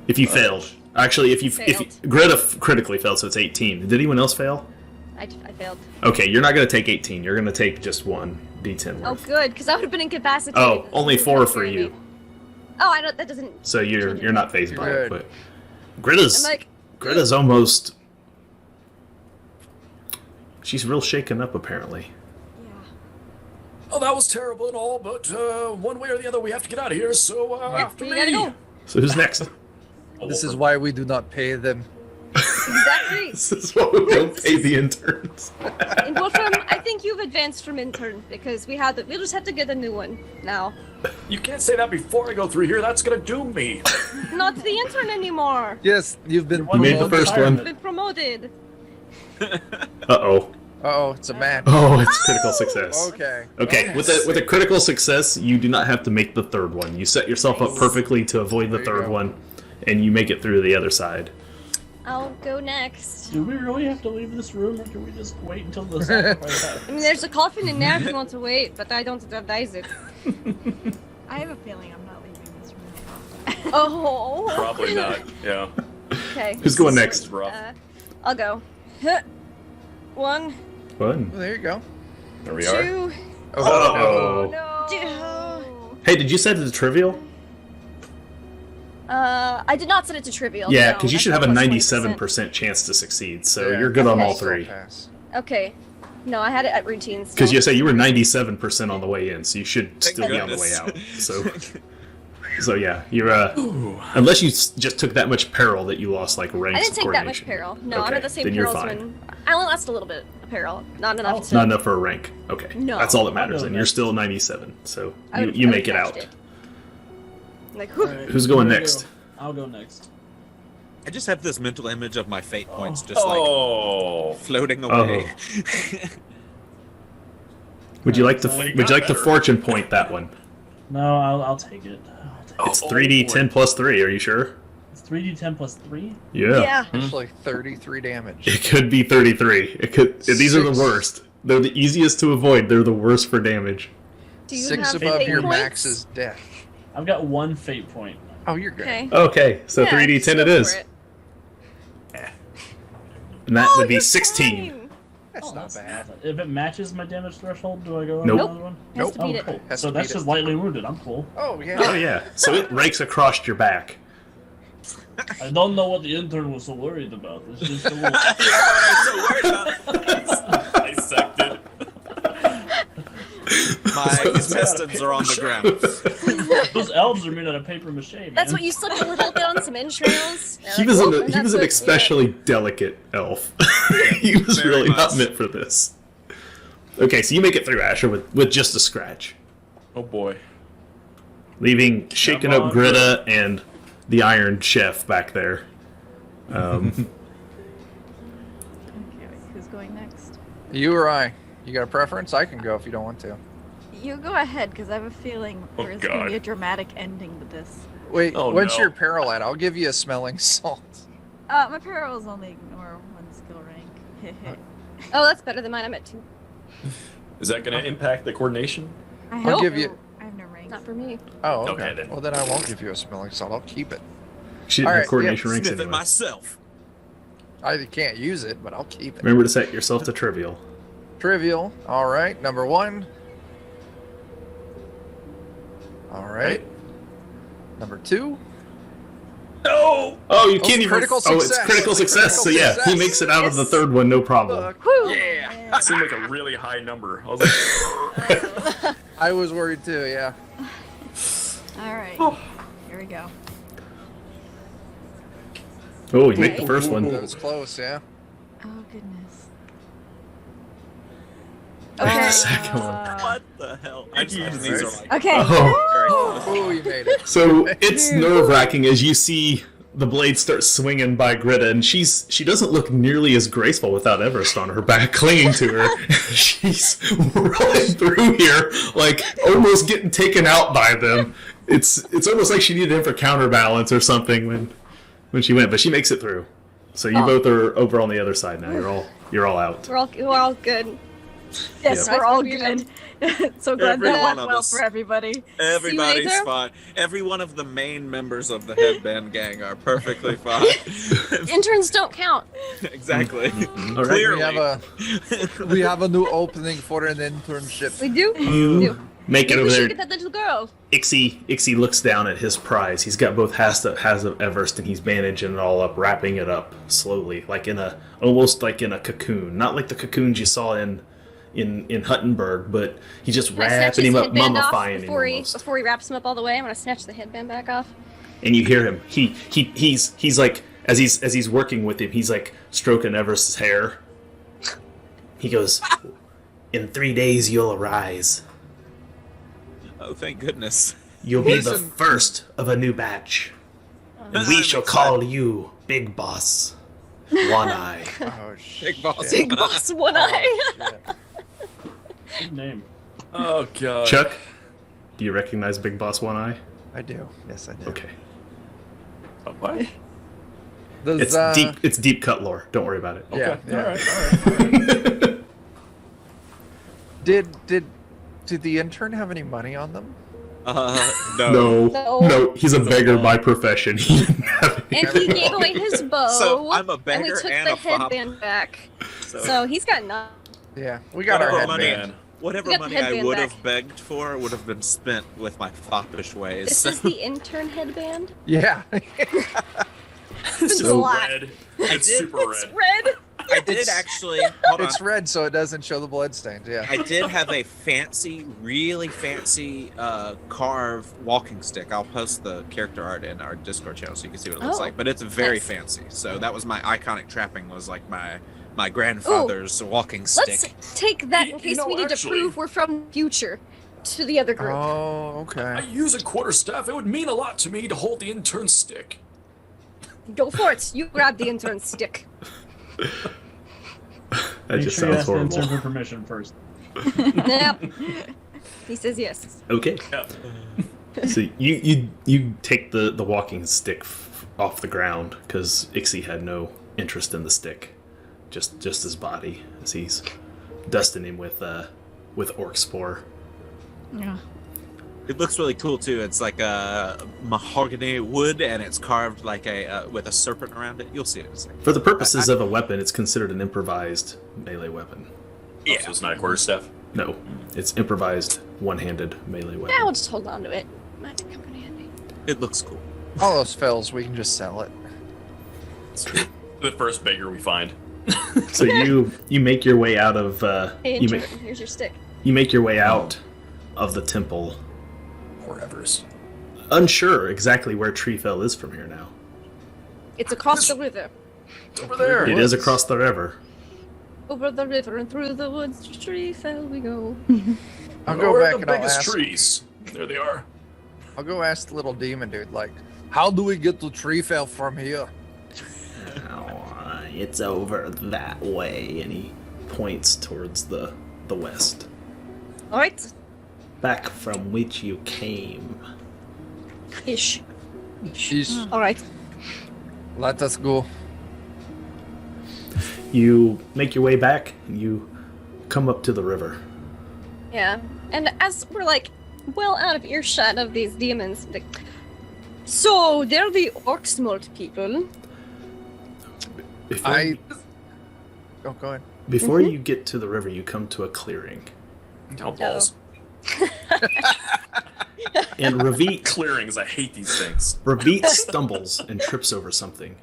If you failed. Actually, if Failed. Greta critically failed, so it's 18. Did anyone else fail? I failed. Okay, you're not going to take 18. You're going to take just 1 d10 Oh, worth. good, because I would have been incapacitated. Oh, only 4 for you. Oh, I don't. That doesn't. So you're not phased by it. Good. But Greta's I'm like, Greta's almost. She's real shaken up apparently. yeah. Oh, that was terrible and all, but one way or the other, we have to get out of here. So after We me. gotta go. So who's next? This is why we do not pay them. Exactly. This is what we don't pay the interns. And Wolfram, I think you've advanced from intern because we just have to get a new one now. You can't say that before I go through here. That's gonna doom me. Not the intern anymore. Yes, you've been. You made the first one. Been promoted. Uh-oh. Oh, it's a man. Oh, it's critical success. Okay. Okay, with a critical success, you do not have to make the third one. You set yourself up perfectly to avoid the There you third go. one, and you make it through the other side. I'll go next. Do we really have to leave this room, or can we just wait until the sacrifice happens? I mean, there's a coffin in there if you want to wait, but I don't advise it. I have a feeling I'm not leaving this room. Oh. Probably not. Yeah. Okay. Who's going It's next? rough. I'll go. Huh. One, Fun. Well, there you go. There we are. two. Oh. No. Hey, did you set it to trivial? I did not set it to trivial. Yeah, no, because you that's should have a plus 97% chance to succeed, so Yeah. you're good on all Okay. three. Pass. Okay. No, I had it at routines. Because you say you were 97% on the way in, so you should Thank still be on the way goodness. out. So yeah, you're unless you just took that much peril that you lost like ranks. I didn't of take that much coordination. peril. No, I'm Okay, at the same then you're peril as fine. when I only lost a little bit of peril, not enough. To... Not enough for a rank. Okay, No. that's all that I'll matters, go and you're next. still 97, so I would've- you I make it would've out. catched Like, whew. Alright, Who's going here we next? go. I'll go next. I just have this mental image of my fate points just like Oh. floating away. Would you like to? Alright, Would you like to fortune point that one? No, I'll take it. It's 3d10 plus 3. Are you sure? It's 3d10 plus 3? Yeah. Yeah. Actually, 33 damage. It could be 33. It could. These are the Six. worst. They're the easiest to avoid. They're the worst for damage. Do you 6 have above fate your points? max is death. I've got 1 fate point. Oh, you're good. Okay. Okay, so Yeah, 3d10 just it go for is, it. and that Oh, would be you're 16. fine. That's Oh, not bad. If it matches my damage threshold, do I go on Nope. another one? Has to Oh, beat it. cool. Has So to that's beat just it. lightly wounded. I'm cool. Oh, yeah. Oh yeah, so it rakes across your back. I don't know what the intern was so worried about. It's just a little... Dissected. My intestines are on the ground. Those elves are made out of paper mache, man. That's what you slipped a little bit on some entrails. and He like, was whoop, an and he was that's an it. especially delicate elf. He was Very really not much. meant for this. Okay, so you make it through Asher with just a scratch, Oh boy. leaving shaken Come up on, Greta and the Iron Chef back there. Okay, wait, who's going next? You or I? You got a preference? I can go if you don't want to. You go ahead, because I have a feeling Oh, there's going to be God. a dramatic ending to this. Wait, Oh, what's no. your peril at? I'll give you a smelling salt. My peril is only ignore 1 skill rank. Oh, that's better than mine. I'm at 2. Is that going to impact the coordination? I I'll have give no- you- I have no ranks. Not for me. Oh, okay. Okay, then. Well, then I won't give you a smelling salt. I'll keep it. She didn't All have right, coordination yeah, ranks Sniff it anyway. myself. I can't use it, but I'll keep it. Remember to set yourself to trivial. Trivial. All right. Number 1. All right. Number 2. No! Oh, you Oh, can't even. critical Oh, it's success. critical success. So Critical yeah, he success. makes it out of the Yes. third one, no problem. Look, Whew. yeah. That seemed like a really high number. I was like, I was worried too. Yeah. Alright, here we go. Oh, you make the first That one. was close. Yeah. Oh, goodness. Make the second one. What the hell? I just imagine these are like Okay. Oh. very Oh, you made it. So it's nerve wracking as you see the blade start swinging by Greta, and she doesn't look nearly as graceful without Evryst on her back, clinging to her. She's rolling through here, like almost getting taken out by them. It's almost like she needed him for counterbalance or something when she went, but she makes it through. So you both are over on the other side now. You're all out. We're all good. Yes, Yep. we're all Nice good. So glad Every that one went of well us. for everybody. Everybody's later. fine. Every one of the main members of the headband gang are perfectly fine. Interns don't count. Exactly. All right. Clearly. We have a new opening for an internship. We do. You make it We over should there. get that little girl. Ixie looks down at his prize. He's got both halves of Evryst, and he's bandaging it all up, wrapping it up slowly, like almost like in a cocoon. Not like the cocoons you saw in Huttenberg, but he's just Can I snatch wrapping his him up, headband off mummifying him before almost. before he wraps him up all the way? I'm gonna snatch the headband back off. And you hear him. He's like as he's working with him, he's like stroking Everest's hair. He goes, "In 3 days you'll arise. Oh, thank goodness. You'll be the Listen. first of a new batch, and we I'm shall excited. call you Big Boss One Eye." Oh shit. Big boss. Big boss, one eye. Shit. Good name. oh god. Chuck, do you recognize Big Boss One Eye? I do. Yes, I do. Okay. What? Does, It's deep cut lore. Don't worry about it. Yeah. All right. Did the intern have any money on them? No. No. He's a beggar by profession. He didn't have any. And he gave away his bow. So I'm a and we beggar took and the a fop. headband back. So So he's got nothing. Yeah, we got our whatever headband. money, whatever We got the money I headband would back. have begged for would have been spent with my foppish ways. This is the intern headband. Yeah. It's a So lot. red. I It's did- super It's red. red. I did actually. Hold on. It's red, so it doesn't show the bloodstains. Yeah. I did have a really fancy carved walking stick. I'll post the character art in our Discord channel so you can see what it looks Oh, like. But it's very nice. fancy. So that was my iconic trapping. Was like my grandfather's walking stick. Let's take that in You case know, we need actually- to prove we're from the future to the other group. Oh, I okay. use a quarterstaff. It would mean a lot to me to hold the intern's stick. Go for it. You grab the intern stick. That Make just sure you sounds ask the intern horrible. for permission first. Yep. He says yes. Okay. Yeah. So you take the walking stick off the ground because Ixie had no interest in the stick, just his body as he's dusting him with orc spore. Yeah. It looks really cool too. It's like a mahogany wood, and it's carved like a with a serpent around it. You'll see it in a second. For the purposes of a weapon, it's considered an improvised melee weapon. Yeah. So it's not a quarterstaff. No, it's improvised one-handed melee weapon. Yeah, we'll just hold on to it. Might come in handy. It looks cool. All those fails, we can just sell it. The first beggar we find. So you make your way out of Hey, you intern, make here's your stick. you make your way out of the temple. Poor Evryst. Unsure exactly where Treefell is from here now. It's across the river. It's over there. It is across the river. Over the river and through the woods to Treefell we go. I'll go Where are back the and I'll biggest ask. trees? There they are. I'll go ask the little demon dude, like, how do we get to Treefell from here? It's over that way, and he points towards the west. Alright. Back from which you came. Ish. Sheesh. Alright. Let us go. You make your way back, and you come up to the river. Yeah. And as we're like well out of earshot of these demons, like, so they're the orc smolt people. Before, Oh, go ahead. before you get to the river, you come to a clearing. Oh, balls. And Ravit Clearings. I hate these things. stumbles and trips over something.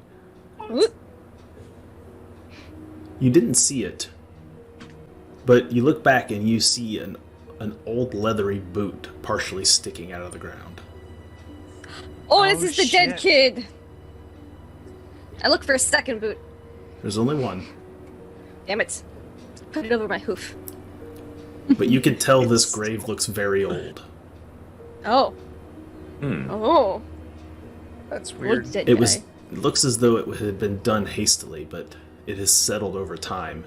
Oop. You didn't see it, but you look back and you see an old leathery boot partially sticking out of the ground. Oh, this Oh, is the dead shit. kid. I look for a second boot. There's only one, Damn it. Put it over my hoof. but you can tell this grave looks very old. Oh. Hmm. Oh. That's Old weird. dead It guy. looks as though it had been done hastily, but it has settled over time,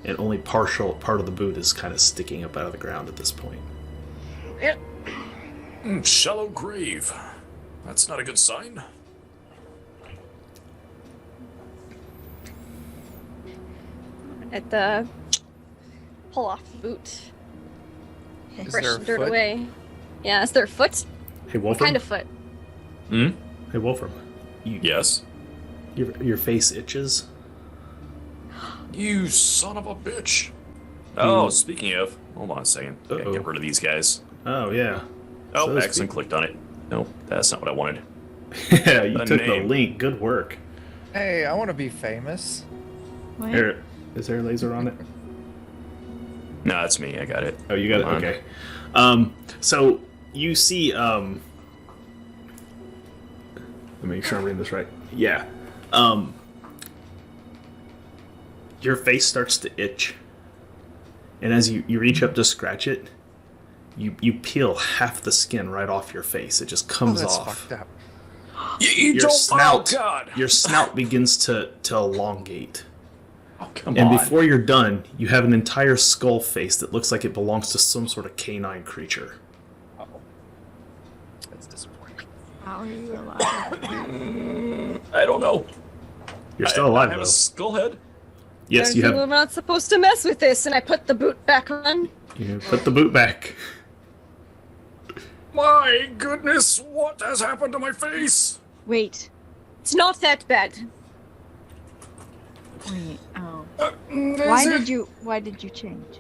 and only part of the boot is kind of sticking up out of the ground at this point. Shallow grave. That's not a good sign. At the pull off the boot. Is Brush there a the dirt foot? away. Yeah, is there a foot? Hey, What Wolfram. kind of foot? Hmm? Hey, Wolfram. Yes. Your face itches. You son of a bitch. Oh, speaking of, hold on a second. Gotta Uh-oh. get rid of these guys. Oh yeah. Oh, So accident clicked on it. No, that's not what I wanted. Yeah, you A took name. the link. Good work. Hey, I want to be famous. What? Here, is there a laser on it? No, that's me. I got it. Oh, you got Come it. on. Okay. So you see. Let me make sure I'm reading this right. Yeah. Your face starts to itch, and as you reach up to scratch it, you peel half the skin right off your face. It just Oh, comes that's off. fucked up. You Your don't. snout, Oh God. your snout begins to elongate. Oh, come And on. before you're done, you have an entire skull face that looks like it belongs to some sort of canine creature. That's disappointing. How are you alive? I don't know. You're still alive, I have though. a skull head. Yes, you We're have. not supposed to mess with this, and I put the boot back on. You put the boot back. My goodness, what has happened to my face? Wait. It's not that bad. Wait. Oh. Is it? Why did you change?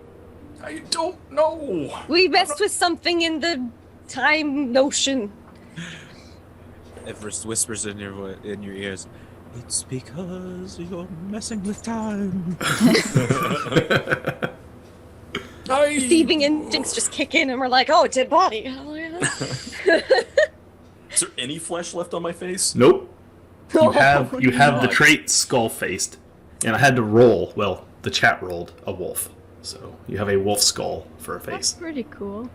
I don't know. We messed with something in the time notion. Evryst whispers in your ears. It's because you're messing with time. Thieving instincts just kick in, and we're like, "Oh, dead body." Is there any flesh left on my face? Nope. You have the God. trait skull-faced, and I had to roll. Well, the chat rolled a wolf, so you have a wolf skull for a That's face. pretty cool.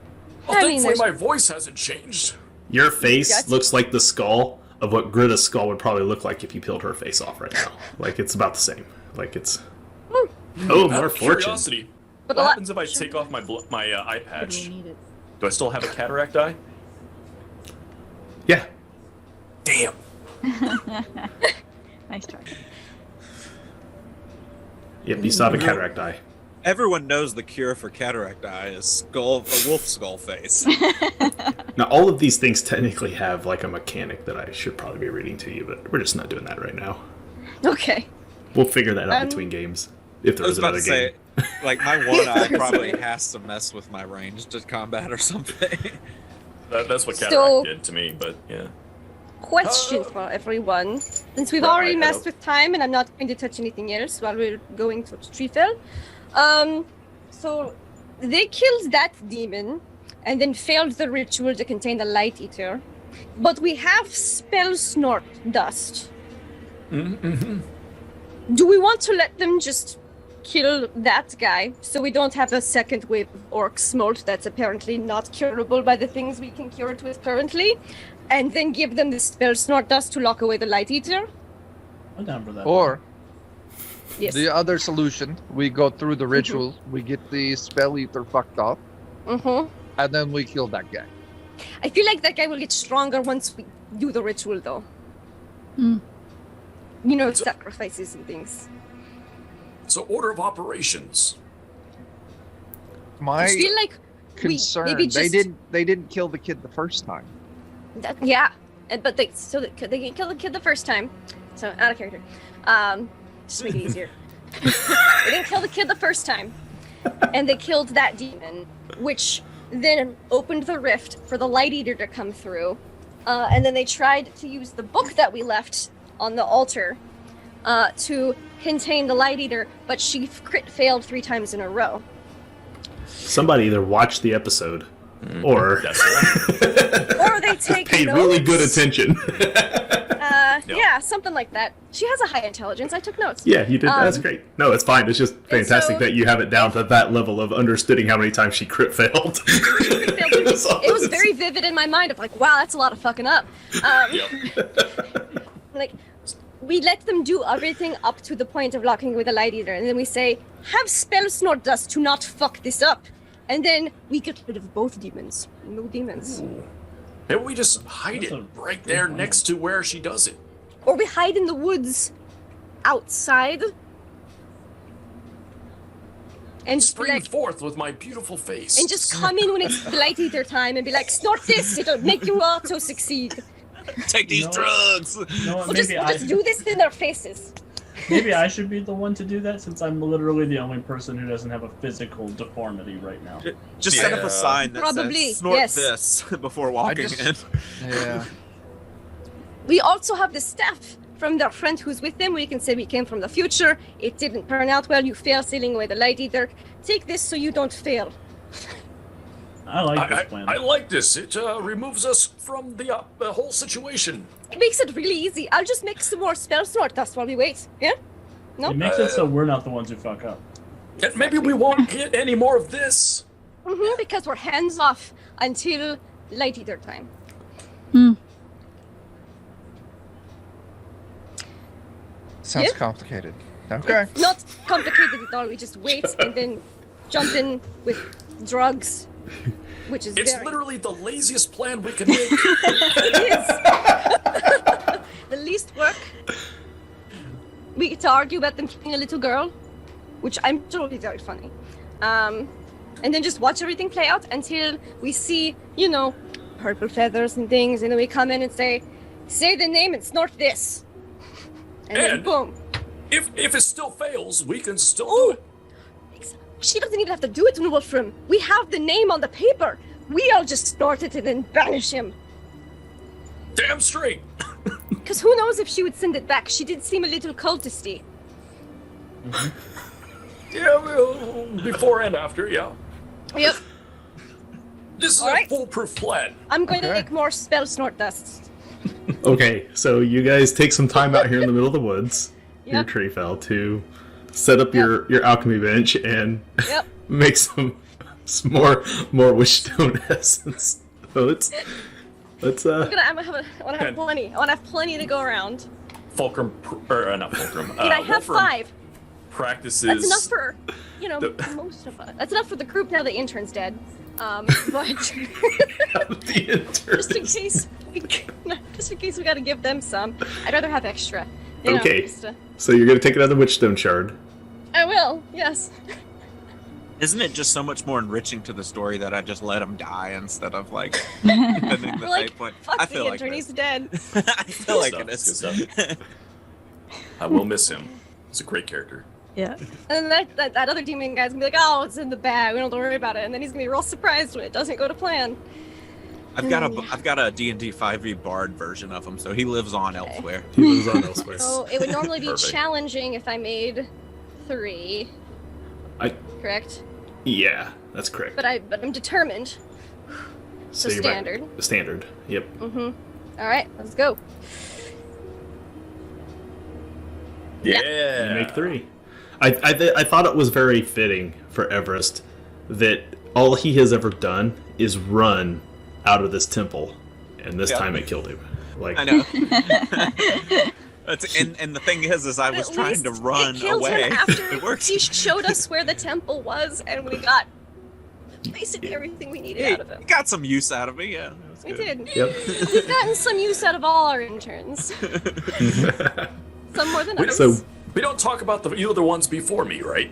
Well, I mean, thankfully, there's- my voice hasn't changed. Your face Yes. looks like the skull of what Gritta's skull would probably look like if you peeled her face off right now. Like it's about the same. Like it's. Oh, Out more of fortune. curiosity, But what a lot- happens if I take off my eye But patch? we need it. Do I still have a cataract eye? Yeah. Damn. Nice try. Yep. You still have a cataract eye. Everyone knows the cure for cataract eye is a wolf skull face. Now, all of these things technically have like a mechanic that I should probably be reading to you, but we're just not doing that right now. Okay. We'll figure that out between games if I there was is about another to say, game. like, my one eye probably has to mess with my ranged combat or something. That's what cataract So- did to me, but yeah. Question for everyone. Since we've Right, already hello. messed with time, and I'm not going to touch anything else while we're going to Treefell. So they killed that demon, and then failed the ritual to contain the Light Eater. But we have spell snort dust. Mm-hmm. Do we want to let them just kill that guy so we don't have a second wave of orc smolt that's apparently not curable by the things we can cure it with currently, and then give them the spell snort dust to lock away the Light Eater? I'm down for that. Or Yes. the other solution, we go through the ritual, we get the spell ether fucked off, Mm-hmm. and then we kill that guy. I feel like that guy will get stronger once we do the ritual, though. Hmm. You know, sacrifices and things. So, order of operations. My I feel like concern, maybe they just- didn't kill the kid the first time. yeah, but they didn't kill the kid the first time, so out of character. Just make it easier. They didn't kill the kid the first time, and they killed that demon, which then opened the rift for the Light Eater to come through, and then they tried to use the book that we left on the altar to contain the Light Eater, but she crit failed 3 times in a row. Somebody either watched the episode or That's right. Or they take paid notes. really good attention. Yeah, something like that. She has a high intelligence. I took notes. Yeah, you did. That's great. No, it's fine. It's just fantastic so- that you have it down to that level of understanding how many times she crit failed. It was very vivid in my mind of like, wow, that's a lot of fucking up. Yep. Like, we let them do everything up to the point of locking with the Light Eater, and then we say, have spell snort dust to not fuck this up. And then we get rid of both demons. No demons. Maybe we just hide That's it a right good there plan. next to where she does it. Or we hide in the woods outside. And just be Spring like, forth with my beautiful face. and just come in when it's Light Eater time and be like, snort this, it'll make you auto succeed. Take these No. drugs! You know what, We'll just do this in their faces. maybe I should be the one to do that since I'm literally the only person who doesn't have a physical deformity right now. Just set up Yeah. a sign that Probably, says snort yes. this before walking just- in. Yeah. We also have the staff from their friend who's with them. We can say we came from the future. It didn't turn out well. You failed sealing away the Light Eater. Take this so you don't fail. I like this plan. I like this. It removes us from the whole situation. It makes it really easy. I'll just make some more spell snort dust while we wait. Yeah? No? It makes it so we're not the ones who fuck up. And maybe we won't get any more of this. Because we're hands off until Light Eater time. Sounds Yeah. complicated. Okay. Not complicated at all. We just wait and then jump in with drugs, which is It's very... literally the laziest plan we can make. It is. The least work. we get to argue about them killing a little girl, which I'm sure will be very funny. And then just watch everything play out until we see, purple feathers and things, and then we come in and say the name and snort this. And then And- boom. If it still fails, we can still do it. She doesn't even have to do it, Wolfram. We have the name on the paper. We'll just snort it and then banish him. Damn straight. Because who knows if she would send it back. She did seem a little cultisty. Yeah, well, before and after, yeah. Yep. This is All a right. foolproof plan. I'm going to Okay. make more spell snort dusts. Okay, so you guys take some time out here in the middle of the woods, Yep. your Treefell, to set up your alchemy bench and Yep. make some more wishstone essence. So let's I want to have plenty. I want to have plenty to go around. Fulcrum, not Fulcrum. And I have Wolfram 5. Practices. That's enough for, The- most of us. That's enough for the group now the intern's dead. But the intern. just in case we got to give them some, I'd rather have extra. You know, Okay. just, So you're gonna take another witchstone shard. I will. Yes. Isn't it just so much more enriching to the story that I just let him die instead of like defending the We're like, fate point? fuck I the feel like intern, he's this. dead. I feel like Good it stuff, is. good I will miss him. He's a great character. Yeah. And then that other demon guy's gonna be like, oh, it's in the bag. We don't have to worry about it. And then he's gonna be real surprised when it doesn't go to plan. I've got a D&D 5e bard version of him, so he lives on elsewhere. He lives on elsewhere. So it would normally be Perfect. challenging if I made 3. I- Correct. Yeah, that's correct. But I'm determined. So you're back- standard. Standard. Yep. All right, let's go. Yeah. You make 3. I thought it was very fitting for Evryst that all he has ever done is run out of this temple, and this Yeah. time it killed him. Like I know. And the thing is I was At trying to least run it killed away. him after It worked. he showed us where the temple was, and we got basically everything we needed out of him. Got some use out of me, yeah. That was We good. did. Yep. We've gotten some use out of all our interns. Some more than others. So We don't talk about the other ones before me, right?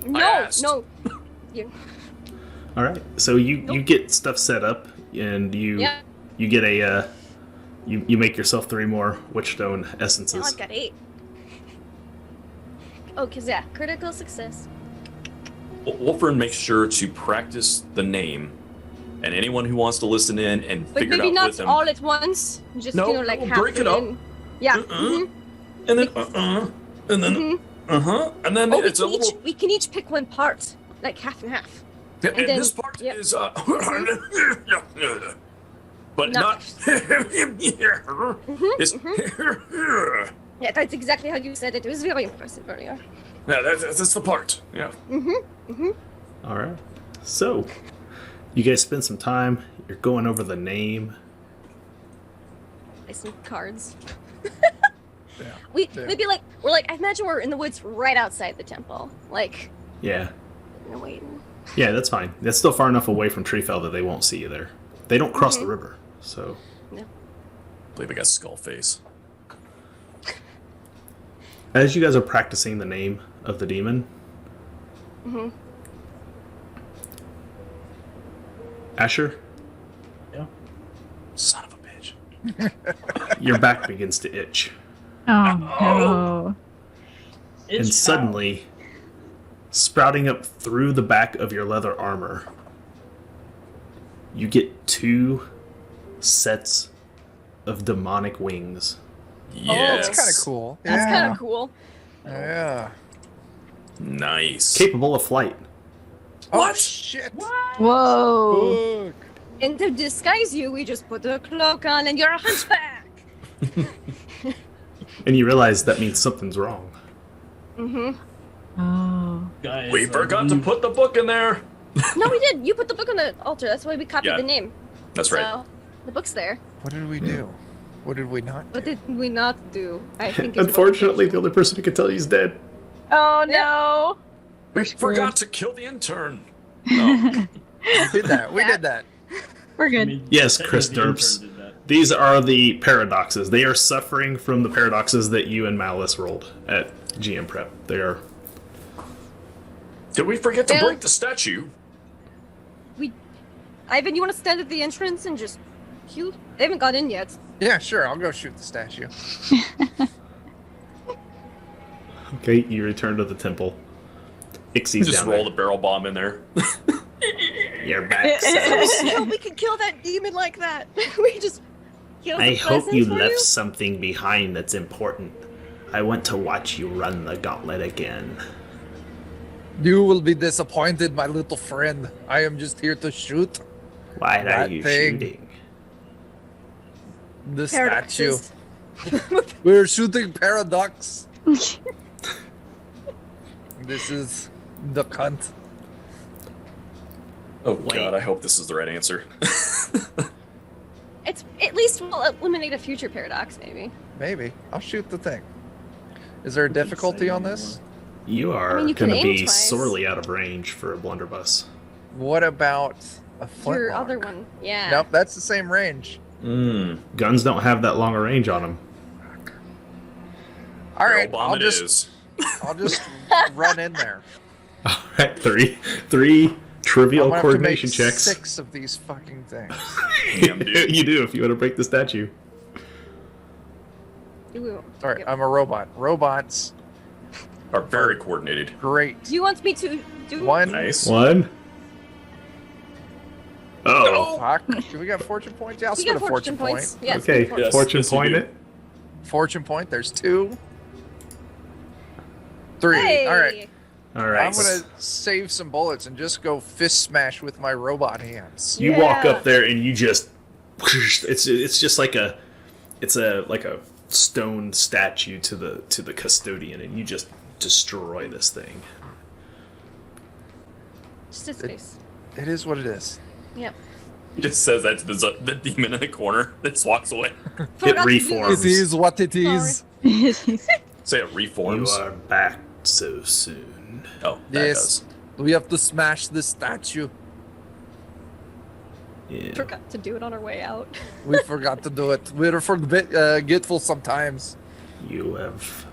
no, asked. no. You, all right. So you get stuff set up, and you Yeah. you get a you make yourself 3 more witchstone now essences. I've got 8. Oh, cause yeah, critical success. Wolfram makes sure to practice the name, and anyone who wants to listen in and But figure it maybe out not with him. all at once. Just No, like we'll half break it up. in. Yeah. And then And then, and then Oh, it's a little. we can each pick one part, like half and half. And, and then- this part yep. is, but No. not. It's, Yeah, that's exactly how you said it. It was very impressive earlier. yeah, that's the part. Yeah. All right. So you guys spend some time. You're going over the name. Play some cards. We'd be like, I imagine we're in the woods right outside the temple. Like, Yeah. waiting. Yeah, that's fine. That's still far enough away from Treefell that they won't see you there. They don't cross the river, so. I believe I got skull face. As you guys are practicing the name of the demon, Asher, Son of a bitch. your back begins to itch, Oh no. It's and suddenly, sprouting up through the back of your leather armor, you get 2 sets of demonic wings. Yes. That's kind of cool. That's yeah. kind of cool. Yeah. Nice. Capable of flight. What? Oh, shit. Whoa. Fuck. And to disguise you, we just put a cloak on and you're a hunchback. And you realize that means something's wrong. Oh. guys, We forgot to put the book in there. No, we did. You put the book on the altar. That's why we copied Yeah. the name. That's right. So, the book's there. What did we do? What did we not do? What did we not do? I think it's Unfortunately, the only person who can tell you is dead. Oh no. We forgot to kill the intern. We did that. We did that. We're I good. mean, Yes, technically Chris the intern Derps. did that. These are the paradoxes. They are suffering from the paradoxes that you and Malice rolled at GM Prep. They are. Did we forget to Yeah. break the statue? Ivan, you want to stand at the entrance and just shoot? They haven't got in yet. Yeah, sure. I'll go shoot the statue. Okay, you return to the temple. Ixie's Just down roll there. the barrel bomb in there. You're back. No, we can kill that demon like that. We just kill I some hope you presents for left something behind that's important. I want to watch you run the gauntlet again. You will be disappointed, my little friend. I am just here to shoot Why are That you thing. shooting? the statue. Paradoxes. We're shooting Paradox. This is the cunt. Oh Wait. god, I hope this is the right answer. It's at least we'll eliminate a future paradox, maybe. Maybe. I'll shoot the thing. Is there a difficulty on this? You are you can going to aim be twice. sorely out of range for a blunderbuss. What about a flintlock? Your other one, yeah. Nope, that's the same range. Guns don't have that long a range on them. All Barrel right, bomb I'll it just is. run in there. All right, three trivial I'm gonna have to coordination make checks. 6 of these fucking things. Damn, dude. You do if you want to break the statue. Ooh. All right, Yep. I'm a robot. Robots, Are very coordinated. great. Do you want me to do One. Nice. One. Oh, Fuck. Do we got fortune points? Yeah, I'll You spend got a fortune point. points. Yes, okay. good Yes. Fortune yes, you point do. it. Fortune point. There's 2. 3. Hey! All right. All right. I'm gonna save some bullets and just go fist smash with my robot hands. You walk Yeah. up there and you just it's just like a stone statue to the custodian, and you just destroy this thing. Just his face. It is what it is. Yep. He just says that to the demon in the corner that just walks away. Forgot to do reforms. this. It is what it is. Say it You reforms. are back so soon. Oh, that Yes. does. We have to smash the statue. Yeah. Forgot to do it on our way out. We forgot to do it. We're forgetful sometimes. You have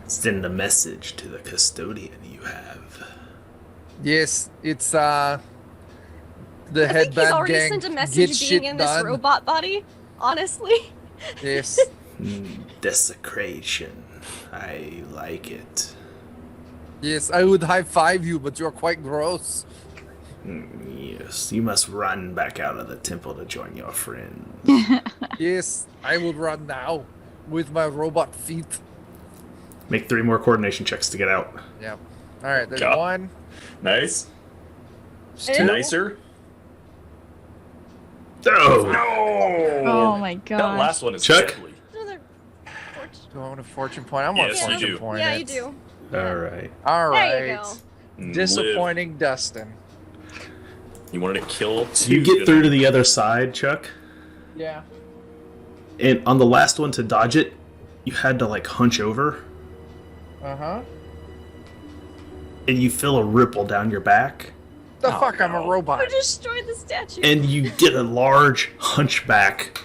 send a message to the custodian. You have. Yes, it's the I think he's headband already gang. sent a Get message shit being in this done. robot body. Honestly. Yes. Desecration. I like it. Yes, I would high five you, but you're quite gross. Yes, you must run back out of the temple to join your friends. Yes, I will run now with my robot feet. Make 3 more coordination checks to get out. Yep. All right, there's God. 1. Nice. Ew. Nicer. Oh! Oh my That god. last one is Chuck? deadly. Another fortune. Do I want a fortune point? I want Yes, a you fortune do. point. Yeah, you do. All right. All There you right. go. Disappointing Dustin. Live. You wanted to kill 2. You get through to the other side, Chuck, Yeah. and on the last one to dodge it, you had to like hunch over, Uh-huh. and you feel a ripple down your back, The Oh, fuck, I'm a no. robot. We destroyed the statue. and you get a large hunchback.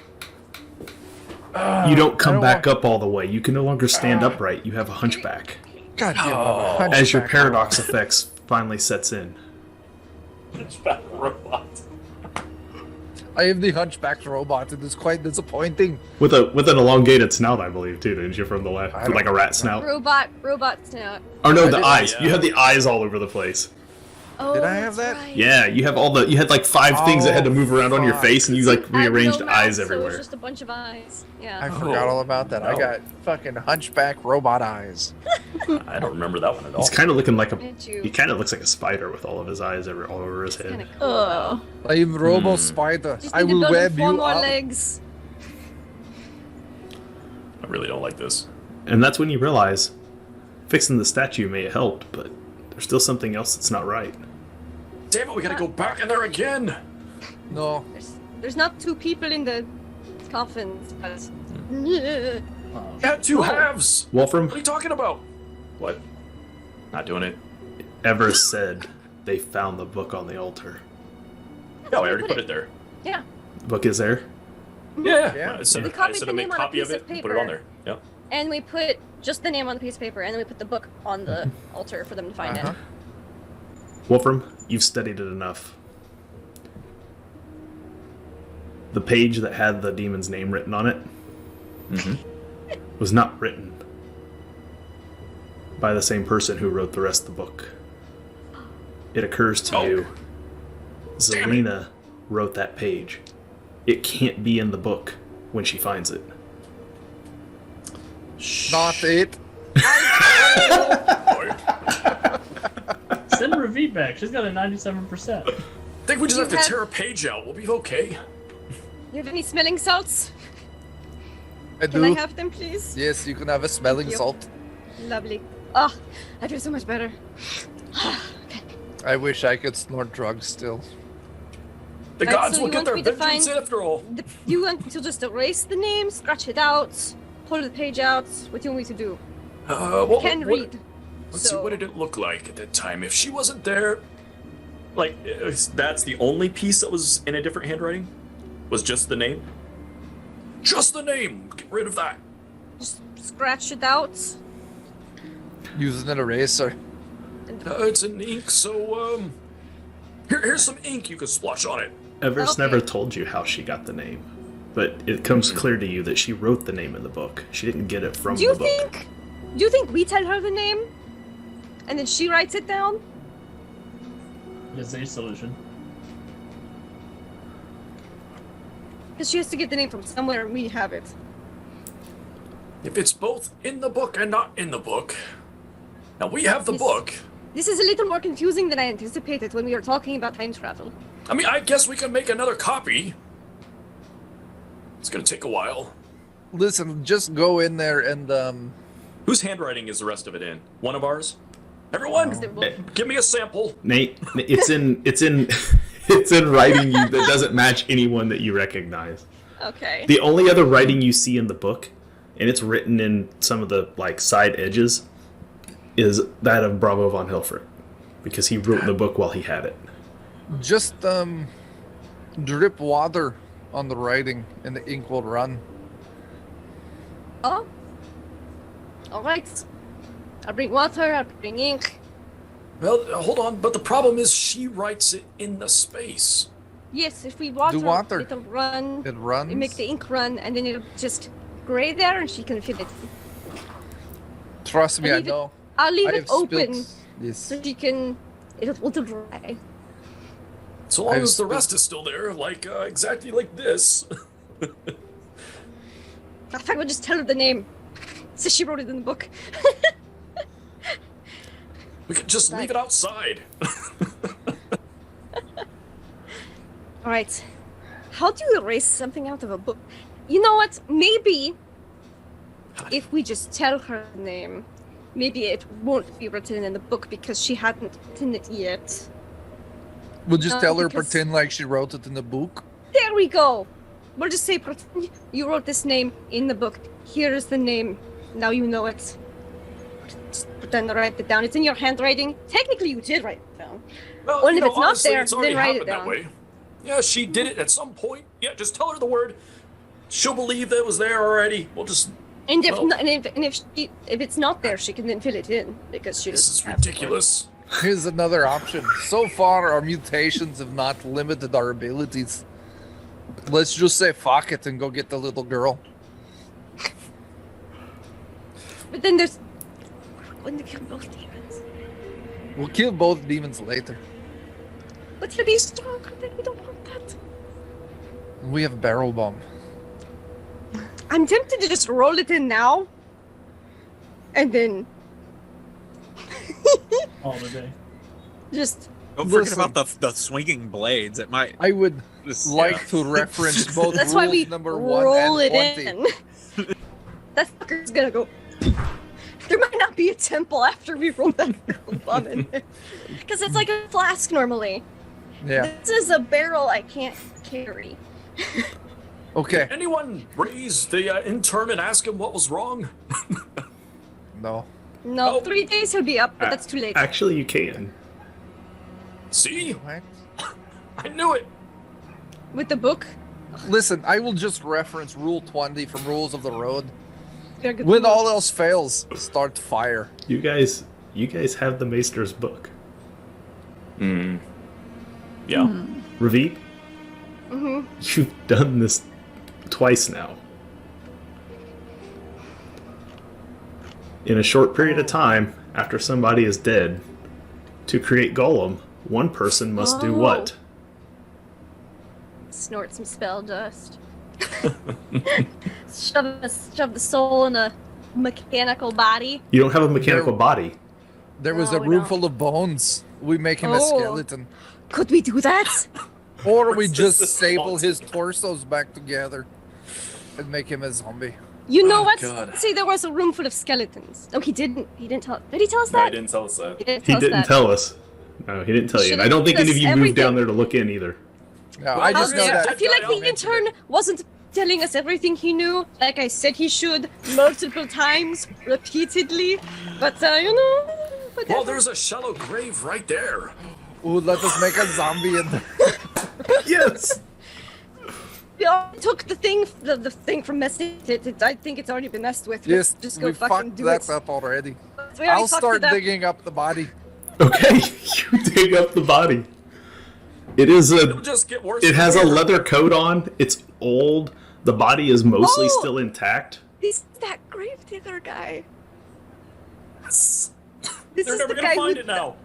You don't come don't back up all the way. You can no longer stand upright. You have a hunchback. God damn Oh. it. As your paradox effects finally sets in. Hunchback robot. I am the hunchback robot. It is quite disappointing. With an elongated snout, I believe, too, didn't you? From the left, I don't like a rat snout. Robot snout. Or no, I the didn't- eyes. yeah. You had the eyes all over the place. Oh, Did I have that's that? right. Yeah, you have you had like 5 things that had to move around on your fuck. face, and you like I have rearranged no mouth, eyes so it's everywhere. just a bunch of eyes. Yeah. I forgot all about that. I no. got fucking hunchback robot eyes. I don't remember that one at all. He's kind of looking like Did you? he kind of looks like a spider with all of his eyes all over his Kind head. of cool. Oh. I am Robo Spider. Just I need to will build him web 4 you more up. legs. I really don't like this. And that's when you realize fixing the statue may have helped, but there's still something else that's not right. Damn it, we gotta go back in there again. No. There's not 2 people in the coffins, but. You had 2 halves. Wolfram, What are you talking about? What? Not doing it. Evryst said they found the book on the altar. No, I already put it there. Yeah. The book is there? Yeah. Yeah. I said, We I copied said the I make name a on a copy of piece it of and put it on paper. there. Yep. And we put just the name on the piece of paper, and then we put the book on the altar for them to find Uh-huh. it. Wolfram, you've studied it enough. The page that had the demon's name written on it was not written by the same person who wrote the rest of the book. It occurs to you, Zelina wrote that page. It can't be in the book when she finds it. Not it. Send Ravit back. She's got a 97%. I think we just have to have- tear a page out. We'll be okay. You have any smelling salts? I Can do. I have them, please? Yes, you can have a smelling you. salt. Lovely. Oh, I feel so much better. I wish I could snort drugs still. The Right, gods so will you get want their me to vengeance find- after all. You want to just erase the name, scratch it out, pull the page out? What do you want me to do? What, Can read. Let's see, So- what did it look like at that time? If she wasn't there, like, that's the only piece that was in a different handwriting? Was just the name? Just the name! Get rid of that. Just scratch it out. Using an eraser. It's an ink, so, here's some ink you can splotch on it. Everest Okay. never told you how she got the name, but it comes clear to you that she wrote the name in the book. She didn't get it from Do you the book. Do you think we tell her the name, and then she writes it down? Is a solution. Because she has to get the name from somewhere, and we have it. If it's both in the book and not in the book. Now, we have the Yes. book. This is a little more confusing than I anticipated when we were talking about time travel. I mean, I guess we can make another copy. It's gonna take a while. Listen, just go in there and Whose handwriting is the rest of it in? One of ours? Everyone, Is there- give me a sample. Nate, it's in it's in writing you that doesn't match anyone that you recognize. Okay. The only other writing you see in the book, and it's written in some of the like side edges, is that of Bravo von Hilfert, because he wrote the book while he had it. just drip water on the writing and the ink will run. Oh. All right. I'll bring water. I'll bring ink. Well, hold on, but the problem is she writes it in the space. Yes, if we water, water. it'll run. It runs. It make the ink run, and then it'll just gray there, and she can fill it. Trust me, I I leave it- know. I'll leave I it have open spilt this. so she can. It'll dry. So long I've as the still- rest is still there, like exactly like this. I think we'll just tell her the name. So she wrote it in the book. We could just leave it outside. All right. How do you erase something out of a book? You know what? Maybe if we just tell her the name, maybe it won't be written in the book because she hadn't written it yet. We'll just No, tell her, because- pretend like she wrote it in the book. There we go. We'll just say, pretend you wrote this name in the book. Here is the name. Now you know it. Just pretend to write it down. It's in your handwriting. Technically, you did write it down. Well, Well, you if know, it's not honestly, there, it's already then write it happened that down. way. Yeah, she did it at some point. Yeah, just tell her the word. She'll believe that it was there already. We'll just. And if Well- not, if it's not there, she can then fill it in because she This doesn't is have the word. ridiculous. Here's another option. So far, our mutations have not limited our abilities. Let's just say fuck it and go get the little girl. But then there's. We're going to kill both demons. We'll kill both demons later. But he'll be stronger, then we don't want that. We have a barrel bomb. I'm tempted to just roll it in now. And then All the day. just. Don't forget Listen. about the swinging blades. It might I would just like to reference both That's rules why we number 1 roll and it 20. in. That fucker's gonna go. There might not be a temple after we roll that bomb in there. Because it's like a flask normally. Yeah. This is a barrel I can't carry. Okay. Anyone raise the intern and ask him what was wrong? No. No, Oh. 3 days he'll be up, but that's too late. Actually, you can. See? What? I knew it. With the book? Listen, I will just reference Rule 20 from Rules of the Road. Very good When rule. all else fails, start fire. You guys have the Maester's book. Yeah. Ravit, you've done this twice now. In a short period of time, after somebody is dead, to create Golem, one person must do what? Snort some spell dust. shove the soul in a mechanical body. You don't have a mechanical body. There was No, a we room don't. full of bones. We make him a Oh. skeleton. Could we do that? Or we What's just this staple called? his torsos back together and make him a zombie. You know Oh, what? God. Say there was a room full of skeletons. Oh, he didn't. He didn't tell. Did he tell us No, I that? didn't tell us that. He didn't He tell us didn't that. tell us. No, he didn't tell you. And I don't think any of you moved down there to look in either. No, I just know yeah. that. I feel like the intern wasn't telling us everything he knew, like I said he should, multiple times, repeatedly. But you know, whatever. Well, there's a shallow grave right there. Ooh, let us make a zombie in there. Yes! We already took the thing from messing it. I think it's already been messed with. Yes, Let's just go we fucking fucked do that it. up already. We already I'll fucked start it up. digging up the body. Okay, you dig up the body. It is It'll a. just get worse. It from has a here. leather coat on. It's old. The body is mostly Oh! still intact. He's that gravedigger guy. Yes. This They're is never the gonna guy find who... it now.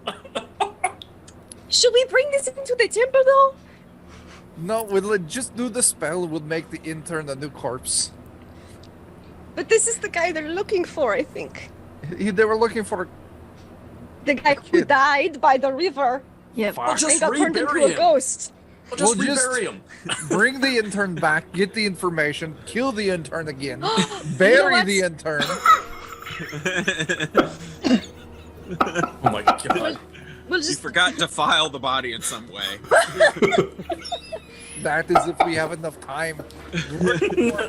Should we bring this into the temple though? No, we'll just do the spell. We'll make the intern a new corpse. But this is the guy they're looking for, I think. They were looking for. The guy who Kid. died by the river Yep. We'll and just got turned into rebury a him. ghost. We'll just We'll just- rebury him. Bring the intern back, get the information, kill the intern again, You know bury what? the intern. Oh my god. We'll You just forgot to file the body in some way. That is if we have enough time.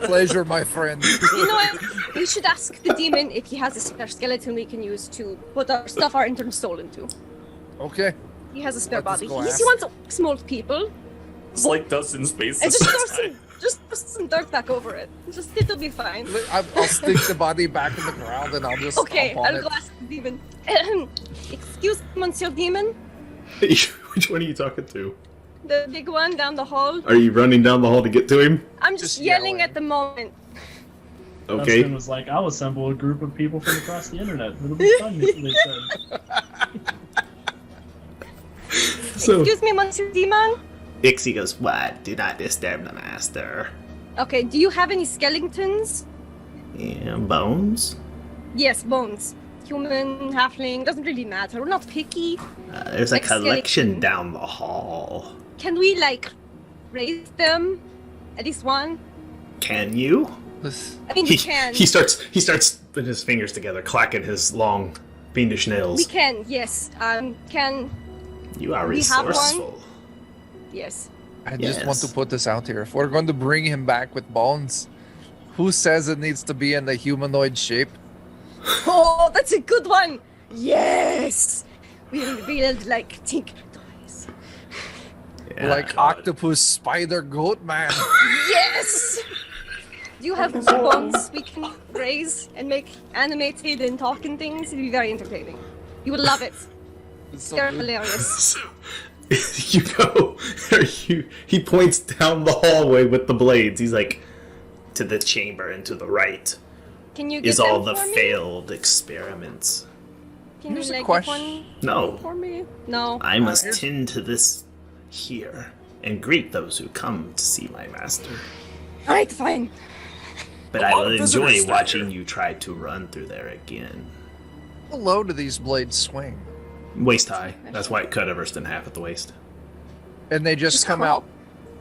Pleasure, my friend. You know what? We should ask the demon if he has a spare skeleton we can use to put our stuff our intern stole into. Okay. He has a spare Let us body. go He ask. wants to small people. It's like dust in space. And this just whole time. throw some dirt back over it. Just it'll be fine. I'll stick the body back in the ground and I'll just Okay, stomp on I'll it. go ask the demon. Excuse me, Monsieur Demon. Which one are you talking to? The big one down the hall. Are you running down the hall to get to him? I'm just Just yelling yelling. at the moment. Okay. Dustin was like, I'll assemble a group of people from across the internet. It'll be fun, they said. So Excuse me, Monsieur Demon. Ixie goes, "What? Do not disturb the master." Okay, do you have any skeletons? Yeah, bones. Yes, bones. Human, halfling, doesn't really matter. We're not picky. There's Like a collection skeleton. down the hall. Can we, like, raise them? At least one? Can you? This- I mean, we can. He starts putting his fingers together, clacking his long, fiendish nails. We can, yes. Can... You are we have one? resourceful. Yes. I just want to Yes. put this out here. If we're going to bring him back with bones, who says it needs to be in the humanoid shape? Oh, that's a good one! Yes! We'll build, like, tinker toys. Yeah. Like octopus, spider, goat man. Yes! Do you have bones we can raise and make animated and talking things? It'd be very entertaining. You would love it. It's so They're good. hilarious. You go. He points down the hallway with the blades. He's like, to the chamber and to the right Can you get is all them the for me? failed experiments. Can Here's you a like question. get one No, for me? No. I must here's- tend to this here and greet those who come to see my master. Alright, fine. But A I lot will of enjoy visitors watching there. you try to run through there again. How low do these blades swing? Waist high. That's why it cut Everest in half at the waist. And they just come crawl. out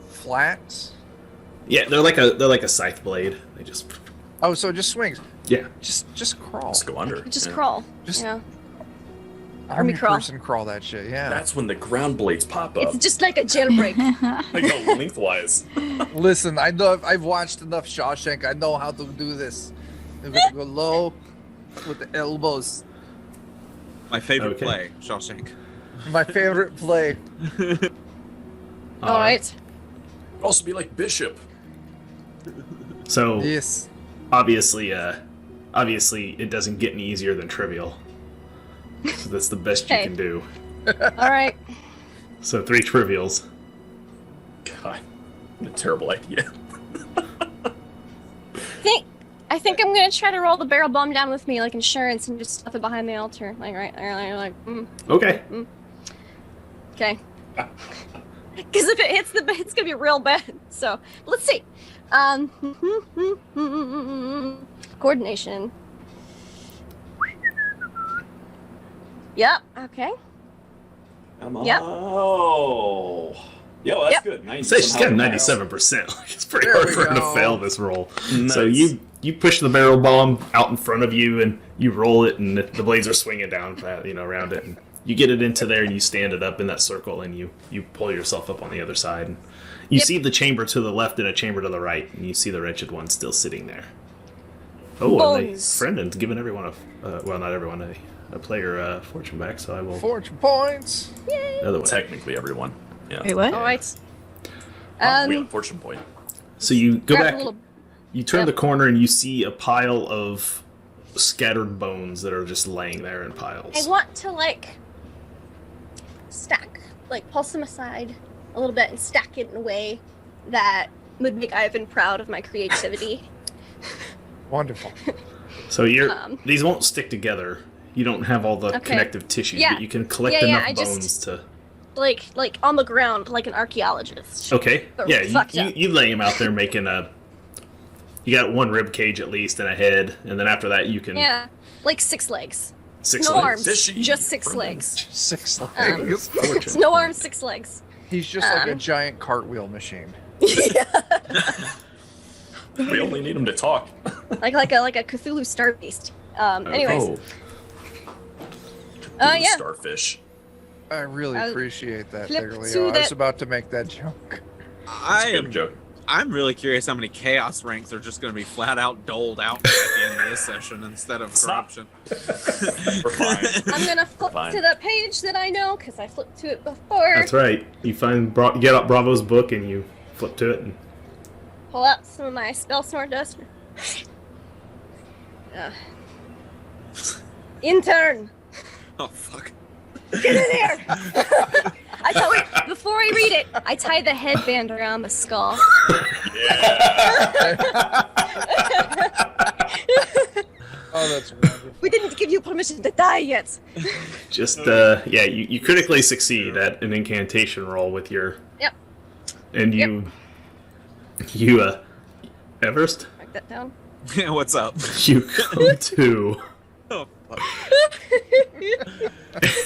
flat? Yeah, they're like a scythe blade. They just Oh, so it just swings. yeah. Just crawl. Just go under. Just yeah. crawl. Just- yeah. Army crawl. person crawl that shit, yeah. That's when the ground blades pop up. It's just like a jailbreak. They go lengthwise. Listen, I know I've watched enough Shawshank. I know how to do this. We're gonna go low with the elbows. My favorite Okay. play, Shawshank. My favorite play. Alright. Could also be like Bishop. So Yes. obviously it doesn't get any easier than trivial. So that's the best you Okay. can do. All right. So 3 trivials. God, what a terrible idea. I think I'm gonna try to roll the barrel bomb down with me like insurance and just stuff it behind the altar. Like right there, like. Okay. Okay. Because if it hits it's gonna be real bad. So let's see. Coordination. Yep. Okay. Come on. Yep. Oh. Yo, that's Yep. good. 90 Say she's got somehow. 97%. It's pretty There hard we for her to go. fail this roll. Nice. So you push the barrel bomb out in front of you, and you roll it, and the blades are swinging down, around it. And you get it into there, and you stand it up in that circle, and you pull yourself up on the other side. And you Yep. see the chamber to the left and a chamber to the right, and you see the wretched one still sitting there. Oh, and Bones. Brendan's given everyone well, not everyone, a player fortune back, so I will Fortune points. another one. Technically, everyone. Yeah. Wait, what? All right. We got fortune point. So you go grab back. a little. You turn Yep. the corner and you see a pile of scattered bones that are just laying there in I piles. want to stack, pulse them aside a little bit and stack it in a way that would make Ivan proud of my creativity. Wonderful. So Um, these won't stick together. You don't have all the Okay. connective tissues, Yeah. but you can collect Yeah, enough I just- bones to. like on the ground, like an archaeologist. Okay. They're Yeah, fucked you, up. you lay him out there making a. You got one rib cage at least and a head, and then after that you can Yeah, like 6 legs. 6 No legs. arms, Fishy. just 6 legs. 6 Um, legs. No arms, 6 legs. He's just like a um, giant cartwheel machine. We only need him to talk. like a Cthulhu star beast. Anyways, Oh, yeah. Starfish. I really I'll appreciate that, flip there, to Leo. I was that- about to make that joke. Good joke. I'm really curious how many chaos ranks are just going to be flat out doled out at the end of this session instead of Stop. corruption. We're fine. I'm gonna flip Fine. to the page that I know because I flipped to it before. that's right. You you get out Bravo's book and you flip to it. And Pull out some of my spell snort dust. Intern, Oh fuck! get in there! I thought before I read it, I tie the headband around the skull. Oh, that's wonderful. We didn't give you permission to die yet. just you critically succeed at an incantation roll with your. Yep. And you Evryst, Write that down. What's up? you come to Oh fuck!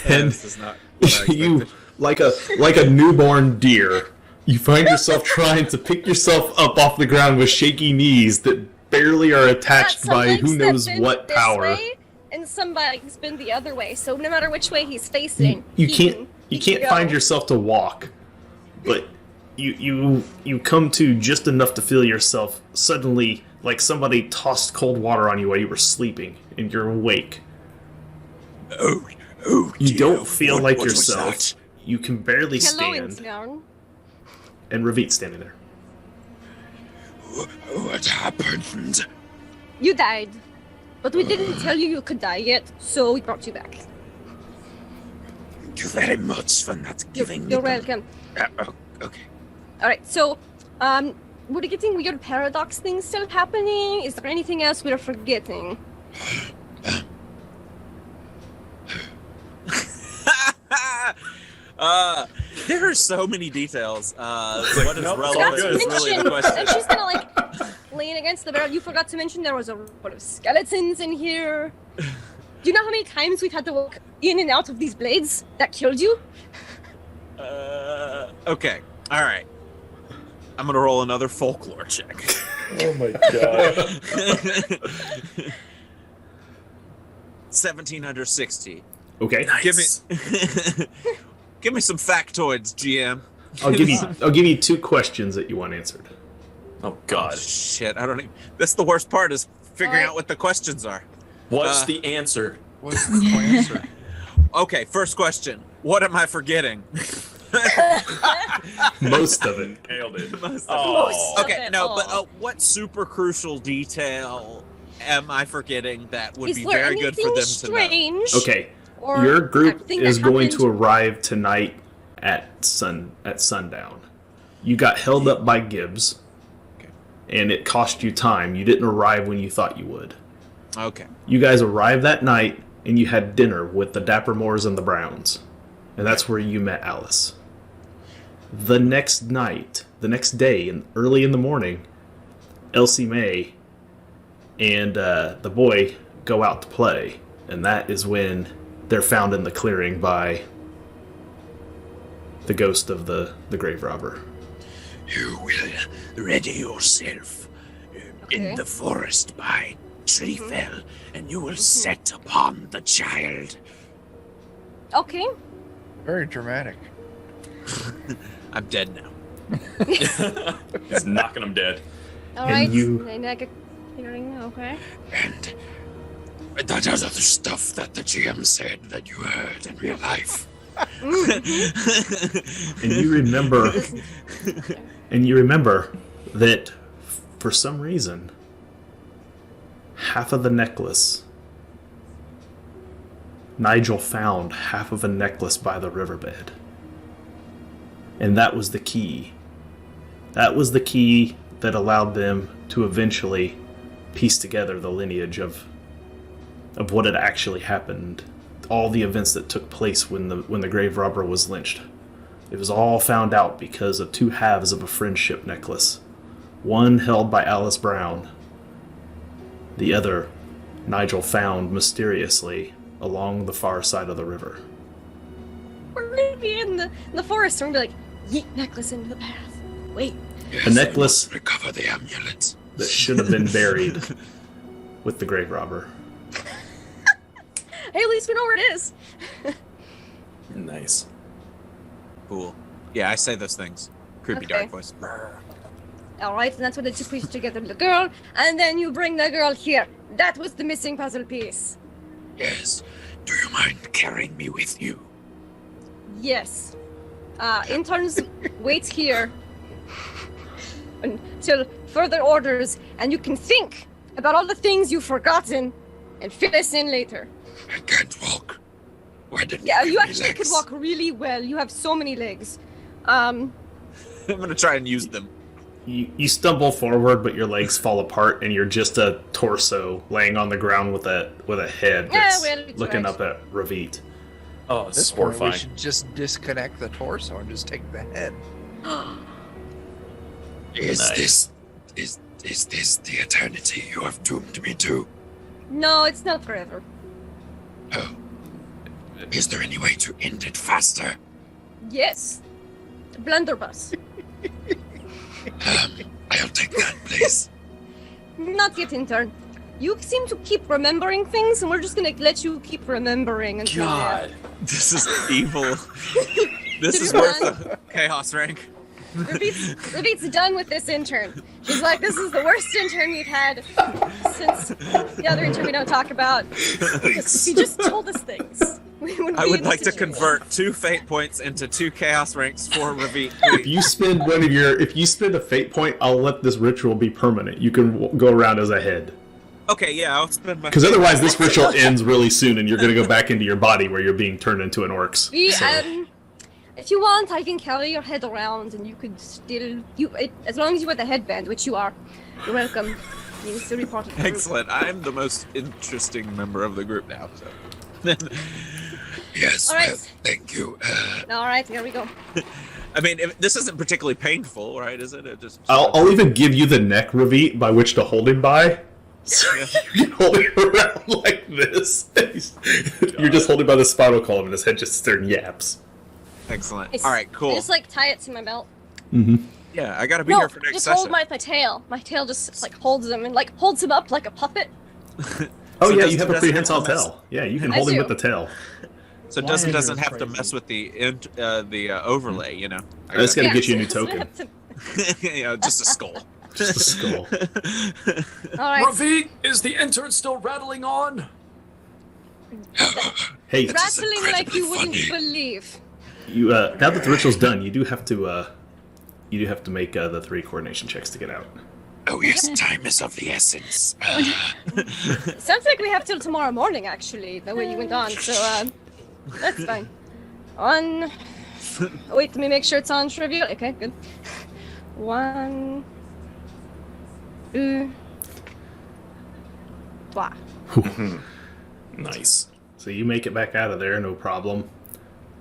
and This is not. What I you expected. like a newborn deer. You find yourself trying to pick yourself up off the ground with shaky knees that barely are attached Got some by legs who that knows bend what this power. way, and some legs bend the other way. So no matter which way he's facing, You he can't he can go. find yourself to walk, but you come to just enough to feel yourself suddenly like somebody tossed cold water on you while you were sleeping, and you're awake. Oh, You dear. don't feel like What was yourself. that? You can barely Hello, stand, intern. and Ravit's standing there. What happened? You died, but we didn't tell you could die yet, so we brought you back. Thank you very much for not giving me You're the- welcome. Okay. All right, so we're getting weird paradox things still happening. Is there anything else we're forgetting? There are so many details. What is nope, it's all relevant good. is really the and question. she's kind of leaning against the barrel. You forgot to mention there was a lot of skeletons in here. Do you know how many times we've had to walk in and out of these blades that killed you? Okay, all right. I'm gonna roll another folklore check. Oh my god. 1760. Okay, Give me, give me some factoids, GM. I'll give you 2 questions that you want answered. Oh God. Shit, I don't even. That's the worst part is figuring Alright. out what the questions are. What's the answer? What's the answer? Okay, first question. What am I forgetting? Most of it. Nailed it. Most of Oh. it. Okay, it no, all. but what super crucial detail am I forgetting that would Is be there very good for anything them to know? strange? Okay, Or your group anything is that going happened? to arrive tonight at sundown. You got held up by Gibbs, Okay. and it cost you time. You didn't arrive when you thought you would. Okay. You guys arrived that night, and you had dinner with the Dapper Moors and the Browns, and that's where you met Alice. The next day, and early in the morning, Elsie Mae and the boy go out to play, and that is when they're found in the clearing by the ghost of the grave robber. You will ready yourself Okay. in the forest by Treefell, and you will set upon the child. Okay. Very dramatic. I'm dead now. He's knocking him dead. All And right. you- And I get hearing. Okay. And that is other stuff that the GM said that you heard in real life. And you remember that for some reason half of the necklace, Nigel found half of a necklace by the riverbed, and that was the key. That was the key that allowed them to eventually piece together the lineage of what had actually happened, all the events that took place when the grave robber was lynched. It was all found out because of two halves of a friendship necklace. One held by Alice Brown. The other, Nigel found mysteriously along the far side of the river. We're gonna be in the forest, and we're gonna be like, yeet necklace into the path. Wait. Yes, A necklace- I must recover the amulet. That should have been buried with the grave robber. Hey, at least we know where it is. Nice. Cool. Yeah, I say those things. Creepy Okay. dark voice. All right, and that's what it took piece together the girl, and then you bring the girl here. That was the missing puzzle piece. Yes. Do you mind carrying me with you? Yes. Interns, wait here until further orders, and you can think about all the things you've forgotten and fill us in later. I can't walk. Why didn't Yeah, give you me actually could legs? walk really well. You have so many legs. I'm gonna try and use them. You stumble forward, but your legs fall apart, and you're just a torso laying on the ground with a head Yeah, that's well, it's looking right. up at Ravit. Oh, At it's this point, we horrifying. should just disconnect the torso and just take the head. Is Nice. this the eternity you have doomed me to? No, it's not forever. Oh. Is there any way to end it faster? Yes. Blunderbuss. I'll take that, please. Not yet, intern. You seem to keep remembering things, and we're just gonna let you keep remembering until God. This is evil. This To is be worth honest- the chaos rank. Ravit's done with this intern. She's like, this is the worst intern we've had since the other intern we don't talk about. He just told us things. We wouldn't I be would in like this to situation. convert 2 fate points into 2 chaos ranks for Ravit. If you spend a fate point, I'll let this ritual be permanent. You can go around as a head. Okay, yeah, I'll spend my. Because otherwise, this ritual ends really soon, and you're going to go back into your body where you're being turned into an orcs. If you want, I can carry your head around, and you could still as long as you wear the headband, which you are. You're welcome. You can still be part of the group. Excellent. I'm the most interesting member of the group now. So. Yes, All right. well, thank you. All right, here we go. I mean, this isn't particularly painful, right? Is it? It just. I'll even give you the neck Ravit by which to hold him by. So you can hold him around like this. You're just holding by the spinal column, and his head just sits there and yaps. Excellent. It's- All right, I cool. just tie it to my belt. Yeah, I gotta be No, here for next just session. hold my tail. My tail just holds him and holds him up like a puppet. Oh So yeah, does- you have a doesn't prehensile have to mess- tail. Yeah, you can I hold him do. with the tail. So Zweihander doesn't is have to crazy. mess with the overlay, you know. That's gonna get you a new so token. you know, just a skull. Just a skull. All right. Ravit, is the intern still rattling on? Hey, It's Rattling like you incredibly wouldn't funny. believe. you now that the ritual's done, you do have to You do have to make the 3 coordination checks to get out. Oh yes, time is of the essence. Sounds like we have till tomorrow morning, actually, the way you went on, so, that's fine. On... Wait, let me make sure it's on trivial. Okay, good. 1... 2... 3. Nice. So you make it back out of there, no problem.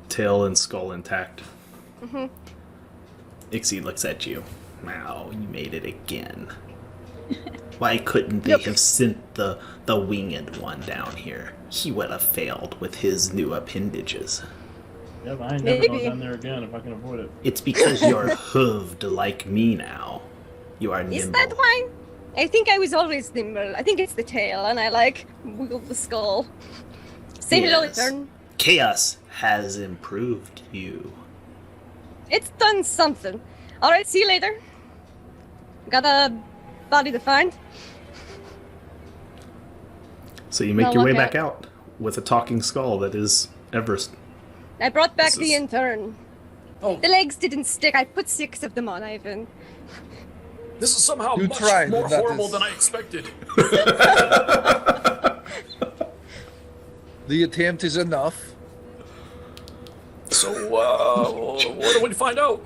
Tail and skull intact. Mm-hmm. Ixie looks at you. Wow, you made it again. Why couldn't they have sent the winged one down here? He would have failed with his new appendages. Yeah, but I ain't never going down there again if I can avoid it. It's because you're hooved like me now. You are nimble. Is that why? I think I was always nimble. I think it's the tail, and I wiggle the skull. Say hello, Yes. Etern. Chaos has improved you. It's done something. Alright, see you later. Got a body to find. So you make Well, your way look back out. out with a talking skull that is Evryst. I brought back This the is- intern. Oh, The legs didn't stick. I put 6 of them on, Ivan. this is somehow You much tried, more that horrible is- than I expected. The attempt is enough. So, what do we find out?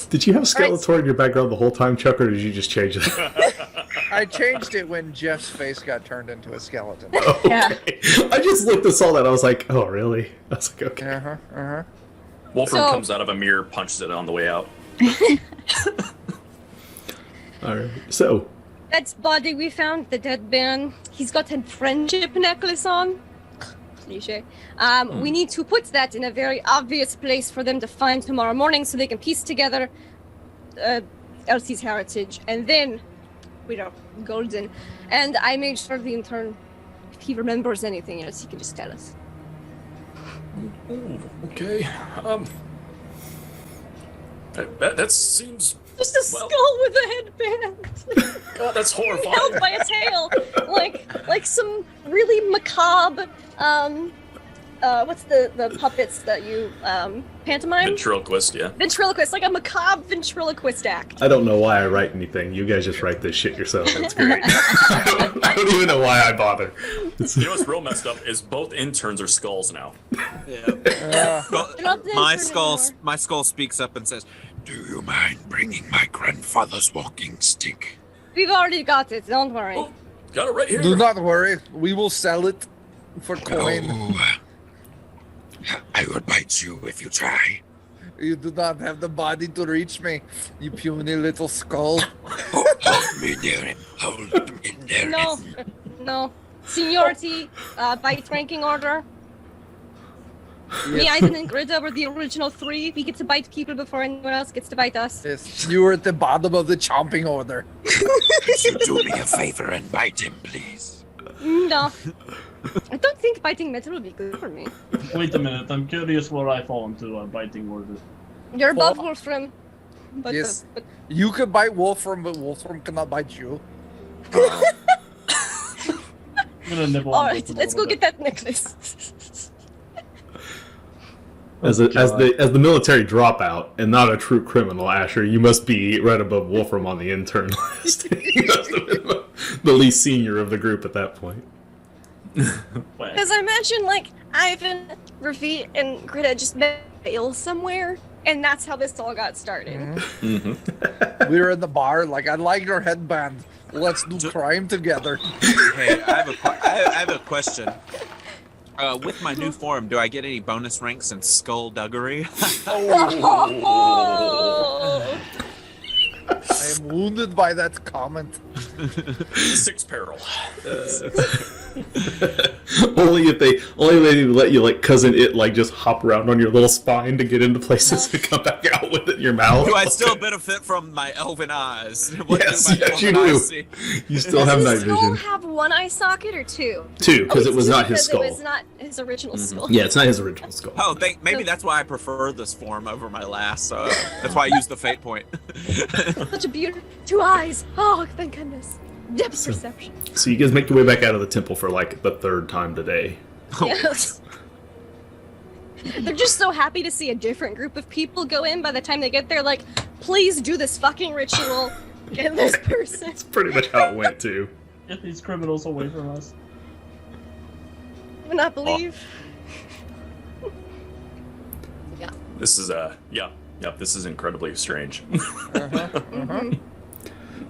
Did you have Skeletor in your background the whole time, Chuck, or did you just change it? I changed it when Jeff's face got turned into a skeleton. Yeah. I just looked and saw that. I was like, oh, really? I was like, okay. Uh-huh, uh-huh. Wolfram So- comes out of a mirror, punches it on the way out. All right. So, That body we found, the dead man, he's got a friendship necklace on. Cliche. We need to put that in a very obvious place for them to find tomorrow morning so they can piece together Elsie's heritage. And then we are golden. And I made sure the intern, if he remembers anything else, he can just tell us. Oh, okay. That seems. Just a Well- skull with a headband. God, that's Held horrifying. by a tail. Like some really macabre, what's the puppets that you, pantomime? Ventriloquist, yeah. Ventriloquist, like a macabre ventriloquist act. I don't know why I write anything. You guys just write this shit yourself. That's great. I don't even know why I bother. You know what's real messed up is both interns are skulls now. Yeah. Not the My intern skull, anymore. my skull speaks up and says, Do you mind bringing my grandfather's walking stick? We've already got it, don't worry. Oh, got it right here. Do not worry. We will sell it for coin. Oh, I would bite you if you try. You do not have the body to reach me, you puny little skull. Hold me near him. Hold me near No, him. no. Seniority, bite ranking order. Me, Yes. Ivan, and Grida were the original 3. We get to bite people before anyone else gets to bite us. Yes, you are at the bottom of the chomping order. Could you do me a favor and bite him, please? No. I don't think biting metal would be good for me. Wait a minute, I'm curious where I fall into biting order. You're above Well, Wolfram. But, yes. but You could bite Wolfram, but Wolfram cannot bite you. I'm gonna nibble on alright, Wolfram a let's go little get that necklace. As the military dropout and not a true criminal, Asher, you must be right above Wolfram on the intern list. You must have been the least senior of the group at that point. bit. Because I imagine, like, Ivan, Rafit, and Greta just fail somewhere, and that's how this all got started. Mm-hmm. We were in the bar, like, I like your headband. Let's do crime together. "Hey, I have a question. With my new form, do I get any bonus ranks in skullduggery?" Oh! I am wounded by that comment. 6 peril. only if they let you like cousin it like just hop around on your little spine to get into places and come back out with it in your mouth. Do I still benefit from my elven eyes? What Yes, do my yes, you elven do. eyes see? You still have Does night his skull vision. have one eye socket or 2? 2, because Oh, it was it's not two his skull. It was not his original skull. Yeah, it's not his original skull. Oh, maybe that's why I prefer this form over my last. That's why I used the fate point. Such a beautiful 2 eyes. Oh, thank goodness. Depth perception. So you guys make your way back out of the temple for like the 3rd time today. Yes. They're just so happy to see a different group of people go in. By the time they get there, like, please do this fucking ritual. Get this person. That's pretty much how it went, too. Get these criminals away from us. I would not believe. Yeah. This is this is incredibly strange.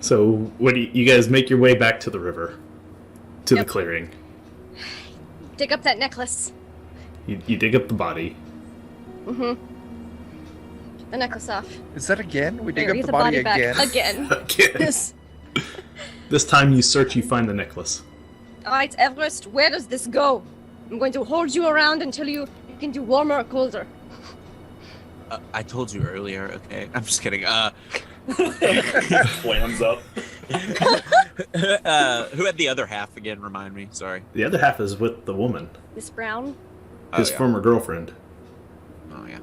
So, what do you guys make your way back to the river? To the Yep. clearing. Dig up that necklace. You dig up the body. Get the necklace off. Is that again? We dig Bury up the body back again. again. Again. Yes. This time you search, you find the necklace. Alright, Evryst, where does this go? I'm going to hold you around until you can do warmer or colder. I told you earlier, okay? I'm just kidding. Flams up. Who had the other half again? Remind me. Sorry. The other half is with the woman, Miss Brown. his yeah. former girlfriend. Oh yeah.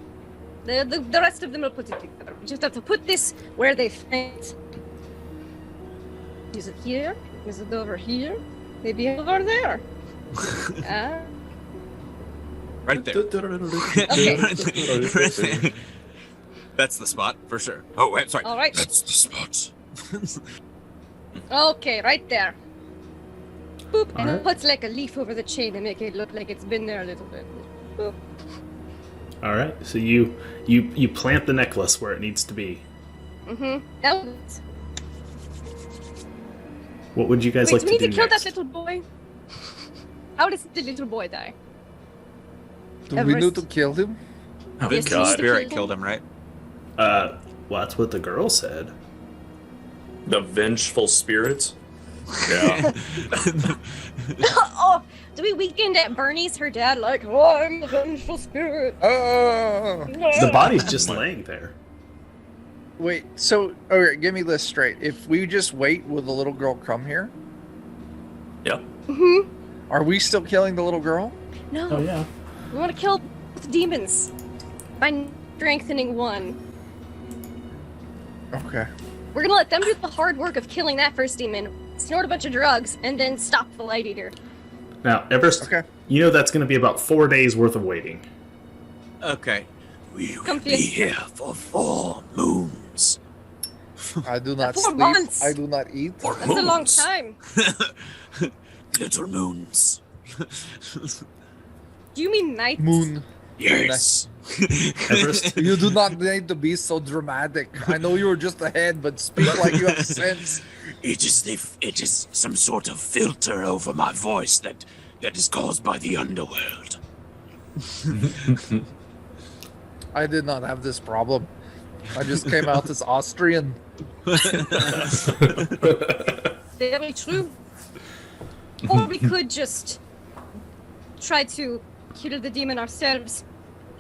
The rest of them will put it together. We just have to put this where they fit. Is it here? Is it over here? Maybe over there. Right there. Okay. That's the spot for sure. Oh, wait, sorry. All right. That's the spot. Okay, right there. Boop, and Alright. put like a leaf over the chain and make it look like it's been there a little bit. Boop. All right, so you plant the necklace where it needs to be. Now, What would you guys wait, like do we to need do to kill next? that little boy? How does the little boy die? Do we Everest. need to kill him? Oh, Yes, The we need to spirit kill killed him, right? Well, that's what the girl said. The vengeful spirit. Yeah. Oh, do we weekend at Bernie's? Her dad, like, oh, I'm the vengeful spirit. Oh! The body's just laying there. Wait, so, okay, give me this straight. If we just wait, will the little girl come here? Yeah. Are we still killing the little girl? No, Oh yeah. we want to kill both demons by strengthening one. Okay. We're gonna let them do the hard work of killing that first demon, snort a bunch of drugs, and then stop the light eater. Now, Evryst, Okay. you know that's going to be about 4 days worth of waiting. Okay. We will Come be here. here for 4 moons. I do not 4 sleep. months. I do not eat. Or That's a long moons. time. Little moons. Do you mean nights? Moon. Yes. Evryst, You do not need to be so dramatic. I know you were just a head, but speak like you have sense. It is some sort of filter over my voice that is caused by the underworld. I did not have this problem. I just came out as Austrian. Very true. Or we could just try to kill the demon ourselves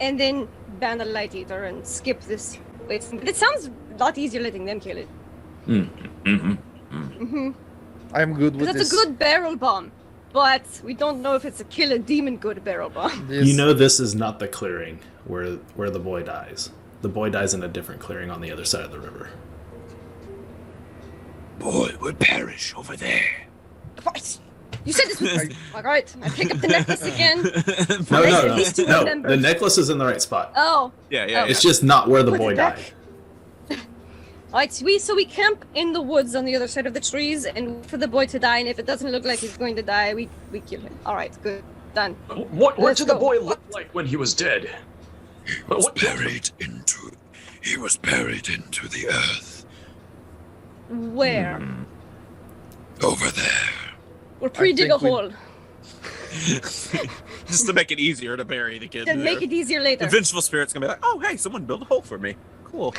and then ban the light eater and skip this. Wait, but it sounds a lot easier letting them kill it. I'm good with Because this. that's a good barrel bomb. But we don't know if it's a kill a demon good barrel bomb. This- you know this is not the clearing where the boy dies. The boy dies in a different clearing on the other side of the river. Boy would perish over there. Right. You said this was... Alright, I pick up the necklace again. No, Nice no, at no. least two No, members. the necklace is in the right spot. Oh. Yeah, yeah. Oh. It's just not where the Put boy it back. died. Alright, so we camp in the woods on the other side of the trees and wait for the boy to die, and if it doesn't look like he's going to die, we kill him. Alright, good. Done. What Let's did the go. boy look like when he was dead? What He was buried into the earth. Where? Over there. We'll pre-dig a think we- hole. Just to make it easier to bury the kid. Then make it easier later. The vengeful spirit's gonna be like, oh, hey, someone built a hole for me. Cool.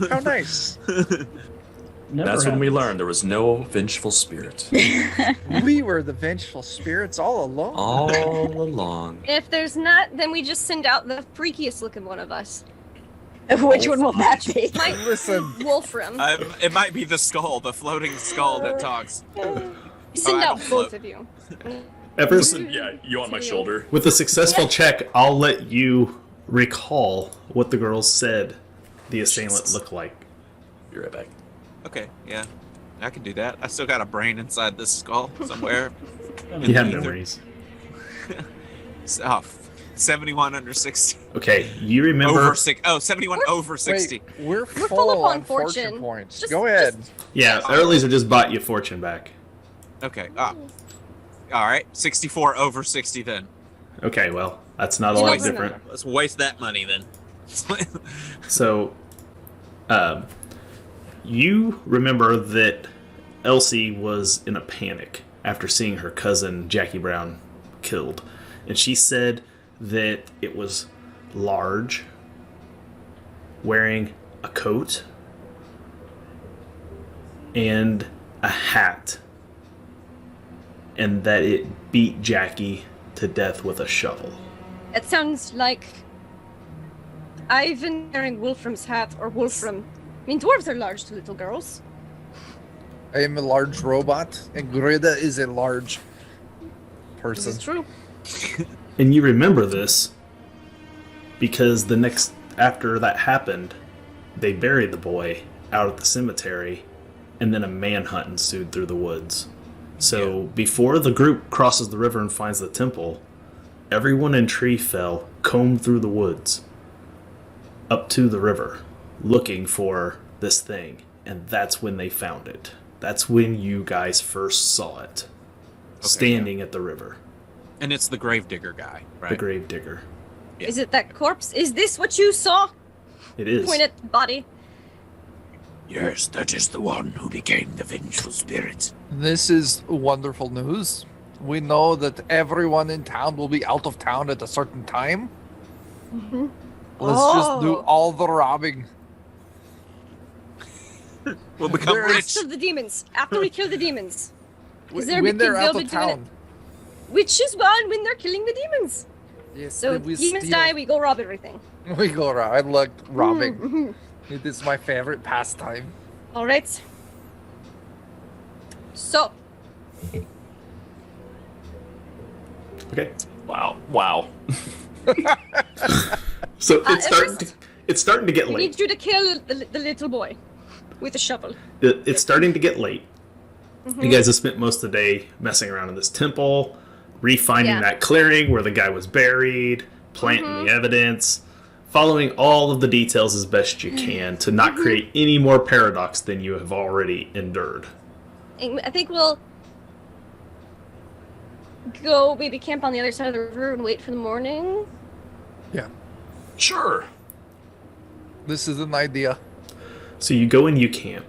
How nice. Never That's when we happens. learned there was no vengeful spirit. We were the vengeful spirits all along. All along. If there's not, then we just send out the freakiest looking one of us. Which one will that be? Might Listen. Wolfram. It might be the skull, the floating skull that talks. Send I out don't float. both of you. Everest, Yeah, you on my shoulder. with a successful check, I'll let you recall what the girls said the assailant looked like. Be right back. Okay, yeah. I can do that. I still got a brain inside this skull somewhere. You have memories. Oh, 71 under 60. Okay, you remember. Over 6. Oh, 71 over 60. Wait, we're full full up on on fortune fortune. points. Just- Go ahead. Yeah, earlies have just bought you fortune back. Okay. All right. 64 over 60 then. Okay, well, that's not a You lot don't remember. different. Let's waste that money then. So, you remember that Elsie was in a panic after seeing her cousin Jackie Brown killed. And she said that it was large, wearing a coat, and a hat. And that it beat Jackie to death with a shovel. It sounds like Ivan wearing Wolfram's hat, or Wolfram. I mean, dwarves are large to little girls. I am a large robot, and Grida is a large This person. is true. And you remember this because after that happened, they buried the boy out at the cemetery, and then a manhunt ensued through the woods. So before the group crosses the river and finds the temple, everyone in Treefell combed through the woods up to the river looking for this thing, and that's when they found it. That's when you guys first saw it, standing at the river. And it's the gravedigger guy, right? The gravedigger. Yeah. Is it that corpse? Is this what you saw? It is. Point at the body. Yes, that is the one who became the vengeful spirit. This is wonderful news. We know that everyone in town will be out of town at a certain time. Mm-hmm. Let's just do Oh. all the robbing. We'll become There rich. After the demons. After we kill the demons. Is there When they're because out they'll of be doing town. Which is when they're killing the demons. Yes, So we demons steal. die, we go rob everything. We go around. I like robbing. Mhm. It is my favorite pastime. All right. So, Okay. Wow. So it's Everest? starting to get we late. need you to kill the little boy with a shovel. It's starting to get late. You guys have spent most of the day messing around in this temple, refinding Yeah. that clearing where the guy was buried, planting the evidence, following all of the details as best you can to not create any more paradox than you have already endured. And I think we'll go maybe camp on the other side of the river and wait for the morning. Yeah, Sure. this is an idea. So you go and you camp.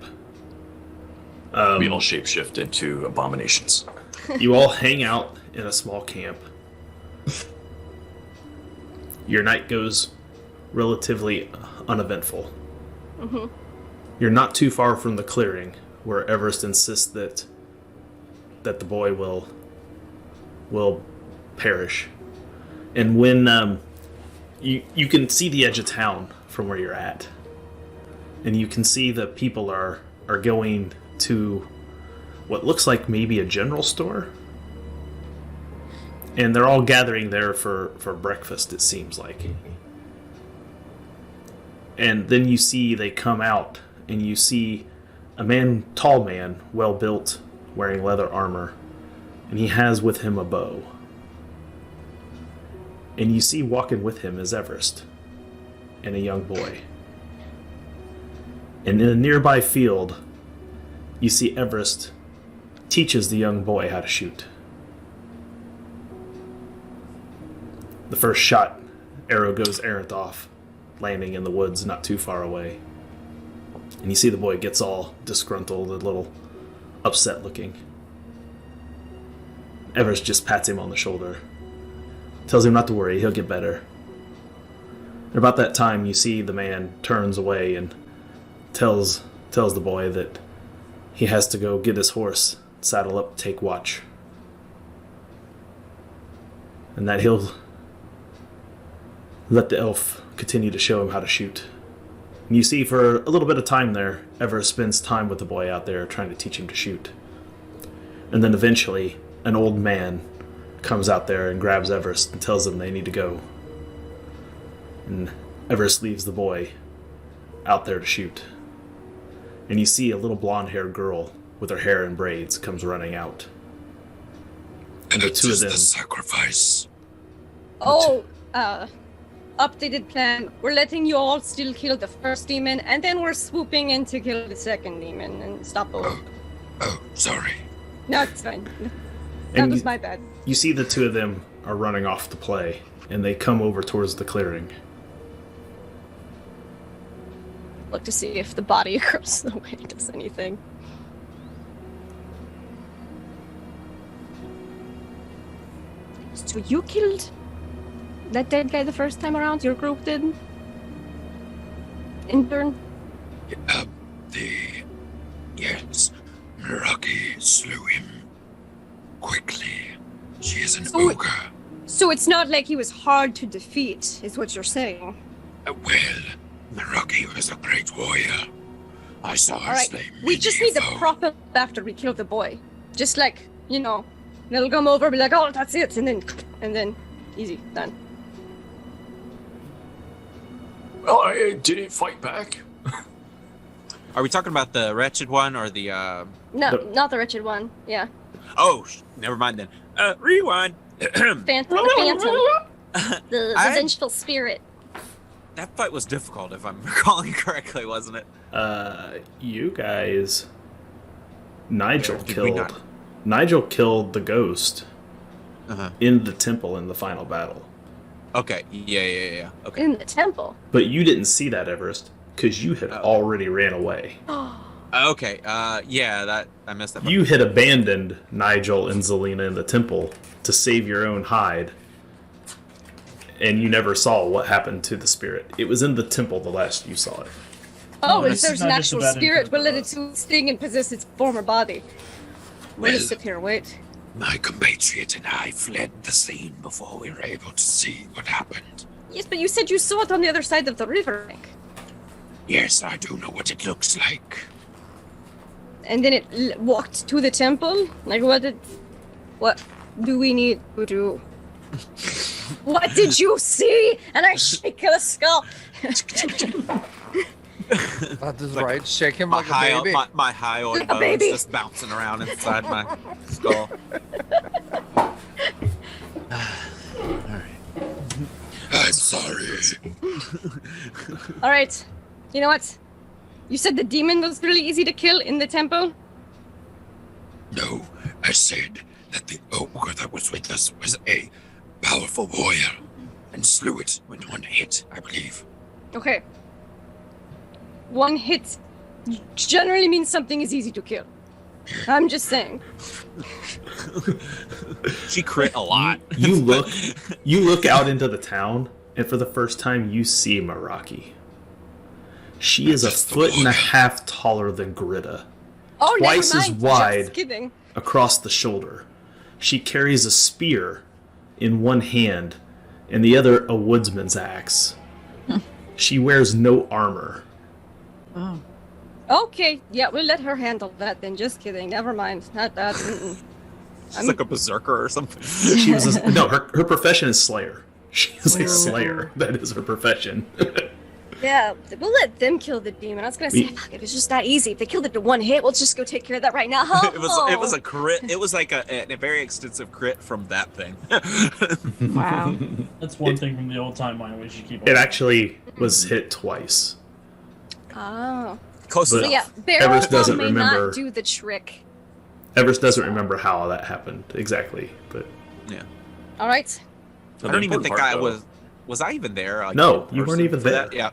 We all shapeshift into abominations. You all hang out in a small camp. Your night goes relatively uneventful. You're not too far from the clearing where Evryst insists that the boy will perish. And when you can see the edge of town from where you're at, and you can see that people are going to what looks like maybe a general store. And they're all gathering there for breakfast, it seems like. And then you see they come out, and you see a tall man, well built, wearing leather armor, and he has with him a bow. And you see walking with him is Evryst and a young boy. And in a nearby field, you see Evryst teaches the young boy how to shoot. The first shot, arrow goes errant off, landing in the woods not too far away. And you see the boy gets all disgruntled, a little upset looking. Evryst just pats him on the shoulder, tells him not to worry, he'll get better. And about that time, you see the man turns away and tells the boy that he has to go get his horse, saddle up, take watch. And that he'll let the elf continue to show him how to shoot. And you see for a little bit of time there, Evryst spends time with the boy out there trying to teach him to shoot. And then eventually, an old man comes out there and grabs Evryst and tells them they need to go. And Evryst leaves the boy out there to shoot. And you see a little blonde-haired girl with her hair in braids comes running out. And the It two of is them, the sacrifice. Oh, updated plan. We're letting you all still kill the first demon, and then we're swooping in to kill the second demon and stop both. Oh, sorry. No, it's fine. That And was you- my bad. You see the two of them are running off to play, and they come over towards the clearing. Look to see if the body across the way does anything. So you killed that dead guy the first time around? Your group did? Intern? Yes, Rocky slew him quickly. She is an So- ogre. So it's not like he was hard to defeat, is what you're saying. Well, Rocky was a great warrior. I saw her Alright, slay we just need to foe. prop him up after we kill the boy. Just like, they'll come over, be like, oh, that's it, and then, easy, done. Well, I didn't fight back. Are we talking about the wretched one or the? No, The- not the wretched one. Yeah. Oh, never mind then. Rewind. Phantom. The I- vengeful spirit. That fight was difficult, if I'm recalling correctly, wasn't it? You guys... Nigel Did we killed... not? Nigel killed the ghost Uh-huh. in the temple in the final battle. Okay. Yeah. Okay. In the temple. But you didn't see that, Everest, because you had already ran away. Okay. Yeah. That I missed that. You had abandoned Nigel and Zelina in the temple to save your own hide, and you never saw what happened to the spirit. It was in the temple the last you saw it. Oh, No, if it's there's an not just actual about spirit, we'll let it interpret. sting and possess its former body. We'll just Well- sit here and wait. My compatriot and I fled the scene before we were able to see what happened. Yes, but you said you saw it on the other side of the river bank. Yes, I do know what it looks like. And then it walked to the temple? Like, what do we need to do? What did you see? And I shake the skull. That is right. Shake him My like high, a baby. my high old Like a bones baby. just bouncing around inside my skull. I'm sorry. All right. You know what? You said the demon was really easy to kill in the temple? No, I said that the ogre that was with us was a powerful warrior and slew it with one hit, I believe. Okay. One hit generally means something is easy to kill. I'm just saying. She crit a lot. You look out into the town, and for the first time you see Meraki. She is a foot and a half taller than Gritta, Oh, Twice never as mind. wide. Just kidding. across the shoulder. She carries a spear in one hand, and the other a woodsman's axe. She wears no armor. Oh. Okay, yeah, we'll let her handle that then. Just kidding. Never mind. Not that. She's like a berserker or something. She was no, her profession is slayer. She is a slayer. That is her profession. Yeah, we'll let them kill the demon. I was gonna say, fuck, if it's just that easy. If they killed it to one hit, we'll just go take care of that right now. It was a crit. It was like a very extensive crit from that thing. Wow. That's one thing from the old timeline we should keep. It actually was hit twice. Oh. Close But- So enough. yeah, barrel Everest doesn't may remember- not do the trick. Everest doesn't remember how that happened exactly, but Yeah. All right. I don't even think I was. Was I even there? Like, No, in you weren't person even for there. that? Yeah.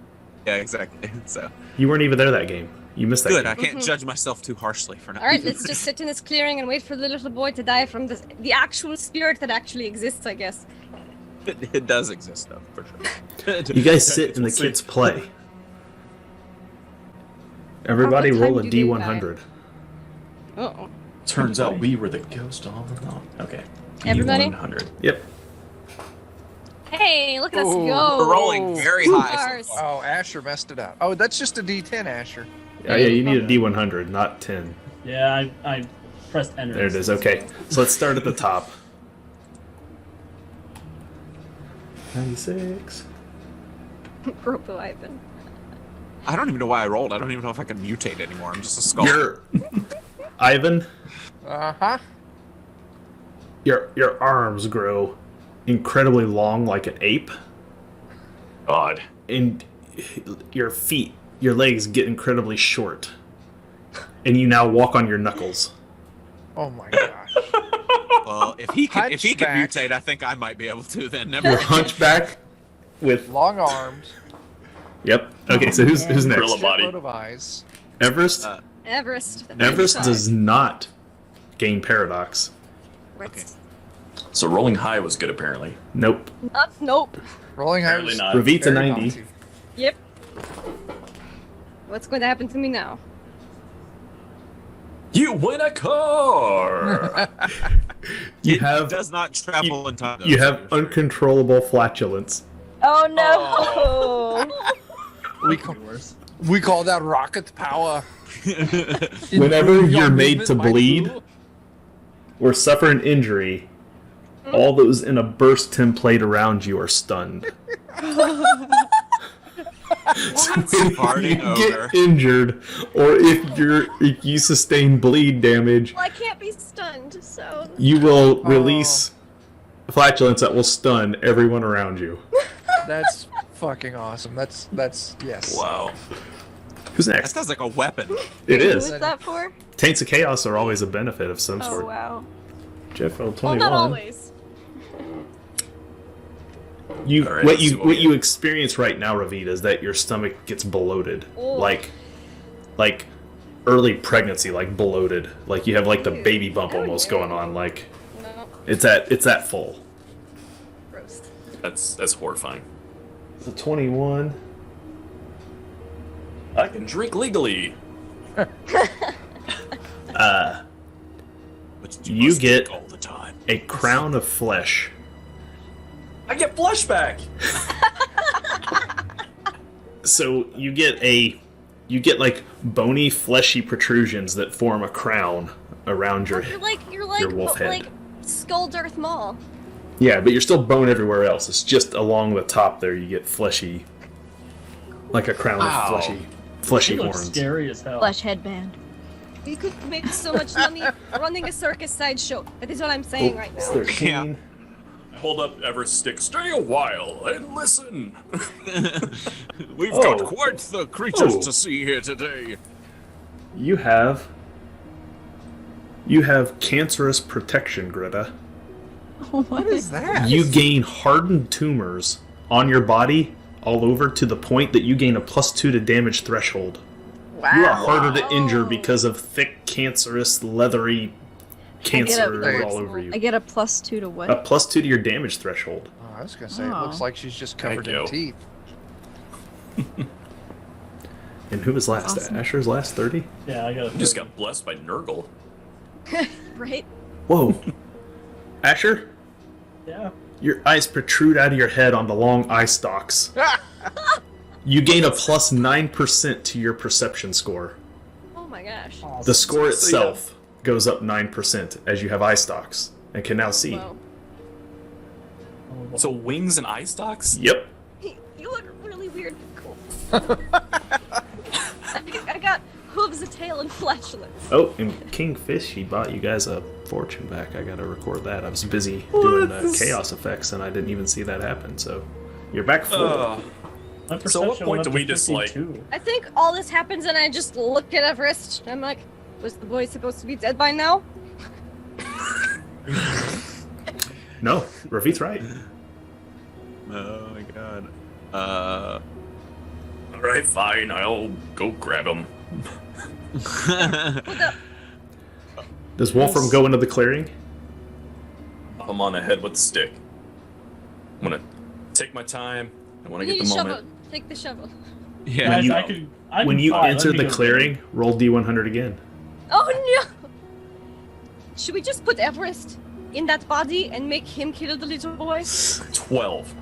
Yeah, exactly. So you weren't even there that game. You missed that good. game. I can't judge myself too harshly for not. All right, let's just sit in this clearing and wait for the little boy to die from the actual spirit that actually exists, I guess. It does exist though, for sure. You guys sit and the kids play. Everybody What roll a time do they D100. Uh-oh. Turns out we were the ghost all along. Okay. Everybody? 100. Yep. Hey, look at us Ooh. go. We're rolling very high. Stars. So far. Oh, Asher messed it up. Oh, that's just a D10, Asher. Oh, yeah, you need a D100, not 10. Yeah, I pressed enter. There it is. Okay. So let's start at the top. 96. Robo Ivan. I don't even know why I rolled. I don't even know if I can mutate anymore. I'm just a skull. You're Ivan. Uh-huh. Your arms grow incredibly long like an ape, God. and your legs get incredibly short, and you now walk on your knuckles. Oh my gosh. Well, if he can Hunchback. mutate, I think I might be able to. Then You're never. hunchback with. Long arms. Yep. Okay, so who's next? Gorilla body. Shitload of eyes. Everest. Everest. Everest does not gain paradox. Okay. So rolling high was good, apparently. Nope. Nope. Rolling Apparently eyes. not. Ravit's a very 90. naughty. Yep. What's going to happen to me now? You win a car! You It have does not travel in time. you have uncontrollable flatulence. Oh no! We call that rocket power. Whenever Improve your you're made movement, to my bleed fool. or suffer an injury, all those in a burst template around you are stunned. So when Farting you ogre. get injured, or if you sustain bleed damage, Well, I can't be stunned, so. you will release flatulence that will stun everyone around you. That's fucking awesome. That's yes. Wow. Who's That next? sounds like a weapon. It Who is. is that for? Taints of Chaos are always a benefit of some Oh sort. wow. Jeff rolled Well, 21. not always. You All right, what let's see you what what we you get. experience right now, Ravita, is that your stomach gets bloated, Oh. like early pregnancy, like bloated, like you have like the Ew. baby bump Oh, almost no. going on, like No. it's that full. Gross. That's horrifying. So 21. I can drink legally. But You must get- drink all the time. A crown of flesh. I get flashback. So you get like bony, fleshy protrusions that form a crown around your You're like your wolf head. like Skull Darth Maul. Yeah, but you're still bone everywhere else. It's just along the top there you get fleshy, like a crown Wow. of fleshy He looks horns. scary as hell. Flesh headband. You could make so much money running a circus sideshow. That is what I'm saying right It's now. 13. Hold up Everest stick. Stay a while and listen. We've Oh. got quite the creatures Oh. to see here today. You have cancerous protection, Greta. What is that? You gain hardened tumors on your body all over to the point that you gain a +2 to damage threshold. Wow. You are harder to injure because of thick, cancerous, leathery cancer a- all over you. I get a +2 to A what? +2 to your damage threshold. Oh, I was gonna say it Oh. looks like she's just covered Thank in you. teeth. And who was last? Awesome. Asher's last 30? Yeah, I got. You just got blessed by Nurgle. Right? Whoa. Asher, Yeah. your eyes protrude out of your head on the long eye stalks. You gain a +9% to your perception score. Oh my gosh. The score So, yeah. itself goes up 9% as you have eye stalks and can now see. Whoa. So wings and eye stalks? Yep. You look really weird. Cool. I got hooves, a tail, and flatulence. Oh, and Kingfish, he bought you guys a fortune back. I gotta record that. I was busy doing chaos effects and I didn't even see that happen, so you're back full. My So at what perception point went do up we to just, like- 52. I think all this happens and I just look at Everest. I'm like, was the boy supposed to be dead by now? No, Rafit's right. Oh my god. Alright, fine. I'll go grab him. What the? Does Wolfram go into the clearing? Pop him on the head with the stick. I'm gonna take my time. I want to You get need the a shovel. moment. Take the shovel. Yeah. Guys, you- I can When you fly. enter Let me the go. clearing, roll D100 again. Oh no! Should we just put Everest in that body and make him kill the little boy? 12.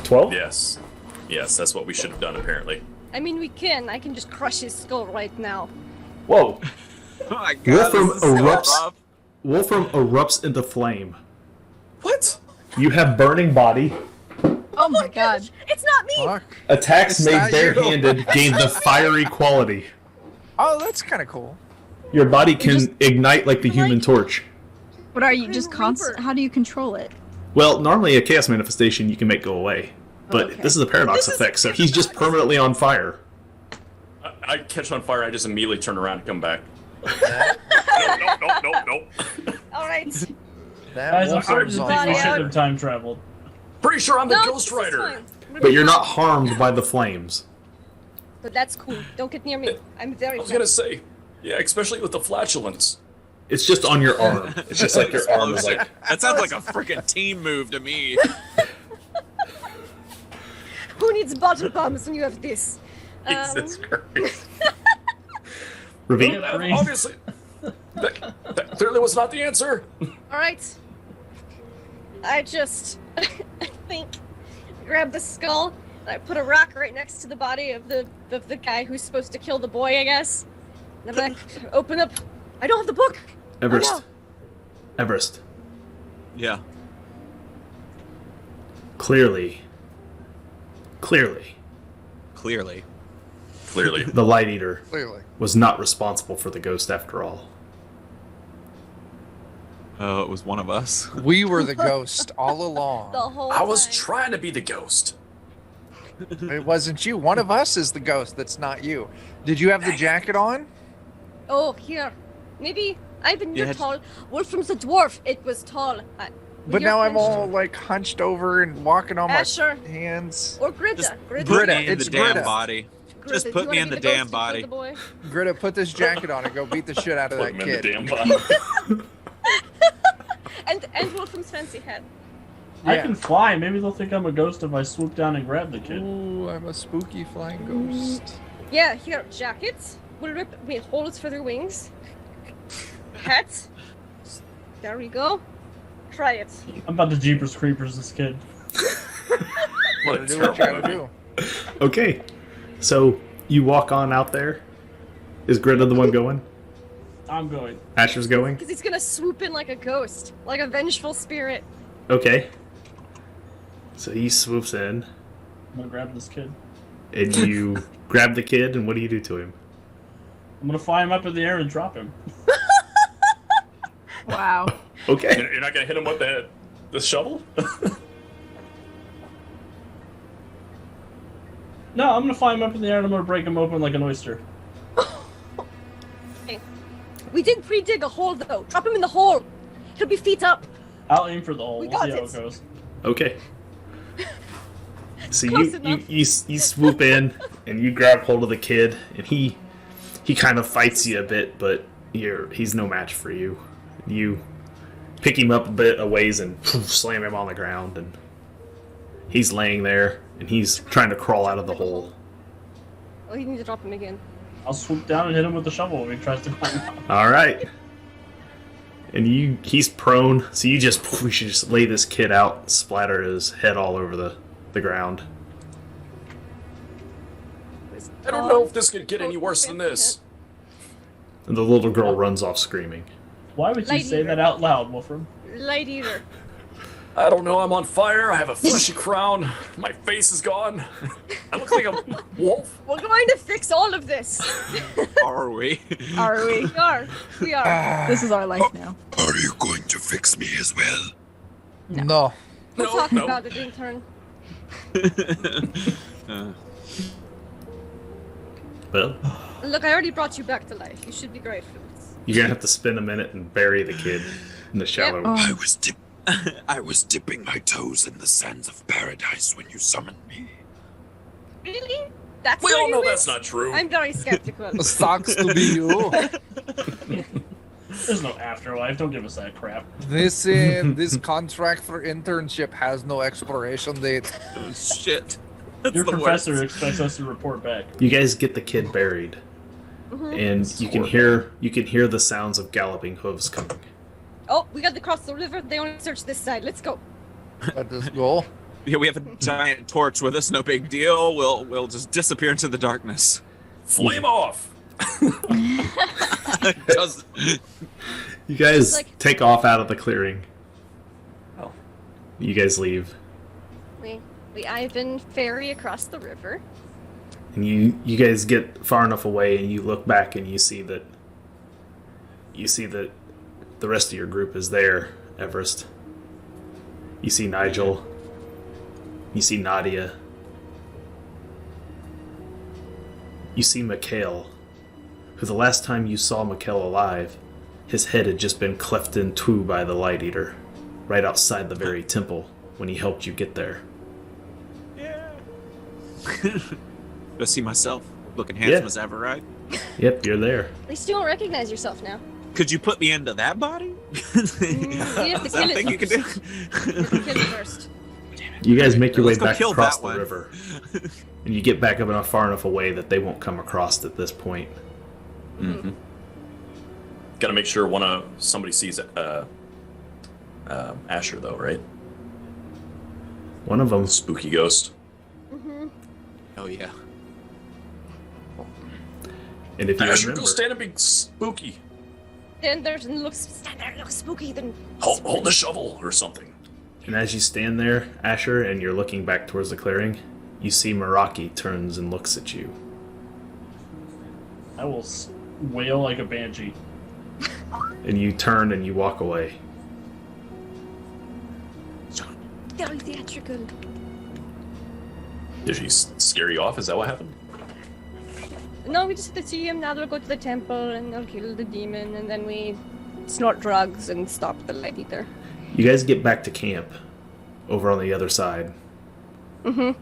12? Yes. Yes, that's what we should have done, apparently. I mean, we can. I can just crush his skull right now. Whoa. Oh my god. Wolfram this is so erupts. rough. Wolfram erupts into flame. What? You have burning body. Oh my god. It's not me! Fuck. Attacks It's made not you. barehanded gain the fiery quality. Oh, that's kind of cool. Your body can just- ignite like the Human Like- Torch. What are you Grim just Reaper. constant? How do you control it? Well, normally a chaos manifestation you can make go away. But Okay. this is a paradox effect, so he's just permanently on fire. I catch on fire. I just immediately turn around and come back. Nope. All right. That Guys, I'm wolf starting to is on think we Body should out. have time traveled. Pretty sure I'm the No, Ghost this is Rider. fine. We'll But be you're fine. not harmed by the flames. But that's cool. Don't get near me. I'm very. I was gonna say, yeah, especially with the flatulence. It's just on your arm. It's just like your arm is like... That sounds like a freaking team move to me. Who needs bottle bombs when you have this? Jesus Christ. Ravine? Obviously, that clearly was not the answer. All right. I just, I think, grab the skull and I put a rock right next to the body of the guy who's supposed to kill the boy, I guess. And I'm like, open up. I don't have the book. Evryst. Evryst. Yeah. Clearly, Clearly. the Light Eater Clearly. was not responsible for the ghost after all. Oh, it was one of us. We were the ghost all along. The whole I was time. trying to be the ghost. It wasn't you. One of us is the ghost that's not you. Did you have the jacket on? Oh, here. Maybe Ivan, you're Yeah. tall. Wolfram's a dwarf. It was tall. But You're now I'm hunched. all like hunched over and walking on my Asher. hands. Or Grida. Just Grida. Put Britta, me in it's the damn Britta. body. Grida, just do put you me wanna in be the ghost damn and kill body. the boy? Greta, put this jacket on and go beat the shit out of Put that him in the kid. damn body. And Wolfram's fancy head. I Yeah. can fly. Maybe they'll think I'm a ghost if I swoop down and grab the kid. Ooh, I'm a spooky flying ghost. Yeah, here, jackets. We'll rip holes for their wings. Hats. There we go. Try it. I'm about to Jeepers Creepers this kid. What a Do what you terrible gotta do. Okay, so you walk on out there. Is Greta the one going? I'm going. Asher's going? Because he's gonna swoop in like a ghost, like a vengeful spirit. Okay. So he swoops in, I'm gonna grab this kid. and you grab the kid, and what do you do to him? I'm gonna fly him up in the air and drop him. Wow. Okay. You're not gonna hit him with the shovel? No, I'm gonna fly him up in the air and I'm gonna break him open like an oyster. Okay. We did pre-dig a hole though. Drop him in the hole. He'll be feet up. I'll aim for the hole. We We'll see got how it. it goes. Okay. So Close you enough. you swoop in, and you grab hold of the kid, and he kind of fights you a bit, but he's no match for you. You pick him up a bit a ways and slam him on the ground, and he's laying there, and he's trying to crawl out of the hole. Oh, you need to drop him again. I'll swoop down and hit him with the shovel when he tries to climb out. All right. And he's prone, so we should just lay this kid out, splatter his head all over the ground. I don't know if this could get any worse than this. And the little girl runs off screaming. Why would you Lady say that out loud, Wolfram? Light eater. I don't know, I'm on fire, I have a fleshy crown, my face is gone. I look like a wolf. We're going to fix all of this. Are we? Are we? We are. We are. This is our life now. Are you going to fix me as well? No. We'll No, talk no. about it in turn. Well, Look, I already brought you back to life. You should be grateful. you're gonna have to spend a minute and bury the kid in the shallow. Oh. I was dipping my toes in the sands of paradise when you summoned me. Really? That's We how all you know went? that's not true. I'm very skeptical. Sucks to be you. There's no afterlife. Don't give us that crap. This contract for internship has no expiration date. Oh, shit. That's Your the professor worst. expects us to report back. You guys get the kid buried, and you can hear the sounds of galloping hooves coming. Oh, we got to cross the river. They only search this side. Let's go. Let us go. Yeah, we have a giant torch with us. No big deal. We'll just disappear into the darkness. Flame off! Just- You guys Like- take off out of the clearing. Oh. You guys leave, We Ivan ferry across the river. and you guys get far enough away, and you look back, and you see that the rest of your group is there. Evryst. You see Nigel. You see Nadia. You see Mikhail, who the last time you saw Mikhail alive, his head had just been cleft in two by the Light Eater, right outside the very temple when he helped you get there. Yeah. Go see myself, looking handsome Yeah. as ever, right? Yep, you're there. At least you don't recognize yourself now. Could you put me into that body? You have to Is that a kill thing it you can do? Kill it first. You guys make your way Let's go back kill across that the one. river, and you get back up enough far enough away that they won't come across at this point. Mm-hmm. Got to make sure somebody sees Asher though, right? One of them, Spooky ghost. Oh yeah. and if you Asher, remember, go stand and be spooky. Stand there and stand there and look spooky, then Hold the shovel or something. and as you stand there, Asher, and you're looking back towards the clearing, you see Meraki turns and looks at you. I will wail like a banshee. And you turn and you walk away. very theatrical. Did she scare you off? Is that what happened? No, we just have to see him. Now they'll go to the temple and they'll kill the demon, and then we snort drugs and stop the Light Eater. You guys get back to camp over on the other side. Mm-hmm.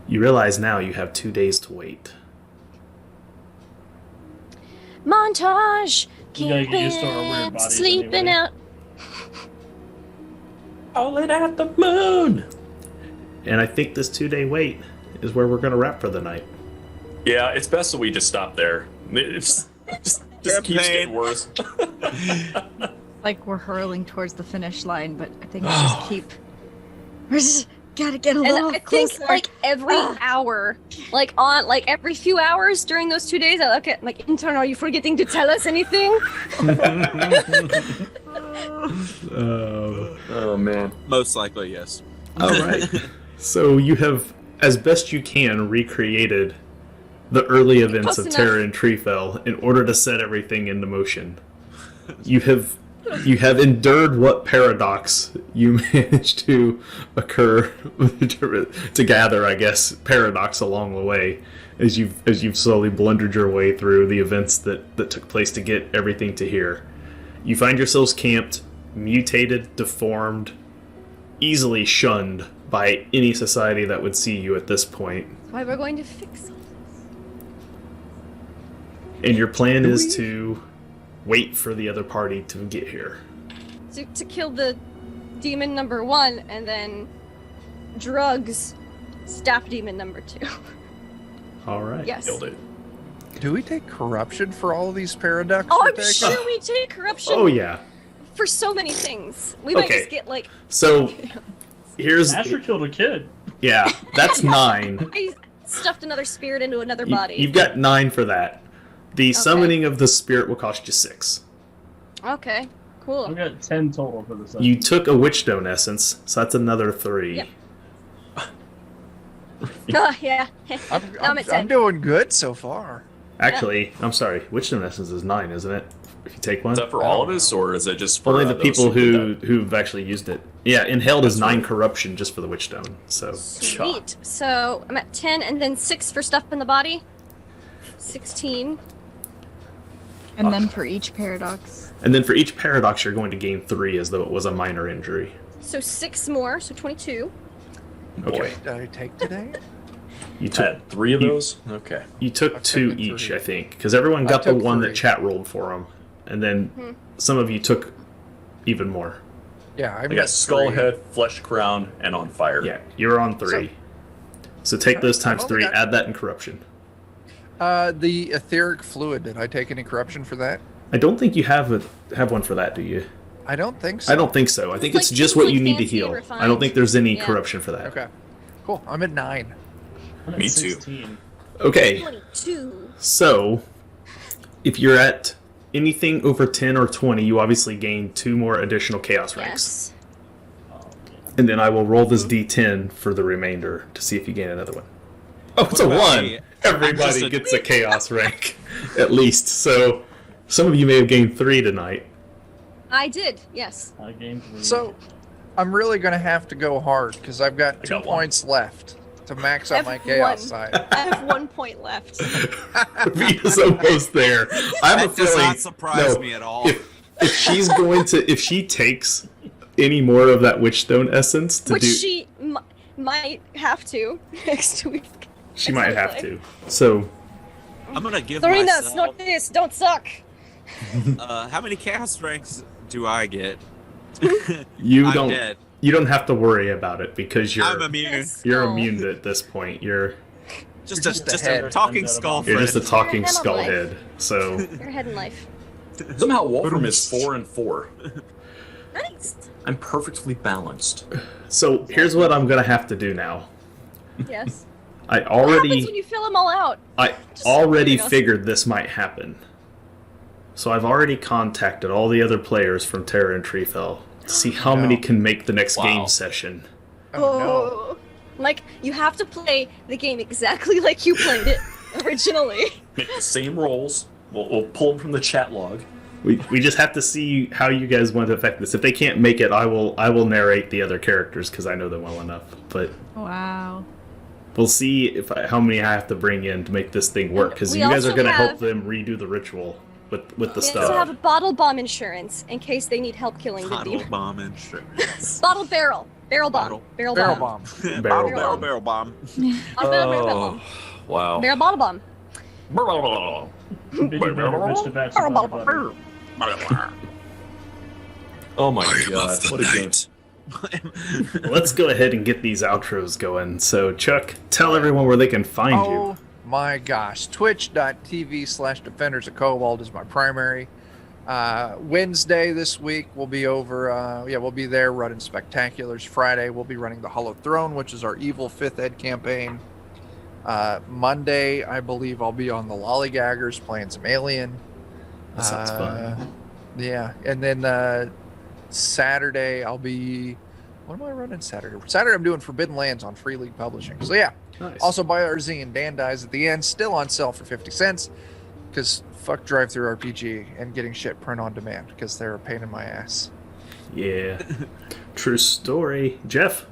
You realize now you have 2 days to wait. Montage! We gotta get used to our weird Camping, bodies sleeping anyway. out. Howling at the moon! And I think this 2-day wait is where we're going to wrap for the night. Yeah, it's best that we just stop there. It's just keeps getting worse. Like we're hurling towards the finish line, but I think we just keep. We just gotta get a little And I think closer. like every hour, like every few hours during those 2 days, I look at like intern, are you forgetting to tell us anything? Oh man. Most likely, yes. All right. So you have, as best you can, recreated the early events Close of Terra and Treefell in order to set everything into motion. You have endured what paradox you managed to occur to gather, I guess, paradox along the way as you've slowly blundered your way through the events that took place to get everything to here. You find yourselves camped, mutated, deformed, easily shunned by any society that would see you at this point. That's why we're going to fix all And your plan is to wait for the other party to get here. this. To kill the demon number 1 and then drugs staff demon number 2. All right. Yes. Killed it. Do we take corruption for all of these paradoxes? Oh, we're I'm taking? sure we take corruption Oh yeah. for so many things. We might Okay. just get like So here's Asher killed a kid. yeah, that's 9. I stuffed another spirit into another body. You've got 9 for that. The summoning of the spirit will cost you 6. Okay, cool. I've got 10 total for this. You took a witchstone essence, so that's another 3. Yep. Oh, yeah. I'm at 10. doing good so far. Actually, I'm sorry, witchstone essence is 9, isn't it? If you take one. Is that for all of us, or is it just for Only the those people did that? who've actually used it. Yeah, inhaled is That's 9 right. corruption just for the witchstone. So Sweet. So I'm at 10 and then 6 for stuff in the body. 16. And then for each paradox. and then for each paradox you're going to gain 3 as though it was a minor injury. So 6 more, so 22. Okay. Did I take today? You took Had 3 of You- those? Okay. You took I've 2 taken each, 3. I think, because everyone I got the took one 3. that chat rolled for them, and then some of you took even more. Yeah, I got skull head, flesh crown, and on fire. Yeah, you're on 3. So take those I've times only 3, got- add that in corruption. The etheric fluid. Did I take any corruption for that? I don't think you have one for that, do you? I don't think so. I don't think so. I think It's it's like- just it's what like you need to fancy and heal. refined. I don't think there's any Yeah. corruption for that. Okay. Cool. I'm at 9. I'm at Me too. 16. Okay, 22. so if you're at anything over 10 or 20, you obviously gain 2 more additional chaos ranks. Yes. Oh, yeah. And then I will roll this d10 for the remainder to see if you gain another one. Oh, it's a about 1! me? I'm Everybody just a- gets a chaos rank, at least. So some of you may have gained 3 tonight. I did, yes. I gained 3. So, I'm really gonna have to go hard because I've got 2 got one. points left to max I out have my chaos one. side. I have 1 point left. Vita's almost there. I have a That does feeling. not surprise no, me at all. If she's going to, if she takes any more of that Witchstone essence to Which do, she might have to next week. she might have to. So I'm gonna give Serena, myself. it's not this. Don't suck. How many chaos ranks do I get? you I'm don't. dead. You don't have to worry about it because I'm you're immune. you're Skull. immune at this point. You're Just just a ahead. talking skull you're friend. just a talking You're skull alive. head. So Your head in life. Somehow Wolfram is 4 and 4. Nice. I'm perfectly balanced. so here's what I'm gonna have to do now. Yes. I What happens already when you fill them all out? I Just already something else. figured this might happen. So I've already contacted all the other players from Terra and Treefell to see how many can make the next Wow. game session. Oh, Like, you have to play the game exactly like you played it originally. Make the same rolls. We'll pull them from the chat log. We just have to see how you guys want to affect this. If they can't make it, I will narrate the other characters because I know them well enough. But Wow. we'll see how many I have to bring in to make this thing work. Because We you guys are also going to help have- them redo the ritual with the We also stuff. have a bottle bomb insurance in case they need help killing the Bottle demon. bomb insurance. Bottle barrel. Barrel bomb. Bottle. Barrel barrel bomb. bomb. Barrel Barrel bomb. barrel bomb. Bottle barrel bomb. Wow. Barrel bottle bomb. Big advantage to back Barrel to bottle bomb. Oh my I god, love the what a game. night. Let's go ahead and get these outros going. So, Chuck, tell everyone where they can find you. Oh my gosh. Twitch.tv/Defenders of Cobalt is my primary. Wednesday this week we'll be over. We'll be there running Spectaculars. Friday we'll be running the Hollow Throne, which is our evil 5th ed campaign. Monday I believe I'll be on the Lollygaggers playing some Alien. That sounds fun. Yeah, and then Saturday I'll be. What am I running Saturday? Saturday I'm doing Forbidden Lands on Free League Publishing. So yeah. Nice. Also buy our zine, Dan Dies at the End, still on sale for 50 cents. Because fuck drive-through RPG and getting shit print on demand because they're a pain in my ass. Yeah. True story. Jeff?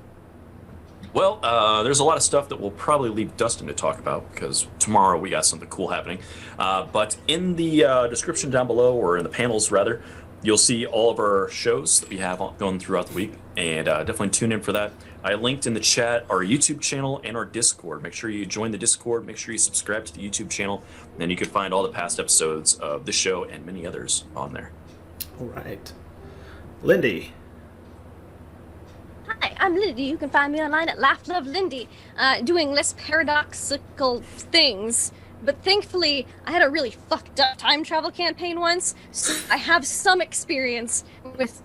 Well, there's a lot of stuff that we'll probably leave Dustin to talk about because tomorrow we got something cool happening. But in the description down below, or in the panels rather, you'll see all of our shows that we have going throughout the week, and definitely tune in for that. I linked in the chat our YouTube channel and our Discord. Make sure you join the Discord. Make sure you subscribe to the YouTube channel. And then you can find all the past episodes of the show and many others on there. All right. Lindy? Hi, I'm Lindy. You can find me online at Laugh Love Lindy, doing less paradoxical things. But thankfully, I had a really fucked up time travel campaign once, so I have some experience with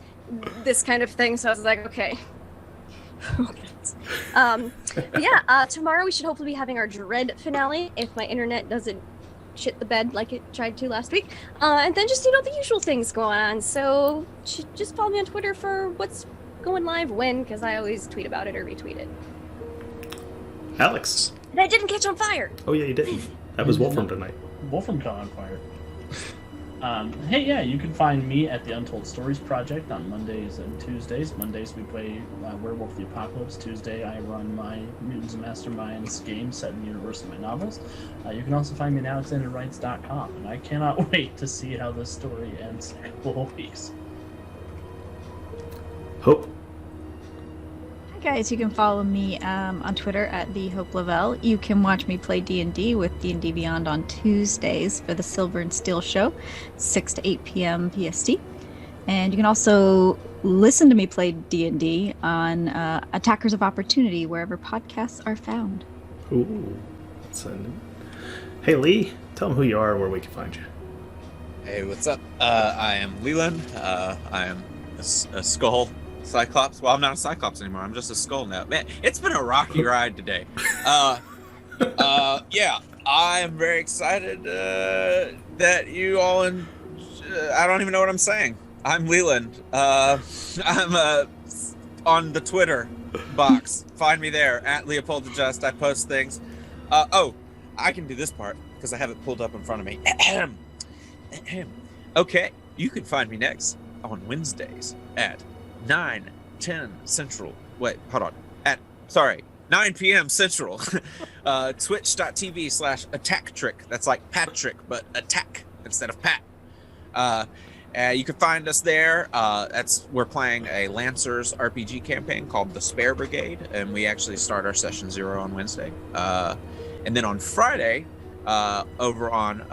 this kind of thing. So I was like, okay. Tomorrow we should hopefully be having our Dread finale if my internet doesn't shit the bed like it tried to last week. And then just, the usual things going on. So just follow me on Twitter for what's going live when, because I always tweet about it or retweet it. Alex? And I didn't catch on fire. Oh, yeah, you didn't. That was Wolfram tonight. Wolfram caught on fire. Hey, yeah, you can find me at the Untold Stories Project on Mondays and Tuesdays. Mondays we play Werewolf the Apocalypse. Tuesday I run my Mutants and Masterminds game set in the universe of my novels. You can also find me at alexanderwrites.com, and I cannot wait to see how this story ends in a couple of weeks. Hope? Hi guys, you can follow me on Twitter at the Hope Lavelle. You can watch me play D&D with D&D Beyond on Tuesdays for the Silver and Steel Show, 6 to 8 p.m. PST. And you can also listen to me play D&D on Attackers of Opportunity, wherever podcasts are found. Ooh. That's Hey, Lee, tell them who you are and where we can find you. Hey, what's up? I am Leland. I am a skull Cyclops. Well, I'm not a Cyclops anymore. I'm just a skull now. Man, it's been a rocky ride today. Yeah, I am very excited that you all I don't even know what I'm saying. I'm Leland. I'm on the Twitter box. Find me there at Leopold the Just. I post things. I can do this part because I have it pulled up in front of me. Okay, you can find me next on Wednesdays at 9 10 Central. Wait, hold on. 9 p.m. Central. Twitch.tv/attack-trick. That's like Patrick, but attack instead of Pat. You can find us there. We're playing a Lancers RPG campaign called the Spare Brigade, and we actually start our session 0 on Wednesday. And then on Friday, over on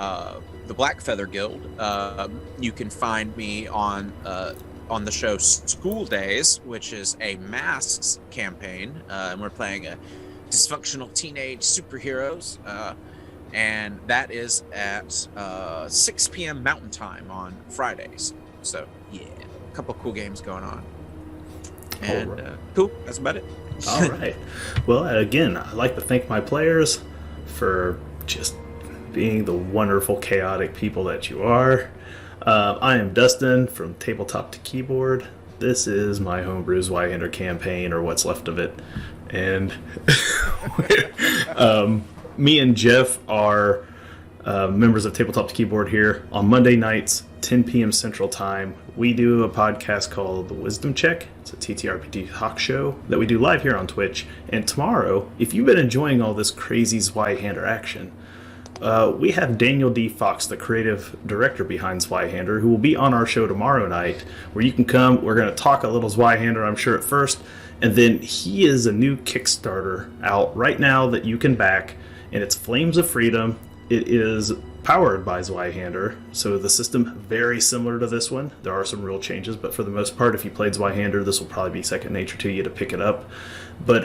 the Black Feather Guild, you can find me on the show School Days, which is a masks campaign, and we're playing a dysfunctional teenage superheroes, and that is at 6 p.m. Mountain Time on Fridays. So yeah, a couple cool games going on, and cool. That's about it. All right. Well, again, I'd like to thank my players for just being the wonderful, chaotic people that you are. I am Dustin from Tabletop to Keyboard. This is my homebrew Zweihander campaign, or what's left of it. And me and Jeff are members of Tabletop to Keyboard here on Monday nights, 10 p.m. Central Time. We do a podcast called The Wisdom Check. It's a TTRPG talk show that we do live here on Twitch. And tomorrow, if you've been enjoying all this crazy Zweihander action, we have Daniel D. Fox, the creative director behind Zweihander, who will be on our show tomorrow night, where you can come. We're going to talk a little Zweihander, I'm sure, at first. And then he is a new Kickstarter out right now that you can back, and it's Flames of Freedom. It is powered by Zweihander, so the system very similar to this one. There are some rule changes, but for the most part, if you played Zweihander, this will probably be second nature to you to pick it up. But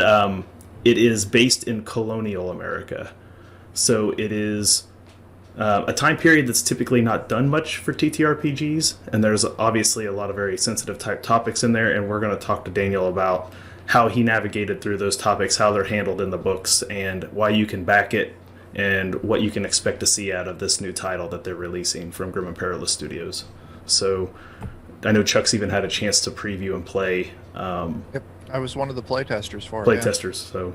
it is based in colonial America. So it is a time period that's typically not done much for TTRPGs, and there's obviously a lot of very sensitive type topics in there, and we're going to talk to Daniel about how he navigated through those topics, how they're handled in the books, and why you can back it, and what you can expect to see out of this new title that they're releasing from Grim and Perilous Studios. So I know Chuck's even had a chance to preview and play. Yep, I was one of the playtesters for it. Playtesters,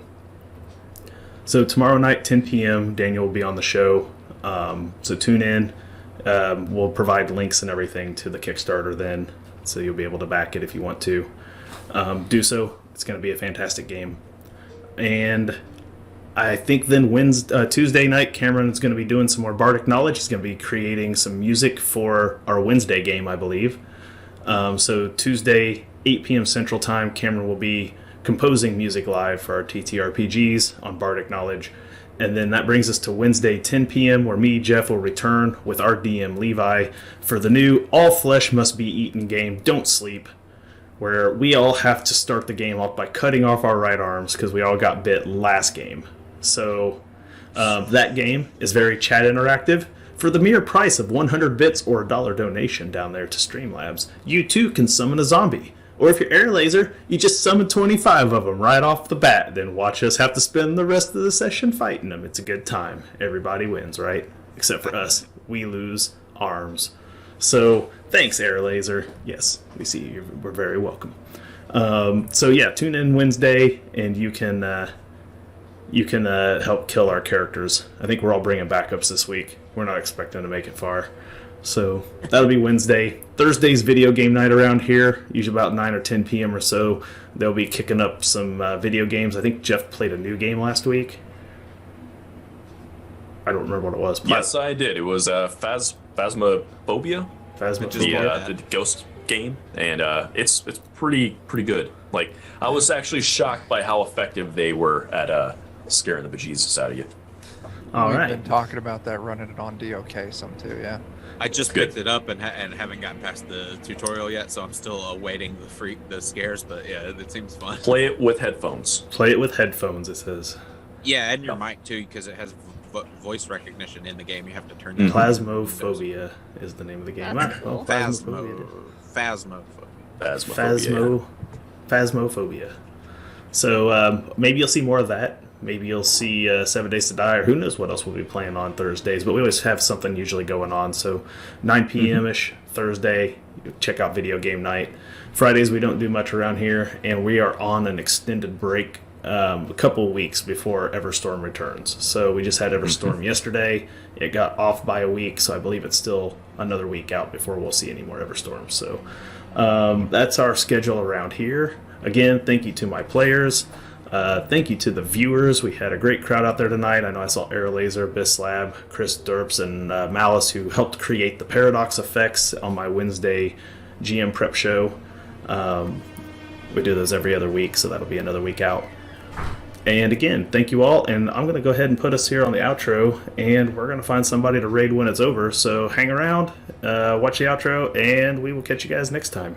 So tomorrow night, 10 p.m., Daniel will be on the show. So tune in. We'll provide links and everything to the Kickstarter then, so you'll be able to back it if you want to. Do so. It's going to be a fantastic game. And I think then Tuesday night, Cameron's going to be doing some more Bardic Knowledge. He's going to be creating some music for our Wednesday game, I believe. So Tuesday, 8 p.m. Central Time, Cameron will be composing music live for our TTRPGs on Bardic Knowledge. And then that brings us to Wednesday, 10 p.m., where me, Jeff, will return with our DM, Levi, for the new All Flesh Must Be Eaten game, Don't Sleep, where we all have to start the game off by cutting off our right arms because we all got bit last game. So that game is very chat interactive. For the mere price of 100 bits or a $1 donation down there to Streamlabs, you too can summon a zombie. Or if you're Air Laser, you just summon 25 of them right off the bat, then watch us have to spend the rest of the session fighting them. It's a good time. Everybody wins, right? Except for us. We lose arms. So, thanks, Air Laser. Yes, we see you. We're very welcome. So yeah, tune in Wednesday, and you can help kill our characters. I think we're all bringing backups this week. We're not expecting to make it far. So that'll be Wednesday. Thursday's video game night around here, usually about 9 or 10 p.m. or so. They'll be kicking up some video games. I think Jeff played a new game last week. I don't remember what it was. Yes, I did. It was Phasmophobia. Phasmophobia. The ghost game, and it's pretty good. Like, I was actually shocked by how effective they were at scaring the bejesus out of you. All We've right. been talking about that, running it on DOK some too, yeah. I just picked it up and haven't gotten past the tutorial yet, so I'm still awaiting the scares. But yeah, it seems fun. Play it with headphones. Play it with headphones, it says. Yeah, and your mic too, because it has voice recognition in the game. You have to turn. Phasmophobia is the name of the game. That's cool. Phasmophobia. So maybe you'll see more of that. Maybe you'll see 7 Days to Die, or who knows what else we'll be playing on Thursdays. But we always have something usually going on. So 9 p.m.-ish Thursday, check out Video Game Night. Fridays we don't do much around here, and we are on an extended break a couple weeks before Everstorm returns. So we just had Everstorm yesterday. It got off by a week, so I believe it's still another week out before we'll see any more Everstorm. So that's our schedule around here. Again, thank you to my players. Thank you to the viewers. We had a great crowd out there tonight. I know I saw Airlaser, Bislab, Chris Derps, and Malice, who helped create the Paradox effects on my Wednesday GM prep show. We do those every other week, so that'll be another week out. And again, thank you all, and I'm going to go ahead and put us here on the outro, and we're going to find somebody to raid when it's over. So hang around, watch the outro, and we will catch you guys next time.